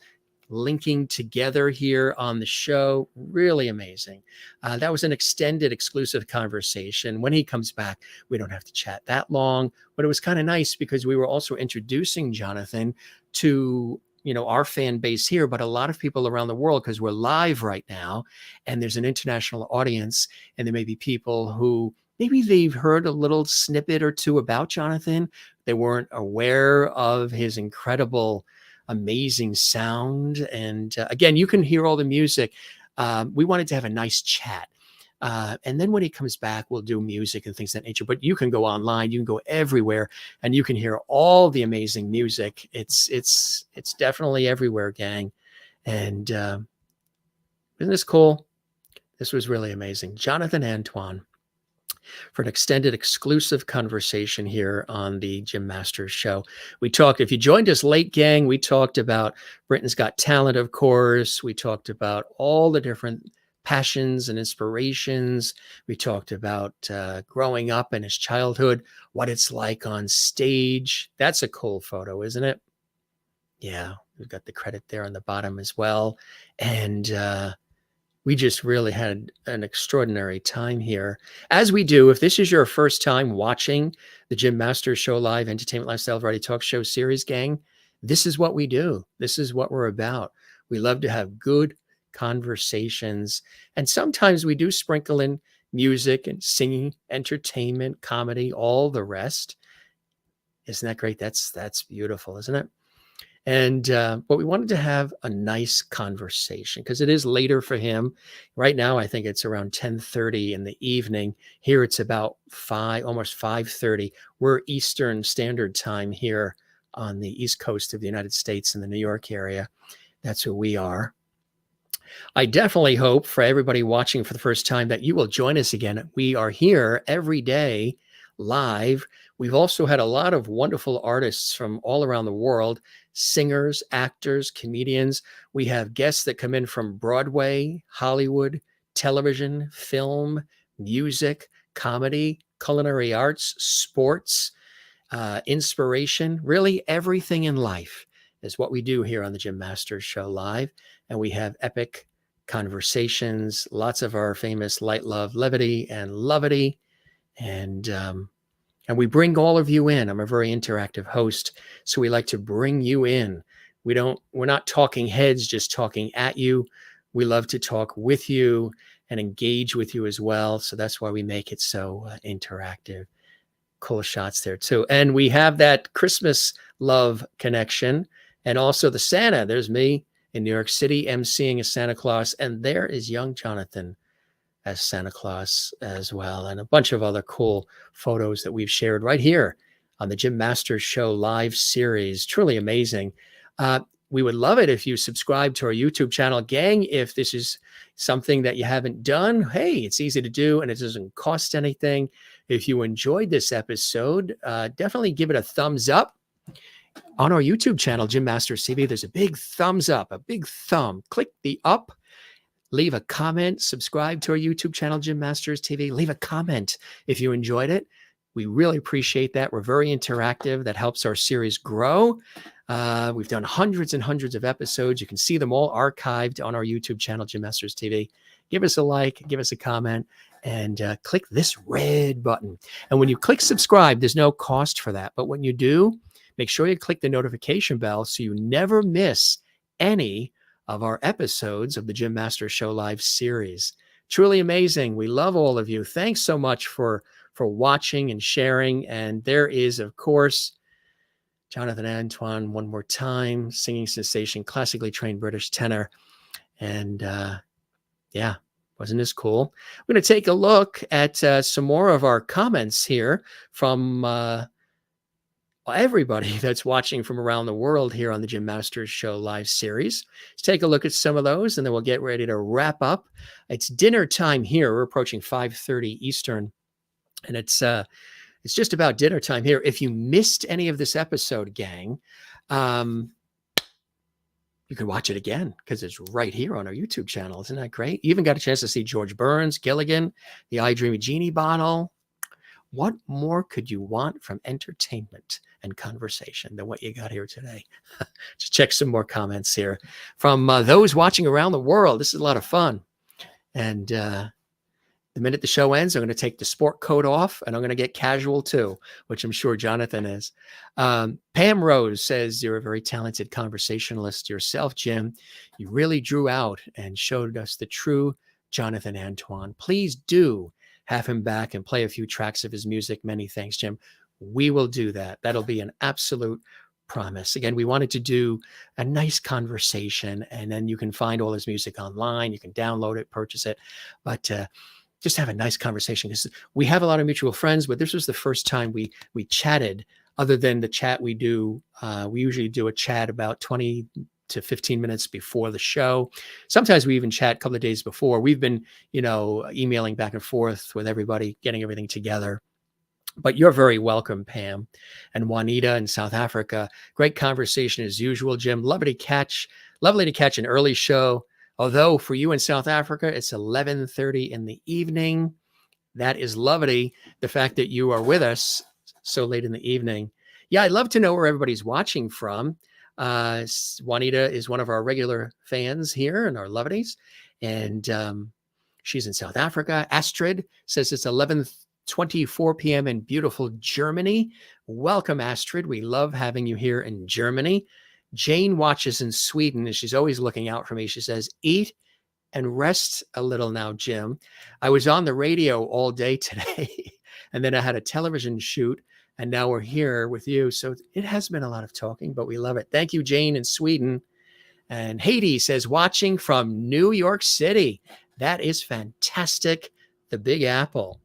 Linking together here on the show. Really amazing. That was an extended exclusive conversation. When he comes back, we don't have to chat that long, but it was kind of nice because we were also introducing Jonathan to our fan base here, but a lot of people around the world, because we're live right now and there's an international audience, and there may be people who maybe they've heard a little snippet or two about Jonathan. They weren't aware of his incredible, amazing sound. And again, you can hear all the music. We wanted to have a nice chat. And then when he comes back, we'll do music and things of that nature. But you can go online, you can go everywhere, and you can hear all the amazing music. It's definitely everywhere, gang. And isn't this cool? This was really amazing. Jonathan Antoine, for an extended exclusive conversation here on the Jim Masters Show. We talked, if you joined us late, gang, we talked about Britain's Got Talent, of course. We talked about all the different passions and inspirations. We talked about growing up in his childhood, what it's like on stage. That's a cool photo, isn't it? Yeah, we've got the credit there on the bottom as well. And we just really had an extraordinary time here. As we do, if this is your first time watching the Jim Masters Show Live Entertainment Lifestyle Variety Talk Show series, gang, this is what we do. This is what we're about. We love to have good conversations. And sometimes we do sprinkle in music and singing, entertainment, comedy, all the rest. Isn't that great? That's beautiful, isn't it? And but we wanted to have a nice conversation because it is later for him. Right now, I think it's around 10:30 in the evening. Here it's about almost 5:30. We're Eastern Standard Time here on the East Coast of the United States in the New York area. That's who we are. I definitely hope for everybody watching for the first time that you will join us again. We are here every day live. We've also had a lot of wonderful artists from all around the world, singers, actors, comedians. We have guests that come in from Broadway, Hollywood, television, film, music, comedy, culinary arts, sports, inspiration, really everything in life is what we do here on the Jim Masters Show Live. And we have epic conversations, lots of our famous light, love, levity, and lovity. And we bring all of you in. I'm a very interactive host, so we like to bring you in. We're not talking heads, just talking at you. We love to talk with you and engage with you as well. So that's why we make it so interactive. Cool shots there too. And we have that Christmas love connection. And also the Santa. There's me in New York City emceeing as Santa Claus. And there is young Jonathan as Santa Claus as well. And a bunch of other cool photos that we've shared right here on the Jim Masters Show live series. Truly amazing. We would love it if you subscribe to our YouTube channel. Gang, if this is something that you haven't done, hey, it's easy to do and it doesn't cost anything. If you enjoyed this episode, definitely give it a thumbs up. On our YouTube channel, Jim Masters TV, there's a big thumbs up, a big thumb. Click the up, leave a comment, subscribe to our YouTube channel, Jim Masters TV. Leave a comment if you enjoyed it. We really appreciate that. We're very interactive. That helps our series grow. We've done hundreds and hundreds of episodes. You can see them all archived on our YouTube channel, Jim Masters TV. Give us a like, give us a comment, and click this red button. And when you click subscribe, there's no cost for that. But when you do, make sure you click the notification bell so you never miss any of our episodes of the Jim Masters Show live series. Truly amazing. We love all of you. Thanks so much for watching and sharing. And there is, of course, Jonathan Antoine one more time, singing sensation, classically trained British tenor. And yeah, wasn't this cool? I'm going to take a look at some more of our comments here from everybody that's watching from around the world here on the Jim Masters Show live series. Let's take a look at some of those, and then we'll get ready to wrap up. It's dinner time here. We're approaching 5:30 Eastern, and it's just about dinner time here. If you missed any of this episode, gang, you can watch it again because it's right here on our YouTube channel. Isn't that great? You even got a chance to see George Burns, Gilligan, the I Dream of Jeannie bottle. What more could you want from entertainment and conversation than what you got here today? Just check some more comments here from those watching around the world. This is a lot of fun. And the minute the show ends, I'm going to take the sport coat off and I'm going to get casual too, which I'm sure Jonathan is. Pam Rose says, you're a very talented conversationalist yourself, Jim. You really drew out and showed us the true Jonathan Antoine. Please do have him back and play a few tracks of his music. Many thanks, Jim. We will do that. That'll be an absolute promise. Again, we wanted to do a nice conversation, and then you can find all his music online. You can download it, purchase it, but just have a nice conversation, because we have a lot of mutual friends, but this was the first time we chatted, other than the chat we do. We usually do a chat about 20 to 15 minutes before the show. Sometimes we even chat a couple of days before. We've been, emailing back and forth with everybody, getting everything together. But you're very welcome, Pam and Juanita in South Africa. Great conversation as usual, Jim. Lovely to catch an early show. Although for you in South Africa, it's 11:30 in the evening. That is lovely. The fact that you are with us so late in the evening. Yeah, I'd love to know where everybody's watching from. Juanita is one of our regular fans here and our lovelies, and she's in South Africa. Astrid says it's 11:24 p.m. in beautiful Germany. Welcome, Astrid. We love having you here in Germany. Jane watches in Sweden, and she's always looking out for me. She says, eat and rest a little now, Jim. I was on the radio all day today, and then I had a television shoot, and now we're here with you. So it has been a lot of talking, but we love it. Thank you, Jane in Sweden. And Haiti says, watching from New York City. That is fantastic. The Big Apple.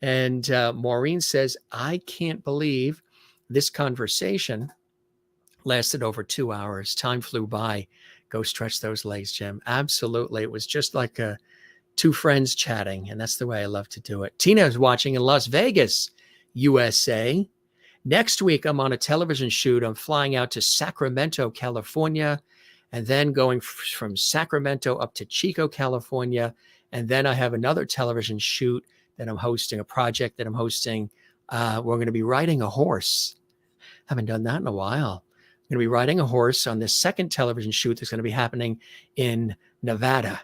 And Maureen says, I can't believe this conversation lasted over 2 hours. Time flew by. Go stretch those legs, Jim. Absolutely. It was just like two friends chatting, and that's the way I love to do it. Tina is watching in Las Vegas, USA. Next week, I'm on a television shoot. I'm flying out to Sacramento, California, and then going from Sacramento up to Chico, California. And then I have another television shoot that I'm hosting, a project that I'm hosting. We're going to be riding a horse. Haven't done that in a while. I'm going to be riding a horse on this second television shoot that's going to be happening in Nevada,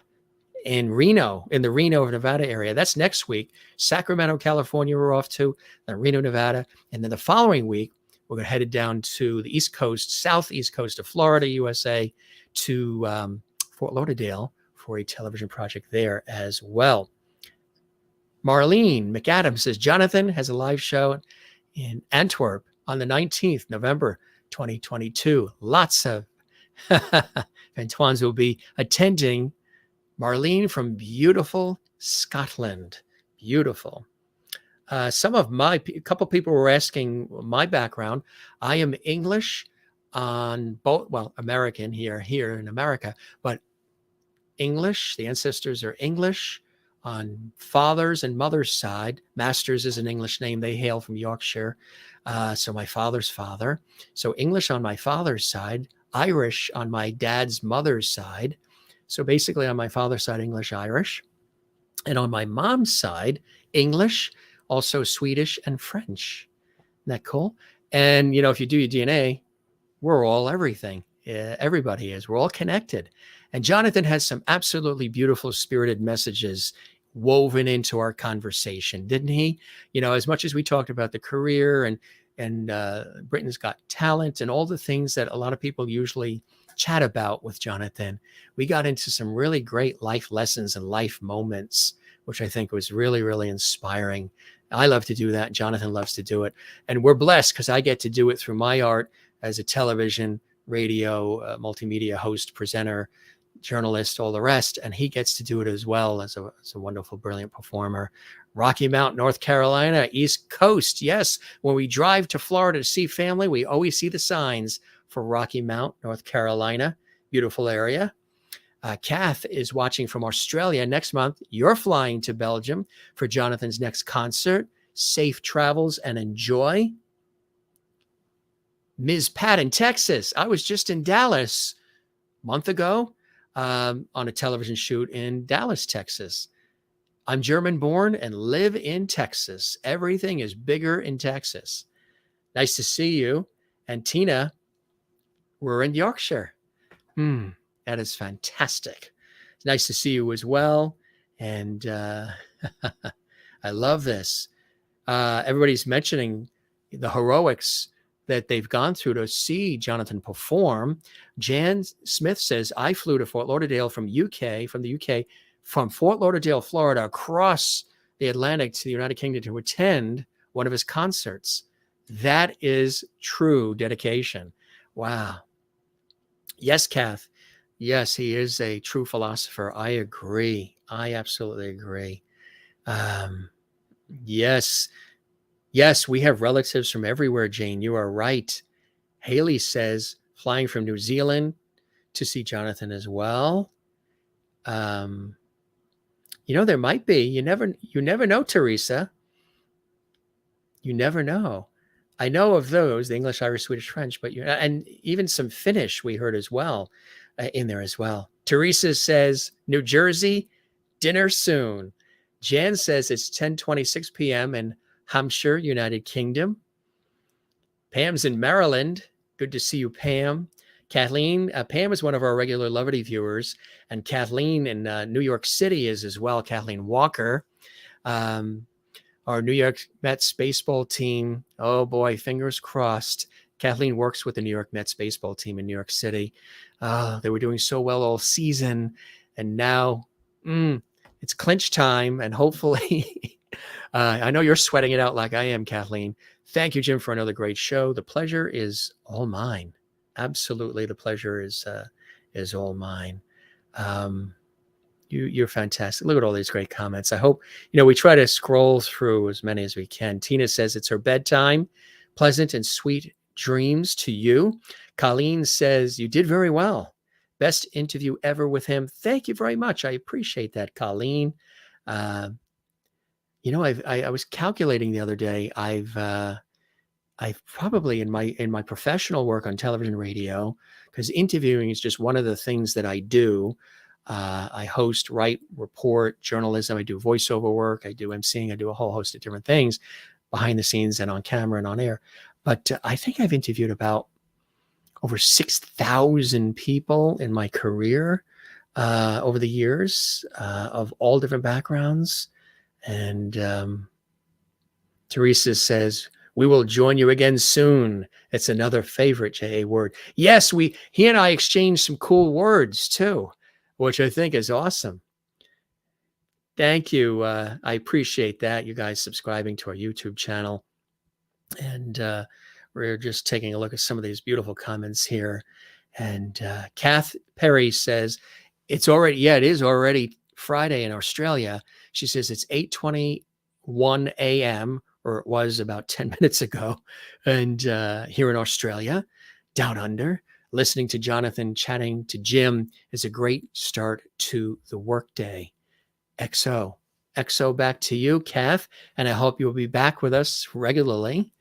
in Reno, in the Reno, Nevada area. That's next week. Sacramento, California, we're off to, then Reno, Nevada. And then the following week, we're going to head down to the East Coast, southeast coast of Florida, USA, to Fort Lauderdale for a television project there as well. Marlene McAdams says, Jonathan has a live show in Antwerp on the 19th, November 2022. Lots of Antoines will be attending. Marlene from beautiful Scotland. Beautiful. A couple people were asking my background. I am English on both, well, American here in America, but English. The ancestors are English on father's and mother's side. Masters is an English name. They hail from Yorkshire. So my father's father. So English on my father's side, Irish on my dad's mother's side. So basically on my father's side, English, Irish. And on my mom's side, English, also Swedish and French. Isn't that cool? And, if you do your DNA, we're all everything. Everybody is. We're all connected. And Jonathan has some absolutely beautiful spirited messages woven into our conversation, didn't he? As much as we talked about the career and Britain's Got Talent and all the things that a lot of people usually chat about with Jonathan, we got into some really great life lessons and life moments, which I think was really, really inspiring. I love to do that. Jonathan loves to do it. And we're blessed because I get to do it through my art as a television, radio, multimedia host, presenter, journalist, all the rest. And he gets to do it as well as a wonderful, brilliant performer. Rocky Mount, North Carolina, East Coast. Yes, when we drive to Florida to see family, we always see the signs for Rocky Mount, North Carolina. Beautiful area. Kath is watching from Australia next month. You're flying to Belgium for Jonathan's next concert. Safe travels and enjoy. Ms. Pat in Texas. I was just in Dallas a month ago on a television shoot in Dallas, Texas. I'm German born and live in Texas. Everything is bigger in Texas. Nice to see you. And Tina, we're in Yorkshire. That is fantastic. It's nice to see you as well. And I love this. Everybody's mentioning the heroics that they've gone through to see Jonathan perform. Jan Smith says, I flew to Fort Lauderdale from the UK, from Fort Lauderdale, Florida, across the Atlantic to the United Kingdom to attend one of his concerts. That is true dedication. Wow. Yes, Kath. Yes, he is a true philosopher. I agree. I absolutely agree. Yes. Yes, we have relatives from everywhere, Jane. You are right. Haley says, flying from New Zealand to see Jonathan as well. There might be. You never know, Teresa. You never know. I know of those, the English, Irish, Swedish, French, but and even some Finnish we heard as well in there as well. Teresa says, New Jersey, dinner soon. Jan says it's 10:26 p.m. in Hampshire, United Kingdom. Pam's in Maryland. Good to see you, Pam. Kathleen, Pam is one of our regular Loverty viewers, and Kathleen in New York City is as well. Kathleen Walker, our New York Mets baseball team. Oh boy, fingers crossed. Kathleen works with the New York Mets baseball team in New York City. They were doing so well all season, and now it's clinch time, and hopefully, I know you're sweating it out like I am, Kathleen. Thank you, Jim, for another great show. The pleasure is all mine. Absolutely, the pleasure is all mine. You're fantastic. Look at all these great comments. I hope, we try to scroll through as many as we can. Tina says it's her bedtime. Pleasant and sweet dreams to you. Colleen says you did very well. Best interview ever with him. Thank you very much. I appreciate that, Colleen. I was calculating the other day. I've probably in my professional work on television, radio, because interviewing is just one of the things that I do. I host, write, report, journalism. I do voiceover work. I do emceeing. I do a whole host of different things behind the scenes and on camera and on air. But I think I've interviewed about over 6,000 people in my career over the years of all different backgrounds. And Teresa says, we will join you again soon. It's another favorite JA word. Yes, he and I exchanged some cool words too, which I think is awesome. Thank you. I appreciate that. You guys subscribing to our YouTube channel. And we're just taking a look at some of these beautiful comments here. And Kath Perry says, it is already Friday in Australia. She says it's 8:21 1 a.m., or it was about 10 minutes ago. And here in Australia, down under, listening to Jonathan chatting to Jim is a great start to the workday. XO back to you, Kath, and I hope you'll be back with us regularly.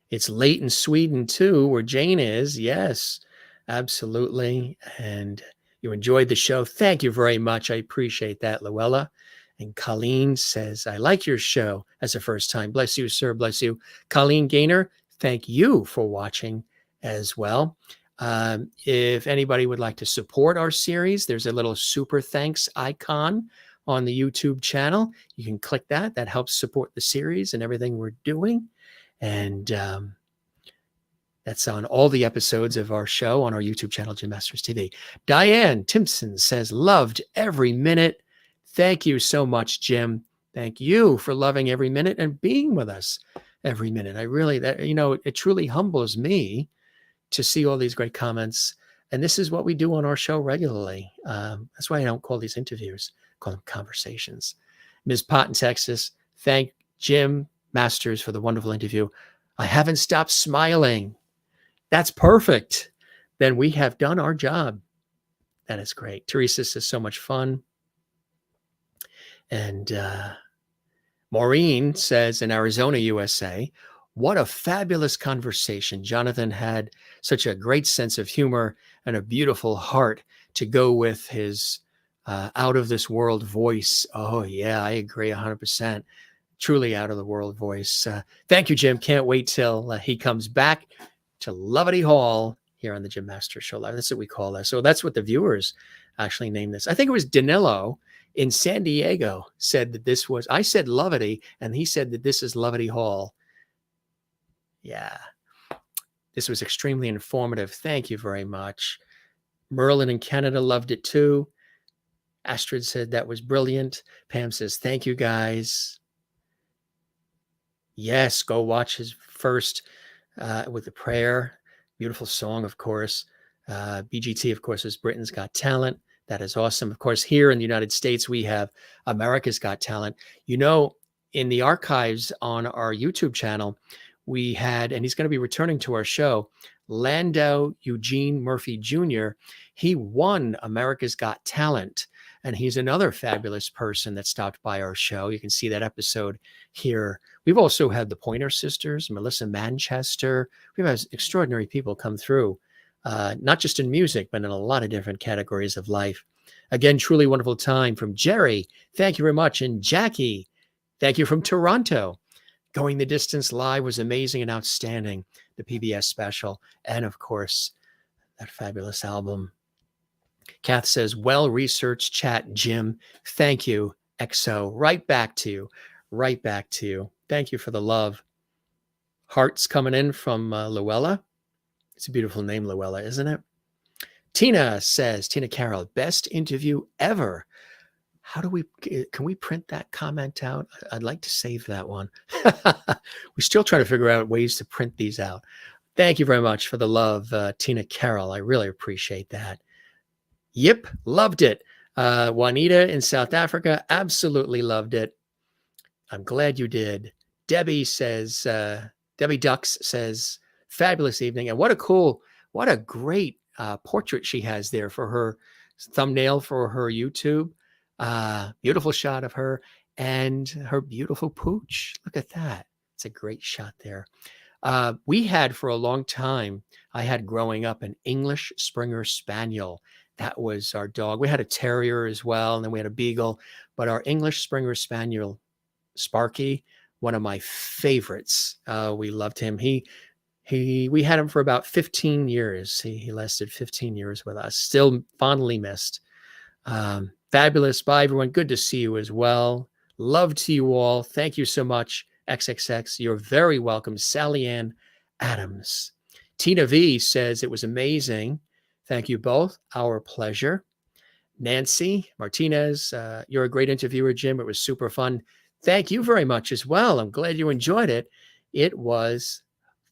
It's late in Sweden too, where Jane is. Yes, absolutely. And you enjoyed the show. Thank you very much. I appreciate that, Luella. And Colleen says, I like your show as a first time. Bless you, sir. Bless you. Colleen Gaynor, thank you for watching as well. If anybody would like to support our series, there's a little super thanks icon on the YouTube channel. You can click that. That helps support the series and everything we're doing. And that's on all the episodes of our show on our YouTube channel, Jim Masters TV. Diane Timpson says, loved every minute. Thank you so much, Jim. Thank you for loving every minute and being with us every minute. I really, it truly humbles me to see all these great comments. And this is what we do on our show regularly. That's why I don't call these interviews, I call them conversations. Ms. Pot in Texas, thank Jim Masters for the wonderful interview. I haven't stopped smiling. That's perfect. Then we have done our job. That is great. Teresa says, so much fun. And Maureen says, in Arizona, USA, what a fabulous conversation. Jonathan had such a great sense of humor and a beautiful heart to go with his out of this world voice. Oh, yeah, I agree 100%. Truly out of the world voice. Thank you, Jim. Can't wait till he comes back to Lovety Hall here on the Jim Masters Show Live. That's what we call that. So that's what the viewers actually named this. I think it was Danilo in San Diego said that this was, I said Lovety, and he said that this is Lovety Hall. Yeah. This was extremely informative. Thank you very much. Merlin in Canada loved it too. Astrid said that was brilliant. Pam says, thank you guys. Yes, go watch his first with the prayer. Beautiful song, of course. BGT, of course, is Britain's Got Talent. That is awesome. Of course, here in the United States, we have America's Got Talent. You know, in the archives on our YouTube channel, we had, and he's going to be returning to our show, Landau Eugene Murphy Jr. He won America's Got Talent, and he's another fabulous person that stopped by our show. You can see that episode here. We've also had the Pointer Sisters, Melissa Manchester. We've had extraordinary people come through, not just in music, but in a lot of different categories of life. Again, truly wonderful time from Jerry. Thank you very much. And Jackie, thank you from Toronto. Going the Distance Live was amazing and outstanding. The PBS special. And of course, that fabulous album. Kath says, well-researched chat, Jim. Thank you, XO. Right back to you. Right back to you. Thank you for the love. Hearts coming in from Luella. It's a beautiful name, Luella, isn't it? Tina says, Tina Carroll, best interview ever. How do we, can we print that comment out? I'd like to save that one. We're still trying to figure out ways to print these out. Thank you very much for the love, Tina Carroll. I really appreciate that. Yep, loved it. Juanita in South Africa, absolutely loved it. I'm glad you did. Debbie says, Debbie Ducks says, fabulous evening. And what a great portrait she has there for her thumbnail for her YouTube. Beautiful shot of her and her beautiful pooch. Look at that. It's a great shot there. We had for a long time, I had growing up an English Springer Spaniel. That was our dog. We had a terrier as well, and then we had a beagle. But our English Springer Spaniel, Sparky, one of my favorites. We loved him. We had him for about 15 years. He lasted 15 years with us. Still fondly missed. Fabulous. Bye, everyone. Good to see you as well. Love to you all. Thank you so much. XXX. You're very welcome. Sally Ann Adams. Tina V says it was amazing. Thank you both. Our pleasure. Nancy Martinez, you're a great interviewer, Jim. It was super fun. Thank you very much as well. I'm glad you enjoyed it. It was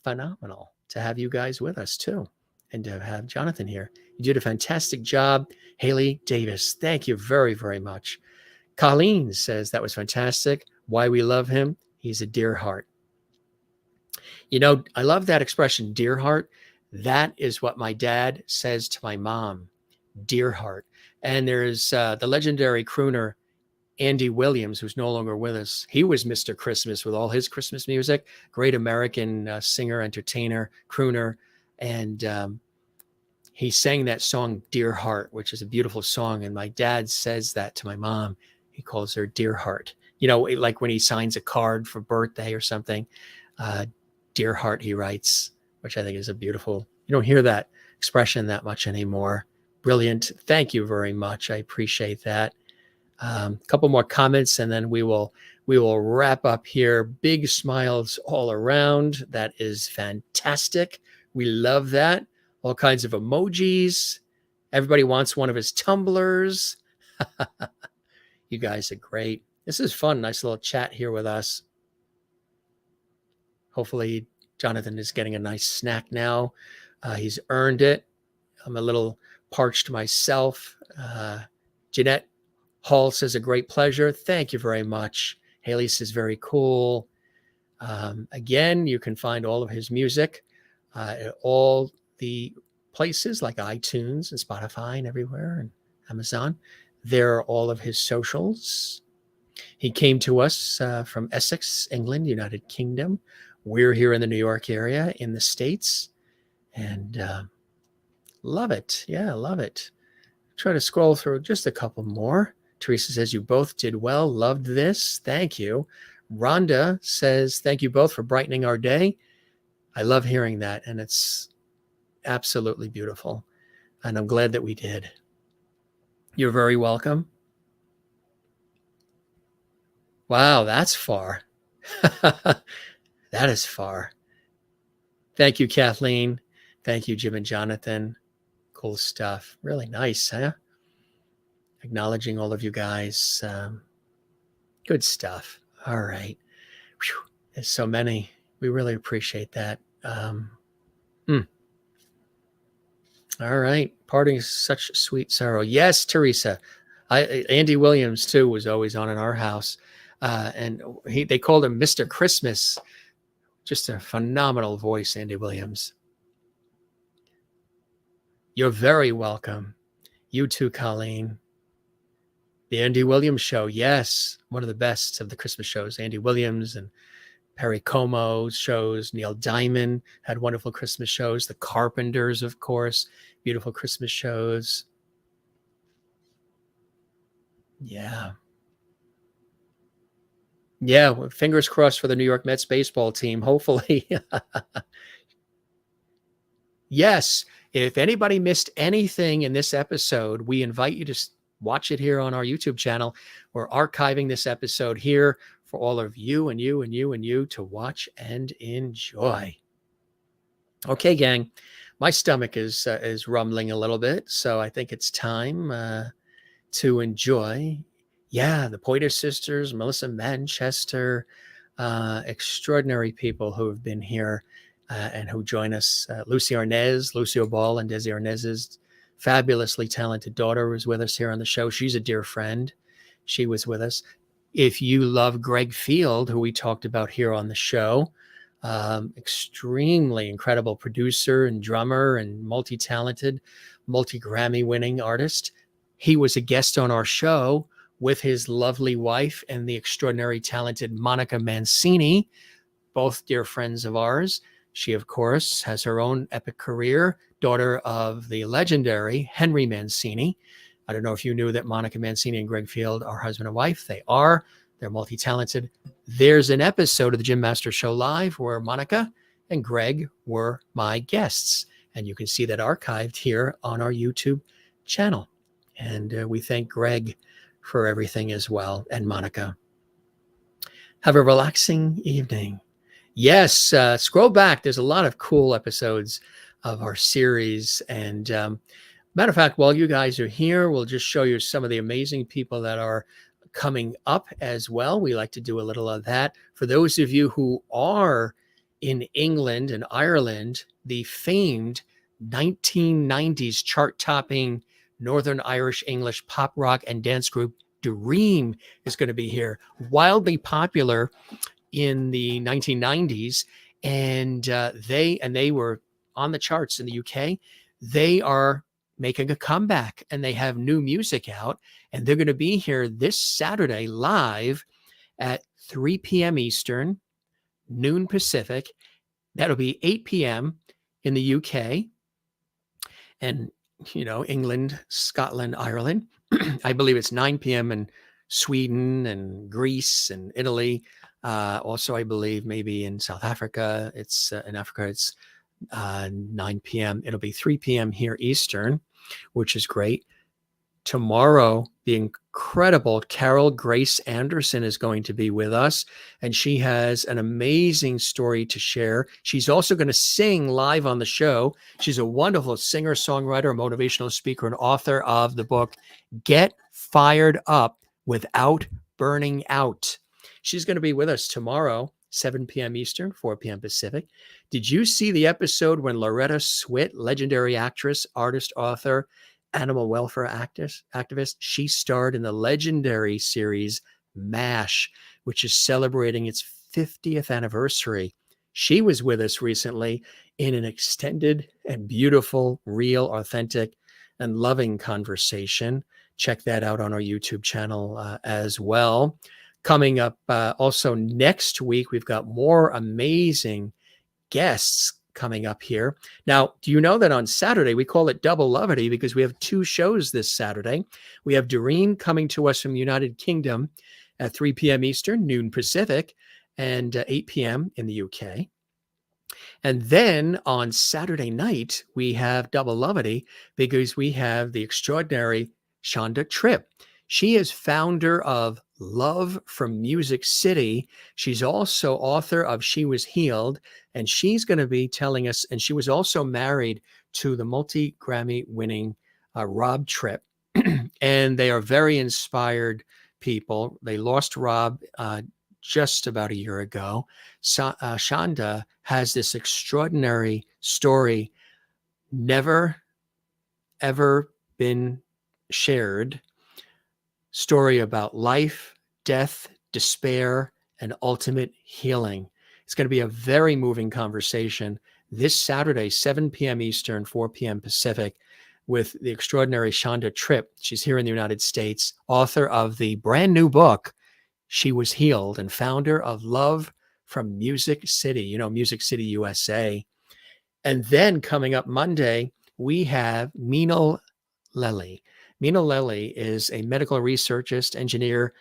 phenomenal to have you guys with us too, and to have Jonathan here. You did a fantastic job. Haley Davis, thank you very, very much. Colleen says that was fantastic. Why we love him. He's a dear heart. You know, I love that expression, dear heart. That is what my dad says to my mom, dear heart. And there's the legendary crooner, Andy Williams, who's no longer with us. He was Mr. Christmas with all his Christmas music, great American singer, entertainer, crooner. And he sang that song, Dear Heart, which is a beautiful song. And my dad says that to my mom. He calls her Dear Heart. You know, like when he signs a card for birthday or something, Dear Heart, he writes, which I think is a beautiful, you don't hear that expression that much anymore. Brilliant. Thank you very much. I appreciate that. A couple more comments and then we will wrap up here. Big smiles all around. That is fantastic. We love that. All kinds of emojis. Everybody wants one of his tumblers. You guys are great. This is fun. Nice little chat here with us. Hopefully Jonathan is getting a nice snack now. He's earned it. I'm a little parched myself. Jeanette Hall says a great pleasure. Thank you very much. Haley says very cool. Again, you can find all of his music at all the places like iTunes and Spotify and everywhere and Amazon. There are all of his socials. He came to us from Essex, England, United Kingdom. We're here in the New York area in the States and love it. Yeah, love it. Try to scroll through just a couple more. Teresa says you both did well. Loved this. Thank you. Rhonda says, thank you both for brightening our day. I love hearing that. And it's absolutely beautiful. And I'm glad that we did. You're very welcome. Wow, that's far. That is far. Thank you, Kathleen. Thank you, Jim and Jonathan. Cool stuff. Really nice, huh? Acknowledging all of you guys. Good stuff. All right. Whew. There's so many. We really appreciate that. All right. Parting is such sweet sorrow. Yes, Teresa. Andy Williams, too, was always on in our house. And they called him Mr. Christmas. Just a phenomenal voice, Andy Williams. You're very welcome. You too, Colleen. The Andy Williams Show. Yes, one of the best of the Christmas shows. Andy Williams and Perry Como's shows. Neil Diamond had wonderful Christmas shows. The Carpenters, of course, beautiful Christmas shows. Yeah. Yeah, well, fingers crossed for the New York Mets baseball team, hopefully. Yes, if anybody missed anything in this episode, we invite you to watch it here on our YouTube channel. We're archiving this episode here for all of you and you and you and you to watch and enjoy. Okay, gang, my stomach is rumbling a little bit, so I think it's time to enjoy. Yeah, the Poiter sisters, Melissa Manchester, extraordinary people who have been here and who join us. Lucy Arnez, Lucio Ball, and Desi Arnez's fabulously talented daughter was with us here on the show. She's a dear friend. She was with us. If you love Greg Field, who we talked about here on the show, extremely incredible producer and drummer and multi-talented, multi-Grammy winning artist. He was a guest on our show with his lovely wife and the extraordinary talented Monica Mancini, both dear friends of ours. She, of course, has her own epic career, daughter of the legendary Henry Mancini. I don't know if you knew that Monica Mancini and Greg Field are husband and wife. They are. They're multi-talented. There's an episode of the Jim Master Show Live where Monica and Greg were my guests. And you can see that archived here on our YouTube channel. And we thank Greg for everything as well, and Monica. Have a relaxing evening. Yes, scroll back. There's a lot of cool episodes of our series. And matter of fact, while you guys are here, we'll just show you some of the amazing people that are coming up as well. We like to do a little of that. For those of you who are in England and Ireland, the famed 1990s chart-topping Northern Irish English pop rock and dance group Dream is going to be here, wildly popular in the 1990s, and they were on the charts in the UK. They are making a comeback, and they have new music out, and they're going to be here this Saturday live at 3 p.m. Eastern, noon Pacific. That'll be 8 p.m. in the UK and, England, Scotland, Ireland. I believe it's 9 p.m. in Sweden and Greece and Italy. Also, I believe maybe in South Africa, it's 9 p.m. It'll be 3 p.m. here Eastern, which is great. Tomorrow, the incredible Carol Grace Anderson is going to be with us, and she has an amazing story to share. She's also going to sing live on the show. She's a wonderful singer, songwriter, motivational speaker, and author of the book, Get Fired Up Without Burning Out. She's going to be with us tomorrow, 7 p.m. Eastern, 4 p.m. Pacific. Did you see the episode when Loretta Swit, legendary actress, artist, author, animal welfare activist, she starred in the legendary series MASH, which is celebrating its 50th anniversary. She was with us recently in an extended and beautiful, real, authentic, and loving conversation. Check that out on our YouTube channel as well. Coming up also next week, we've got more amazing guests coming up here. Now, do you know that on Saturday, we call it Double Lovity because we have two shows this Saturday. We have Doreen coming to us from the United Kingdom at 3 p.m. Eastern, noon Pacific, and 8 p.m. in the UK. And then on Saturday night, we have Double Lovity because we have the extraordinary Shonda Tripp. She is founder of Love from Music City. She's also author of She Was Healed, and she's going to be telling us, and she was also married to the multi-Grammy winning Rob Tripp, and they are very inspired people. They lost Rob just about a year ago. Shonda has this extraordinary story, never, ever been shared, story about life, death, despair, and ultimate healing. It's going to be a very moving conversation this Saturday, 7 p.m. Eastern, 4 p.m. Pacific, with the extraordinary Shonda Tripp. She's here in the United States, author of the brand new book, She Was Healed, and founder of Love from Music City, Music City, USA. And then coming up Monday, we have Meenal Lely. Meenal Lely is a medical researchist, engineer,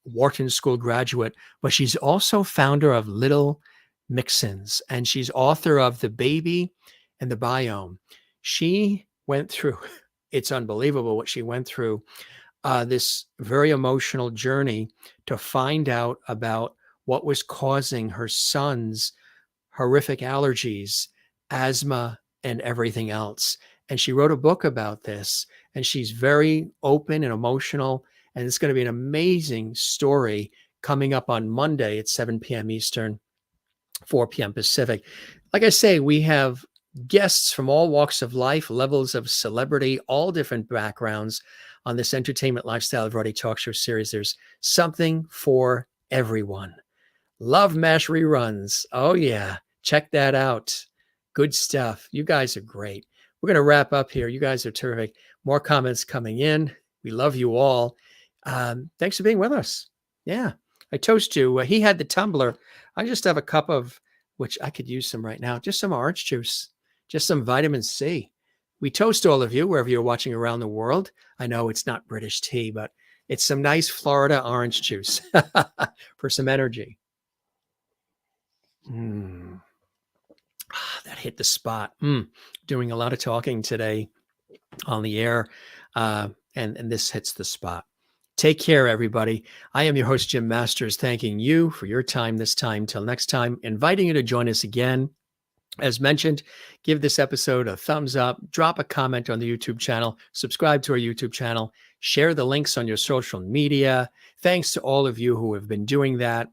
Wharton School graduate, but she's also founder of Little Mixins, and she's author of The Baby and the Biome. She went through, it's unbelievable what she went through, this very emotional journey to find out about what was causing her son's horrific allergies, asthma, and everything else. And she wrote a book about this, and she's very open and emotional. And it's going to be an amazing story coming up on Monday at 7 p.m. Eastern, 4 p.m. Pacific. Like I say, we have guests from all walks of life, levels of celebrity, all different backgrounds on this entertainment lifestyle variety talk show series. There's something for everyone. Love MASH reruns. Oh, yeah. Check that out. Good stuff. You guys are great. We're going to wrap up here. You guys are terrific. More comments coming in. We love you all. Thanks for being with us. Yeah. I toast you. He had the tumbler. I just have a cup of, which I could use some right now, just some orange juice, just some vitamin C. We toast all of you wherever you're watching around the world. I know it's not British tea, but it's some nice Florida orange juice for some energy. That hit the spot. Doing a lot of talking today on the air, and this hits the spot. Take care, everybody. I am your host, Jim Masters, thanking you for your time this time. Till next time, inviting you to join us again. As mentioned, give this episode a thumbs up, drop a comment on the YouTube channel, subscribe to our YouTube channel, share the links on your social media. Thanks to all of you who have been doing that.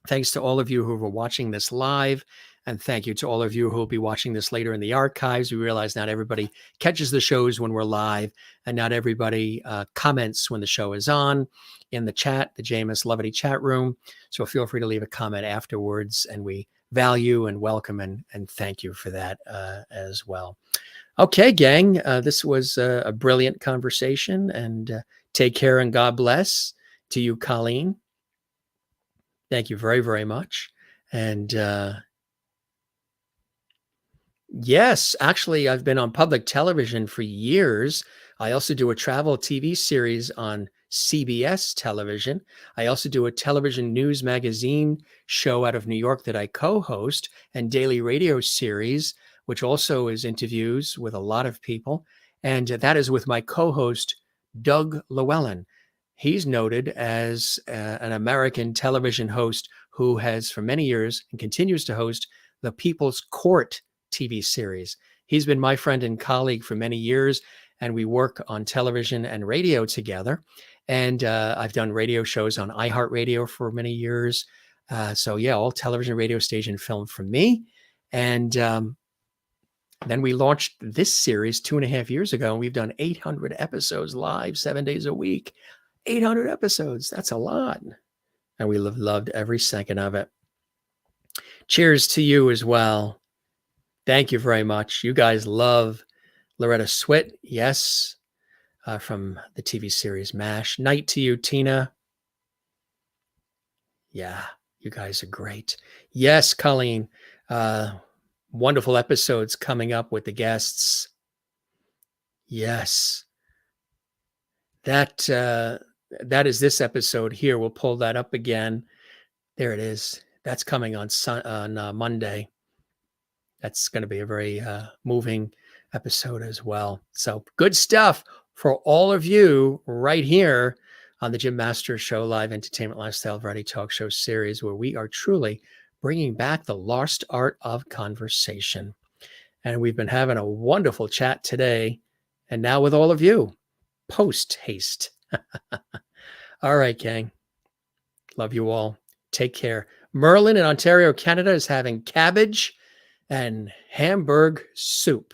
Thanks to all of you who are watching this live. And thank you to all of you who will be watching this later in the archives. We realize not everybody catches the shows when we're live, and not everybody comments when the show is on in the chat, the JMS Levity chat room. So feel free to leave a comment afterwards, and we value and welcome and thank you for that as well. Okay, gang, this was a brilliant conversation, and take care and God bless to you, Colleen. Thank you very, very much. And yes, actually, I've been on public television for years. I also do a travel TV series on CBS television. I also do a television news magazine show out of New York that I co-host, and daily radio series, which also is interviews with a lot of people. And that is with my co-host, Doug Llewellyn. He's noted as an American television host who has for many years and continues to host the People's Court TV series. He's been my friend and colleague for many years, and we work on television and radio together. And I've done radio shows on iHeartRadio for many years. So yeah, all television, radio station film from me. And then we launched this series 2.5 years ago, and we've done 800 episodes live, 7 days a week. 800 episodes, that's a lot. And we loved every second of it. Cheers to you as well. Thank you very much. You guys love Loretta Swit, yes, from the TV series MASH. Night to you, Tina. Yeah, you guys are great. Yes, Colleen, wonderful episodes coming up with the guests. Yes. That is this episode here. We'll pull that up again. There it is. That's coming on Monday. That's going to be a very moving episode as well. So good stuff for all of you right here on the Jim Masters Show Live Entertainment Lifestyle Variety Talk Show series, where we are truly bringing back the lost art of conversation. And we've been having a wonderful chat today, and now with all of you, post haste. All right, gang. Love you all. Take care. Merlin in Ontario, Canada is having cabbage and Hamburg soup.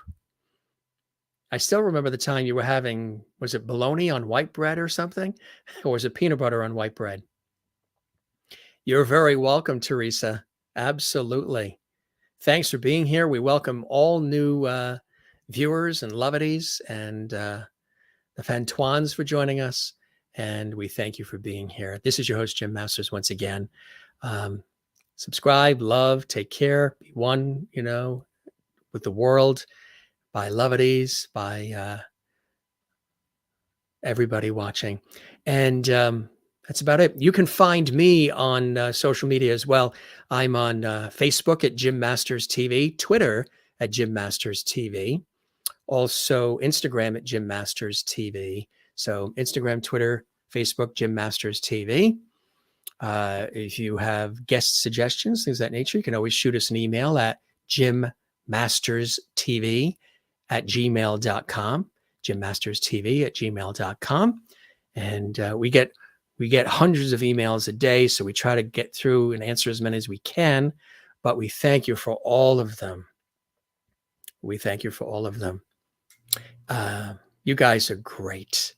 I still remember the time you were having, was it bologna on white bread or something? Or was it peanut butter on white bread? You're very welcome, Teresa. Absolutely. Thanks for being here. We welcome all new viewers and lovities, and the Fantoines for joining us. And we thank you for being here. This is your host, Jim Masters, once again. Subscribe, love, take care, be one, with the world, by lovities, by everybody watching. And that's about it. You can find me on social media as well. I'm on Facebook at Jim Masters TV, Twitter at Jim Masters TV, also Instagram at Jim Masters TV. So Instagram, Twitter, Facebook, Jim Masters TV. If you have guest suggestions, things of that nature, you can always shoot us an email at jimmasterstv@gmail.com, jimmasterstv@gmail.com. And we get hundreds of emails a day, so we try to get through and answer as many as we can, but we thank you for all of them. We thank you for all of them. You guys are great.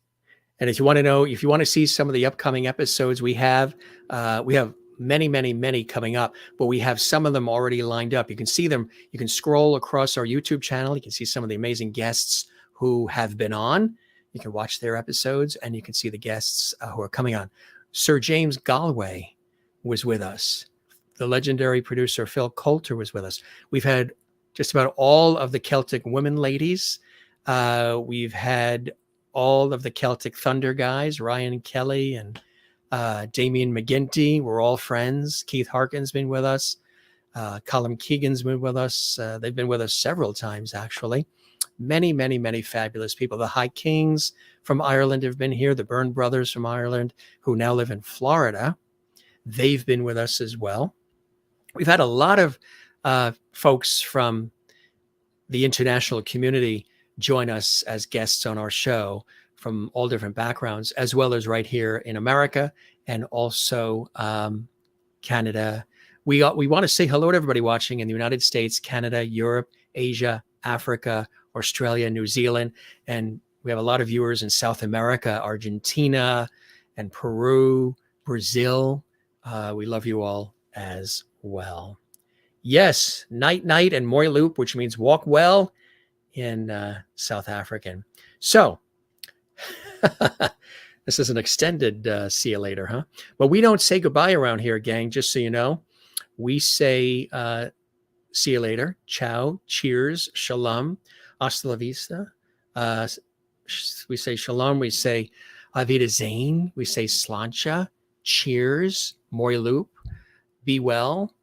And if you want to see some of the upcoming episodes we have many, many, many coming up, but we have some of them already lined up. You can see them. You can scroll across our YouTube channel. You can see some of the amazing guests who have been on. You can watch their episodes, and you can see the guests who are coming on. Sir James Galway was with us. The legendary producer Phil Coulter was with us. We've had just about all of the Celtic women ladies. We've had all of the Celtic Thunder guys, Ryan Kelly and Damien McGinty. We're all friends. Keith Harkin's been with us. Colin Keegan's been with us. They've been with us several times, actually. Many, many, many fabulous people. The High Kings from Ireland have been here. The Byrne brothers from Ireland, who now live in Florida. They've been with us as well. We've had a lot of folks from the international community join us as guests on our show from all different backgrounds, as well as right here in America and also Canada, we want to say hello to everybody watching in the United States, Canada, Europe, Asia, Africa, Australia, New Zealand, and we have a lot of viewers in South America, Argentina, and Peru, Brazil. We love you all as well. Yes, night, night, and mooi loop, which means walk well in South African. So this is an extended see you later, huh? But we don't say goodbye around here, gang, just so you know. We say see you later, ciao, cheers, shalom, hasta la vista. We say shalom, we say avida zain, we say slancha, cheers, mooi loop, be well.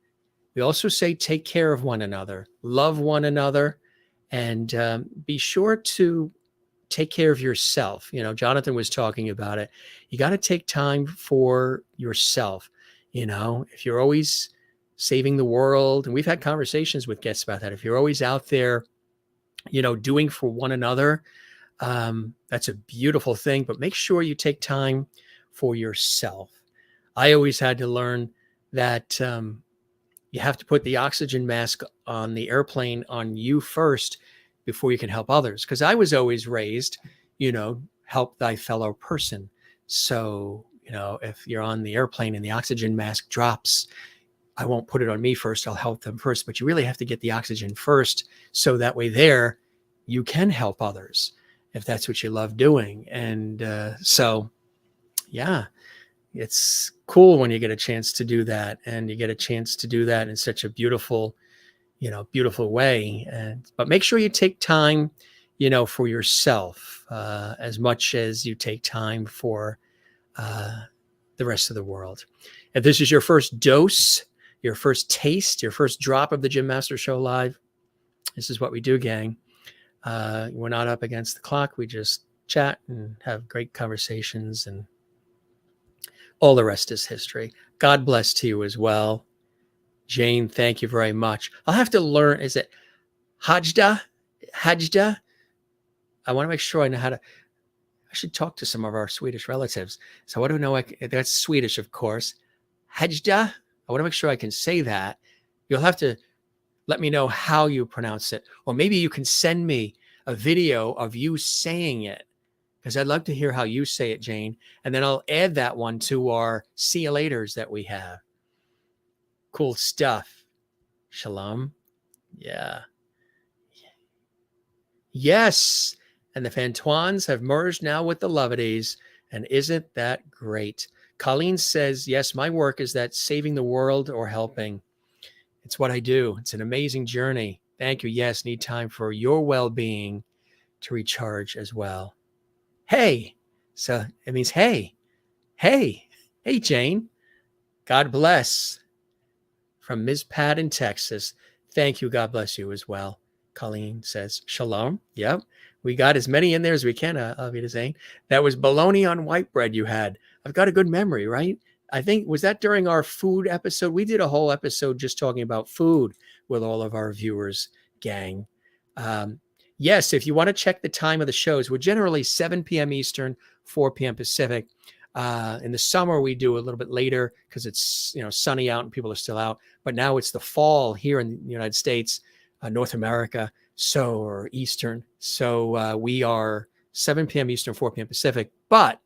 We also say take care of one another, love one another, and be sure to take care of yourself. You know, Jonathan was talking about it. You got to take time for yourself. You know, if you're always saving the world, and we've had conversations with guests about that, if you're always out there, you know, doing for one another, that's a beautiful thing, but make sure you take time for yourself. I always had to learn that you have to put the oxygen mask on the airplane on you first before you can help others. Because I was always raised, you know, help thy fellow person. So, you know, if you're on the airplane and the oxygen mask drops, I won't put it on me first. I'll help them first. But you really have to get the oxygen first. So that way there, you can help others if that's what you love doing. And so, yeah, it's cool when you get a chance to do that, and you get a chance to do that in such a beautiful, you know, beautiful way. But make sure you take time, you know, for yourself as much as you take time for the rest of the world. If this is your first dose, your first taste, your first drop of the Jim Master Show Live, this is what we do, gang. We're not up against the clock. We just chat and have great conversations, and all the rest is history. God bless to you as well. Jane, thank you very much. I'll have to learn. Is it Hajda? Hajda? I want to make sure I know how to. I should talk to some of our Swedish relatives. So I don't know. That's Swedish, of course. Hajda? I want to make sure I can say that. You'll have to let me know how you pronounce it. Or maybe you can send me a video of you saying it, because I'd love to hear how you say it, Jane. And then I'll add that one to our see you laters that we have. Cool stuff. Shalom. Yeah. Yes. And the Fantoines have merged now with the Lovities. And isn't that great? Colleen says, yes, my work is that saving the world or helping. It's what I do. It's an amazing journey. Thank you. Yes, need time for your well-being to recharge as well. Hey. So it means, hey, Jane. God bless. From Ms. Pat in Texas. Thank you. God bless you as well. Colleen says, shalom. Yep. We got as many in there as we can, Avita Zane. That was bologna on white bread you had. I've got a good memory, right? I think, was that during our food episode? We did a whole episode just talking about food with all of our viewers, gang. Yes, if you want to check the time of the shows, we're generally 7 p.m. Eastern, 4 p.m. Pacific. In the summer, we do a little bit later because it's, you know, sunny out and people are still out. But now it's the fall here in the United States, North America, or Eastern. So we are 7 p.m. Eastern, 4 p.m. Pacific. But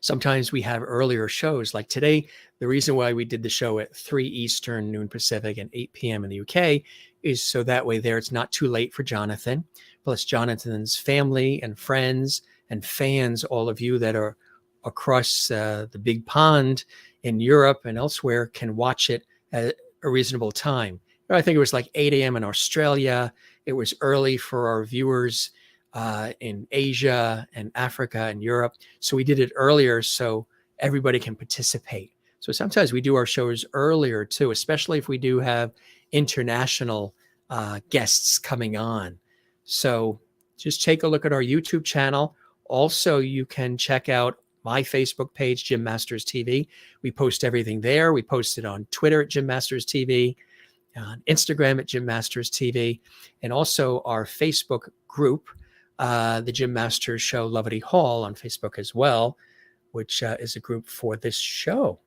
sometimes we have earlier shows. Like today, the reason why we did the show at 3 Eastern, noon Pacific, and 8 p.m. in the UK is so that way there it's not too late for Jonathan. Plus Jonathan's family and friends and fans, all of you that are across the big pond in Europe and elsewhere, can watch it at a reasonable time. I think it was like 8 a.m. in Australia. It was early for our viewers in Asia and Africa and Europe. So we did it earlier so everybody can participate. So sometimes we do our shows earlier too, especially if we do have international guests coming on. So just take a look at our YouTube channel. Also, you can check out my Facebook page, Jim Masters TV. We post everything there. We post it on Twitter at Jim Masters TV, on Instagram at Jim Masters TV, and also our Facebook group, the Jim Masters Show Lovity Hall on Facebook as well, which is a group for this show.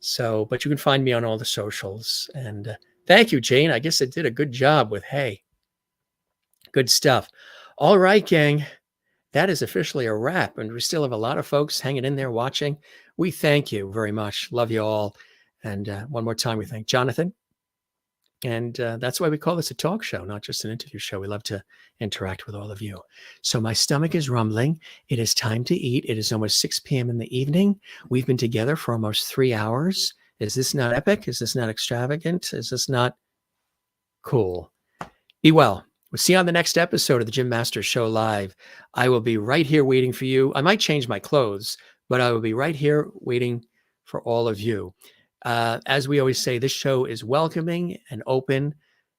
So, but you can find me on all the socials. And thank you, Jane. I guess I did a good job with hey. Good stuff. All right, gang. That is officially a wrap. And we still have a lot of folks hanging in there watching. We thank you very much. Love you all. And one more time, we thank Jonathan. And that's why we call this a talk show, not just an interview show. We love to interact with all of you. So my stomach is rumbling. It is time to eat. It is almost 6 p.m. in the evening. We've been together for almost 3 hours. Is this not epic? Is this not extravagant? Is this not cool? Be well. We'll see you on the next episode of the Jim Masters Show Live. I will be right here waiting for you. I might change my clothes, but I will be right here waiting for all of you. As we always say, this show is welcoming and open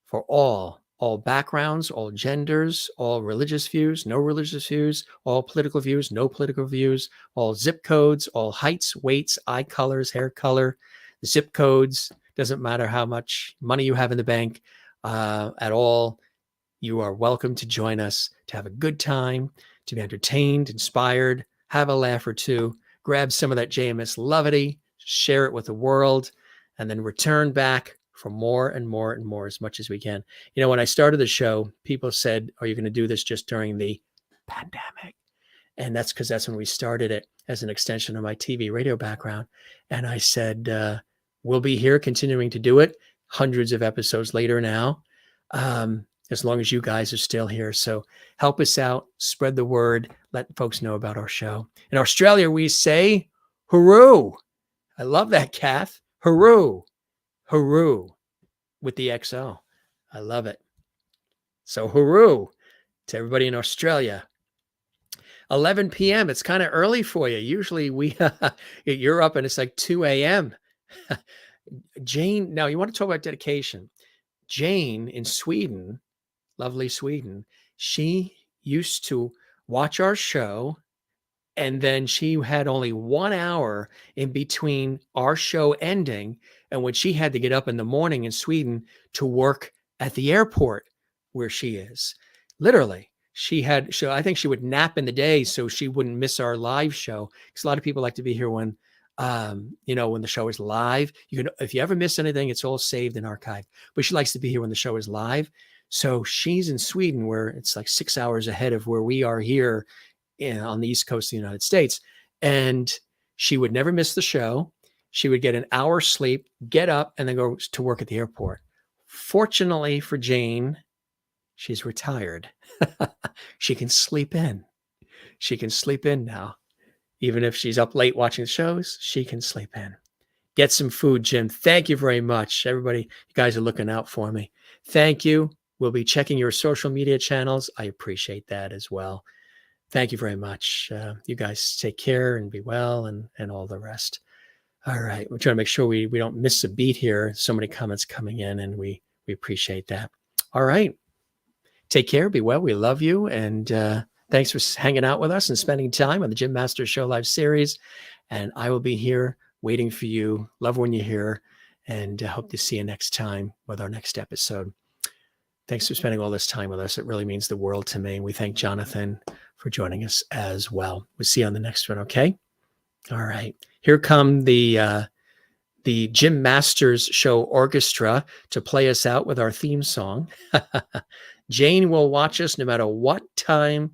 for all backgrounds, all genders, all religious views, no religious views, all political views, no political views, all zip codes, all heights, weights, eye colors, hair color, zip codes. Doesn't matter how much money you have in the bank at all. You are welcome to join us, to have a good time, to be entertained, inspired, have a laugh or two, grab some of that JMS levity, share it with the world, and then return back for more and more and more as much as we can. You know, when I started the show, people said, are you going to do this just during the pandemic? And that's because that's when we started it as an extension of my TV radio background. And I said, we'll be here continuing to do it hundreds of episodes later now, as long as you guys are still here. So help us out, spread the word, let folks know about our show. In Australia, we say, hooroo. I love that, Kath. Hooroo. Hooroo with the XO. I love it. So hooroo to everybody in Australia. 11 p.m. It's kind of early for you. Usually you're up and it's like 2 a.m. Jane, now you want to talk about dedication. Jane in Sweden, lovely Sweden, she used to watch our show, and then she had only 1 hour in between our show ending and when she had to get up in the morning in Sweden to work at the airport where she is. Literally, I think she would nap in the day so she wouldn't miss our live show, because a lot of people like to be here when when the show is live. If you ever miss anything, it's all saved and archived. But she likes to be here when the show is live. So she's in Sweden, where it's like 6 hours ahead of where we are here on the East Coast of the United States. And she would never miss the show. She would get an hour sleep, get up, and then go to work at the airport. Fortunately for Jane, she's retired. She can sleep in. She can sleep in now. Even if she's up late watching the shows, she can sleep in. Get some food, Jim. Thank you very much. Everybody, you guys are looking out for me. Thank you. We'll be checking your social media channels. I appreciate that as well. Thank you very much. You guys take care and be well and all the rest. All right. We're trying to make sure we don't miss a beat here. So many comments coming in, and we appreciate that. All right. Take care. Be well. We love you. And thanks for hanging out with us and spending time on the Jim Masters Show Live series. And I will be here waiting for you. Love when you're here. And hope to see you next time with our next episode. Thanks for spending all this time with us. It really means the world to me. And we thank Jonathan for joining us as well. We'll see you on the next one, okay? All right. Here come the Jim Masters Show Orchestra to play us out with our theme song. Jane will watch us no matter what time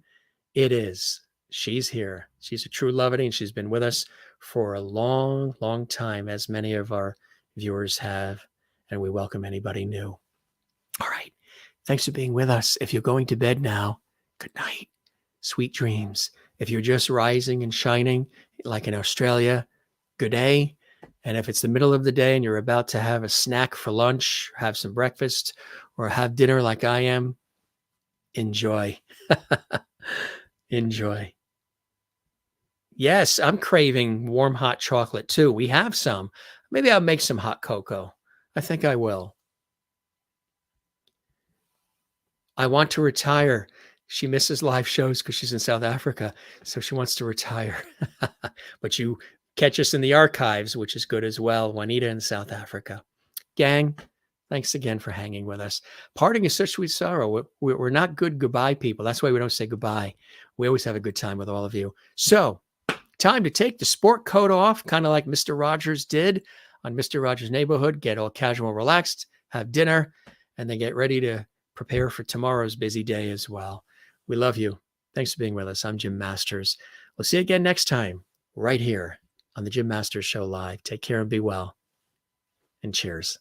it is. She's here. She's a true lovity, and she's been with us for a long, long time, as many of our viewers have, and we welcome anybody new. All right. Thanks for being with us. If you're going to bed now, good night. Sweet dreams. If you're just rising and shining, like in Australia, good day. And if it's the middle of the day and you're about to have a snack for lunch, have some breakfast, or have dinner like I am, enjoy. Enjoy. Yes, I'm craving warm, hot chocolate too. We have some. Maybe I'll make some hot cocoa. I think I will. I want to retire. She misses live shows because she's in South Africa, so she wants to retire. But you catch us in the archives, which is good as well. Juanita in South Africa. Gang, thanks again for hanging with us. Parting is such sweet sorrow. We're not good goodbye people. That's why we don't say goodbye. We always have a good time with all of you. So, time to take the sport coat off, kind of like Mr. Rogers did. on Mr. Rogers' Neighborhood. Get all casual, relaxed, have dinner, and then get ready to prepare for tomorrow's busy day as well. We love you. Thanks for being with us. I'm Jim Masters. We'll see you again next time, right here on the Jim Masters Show Live. Take care and be well. And cheers.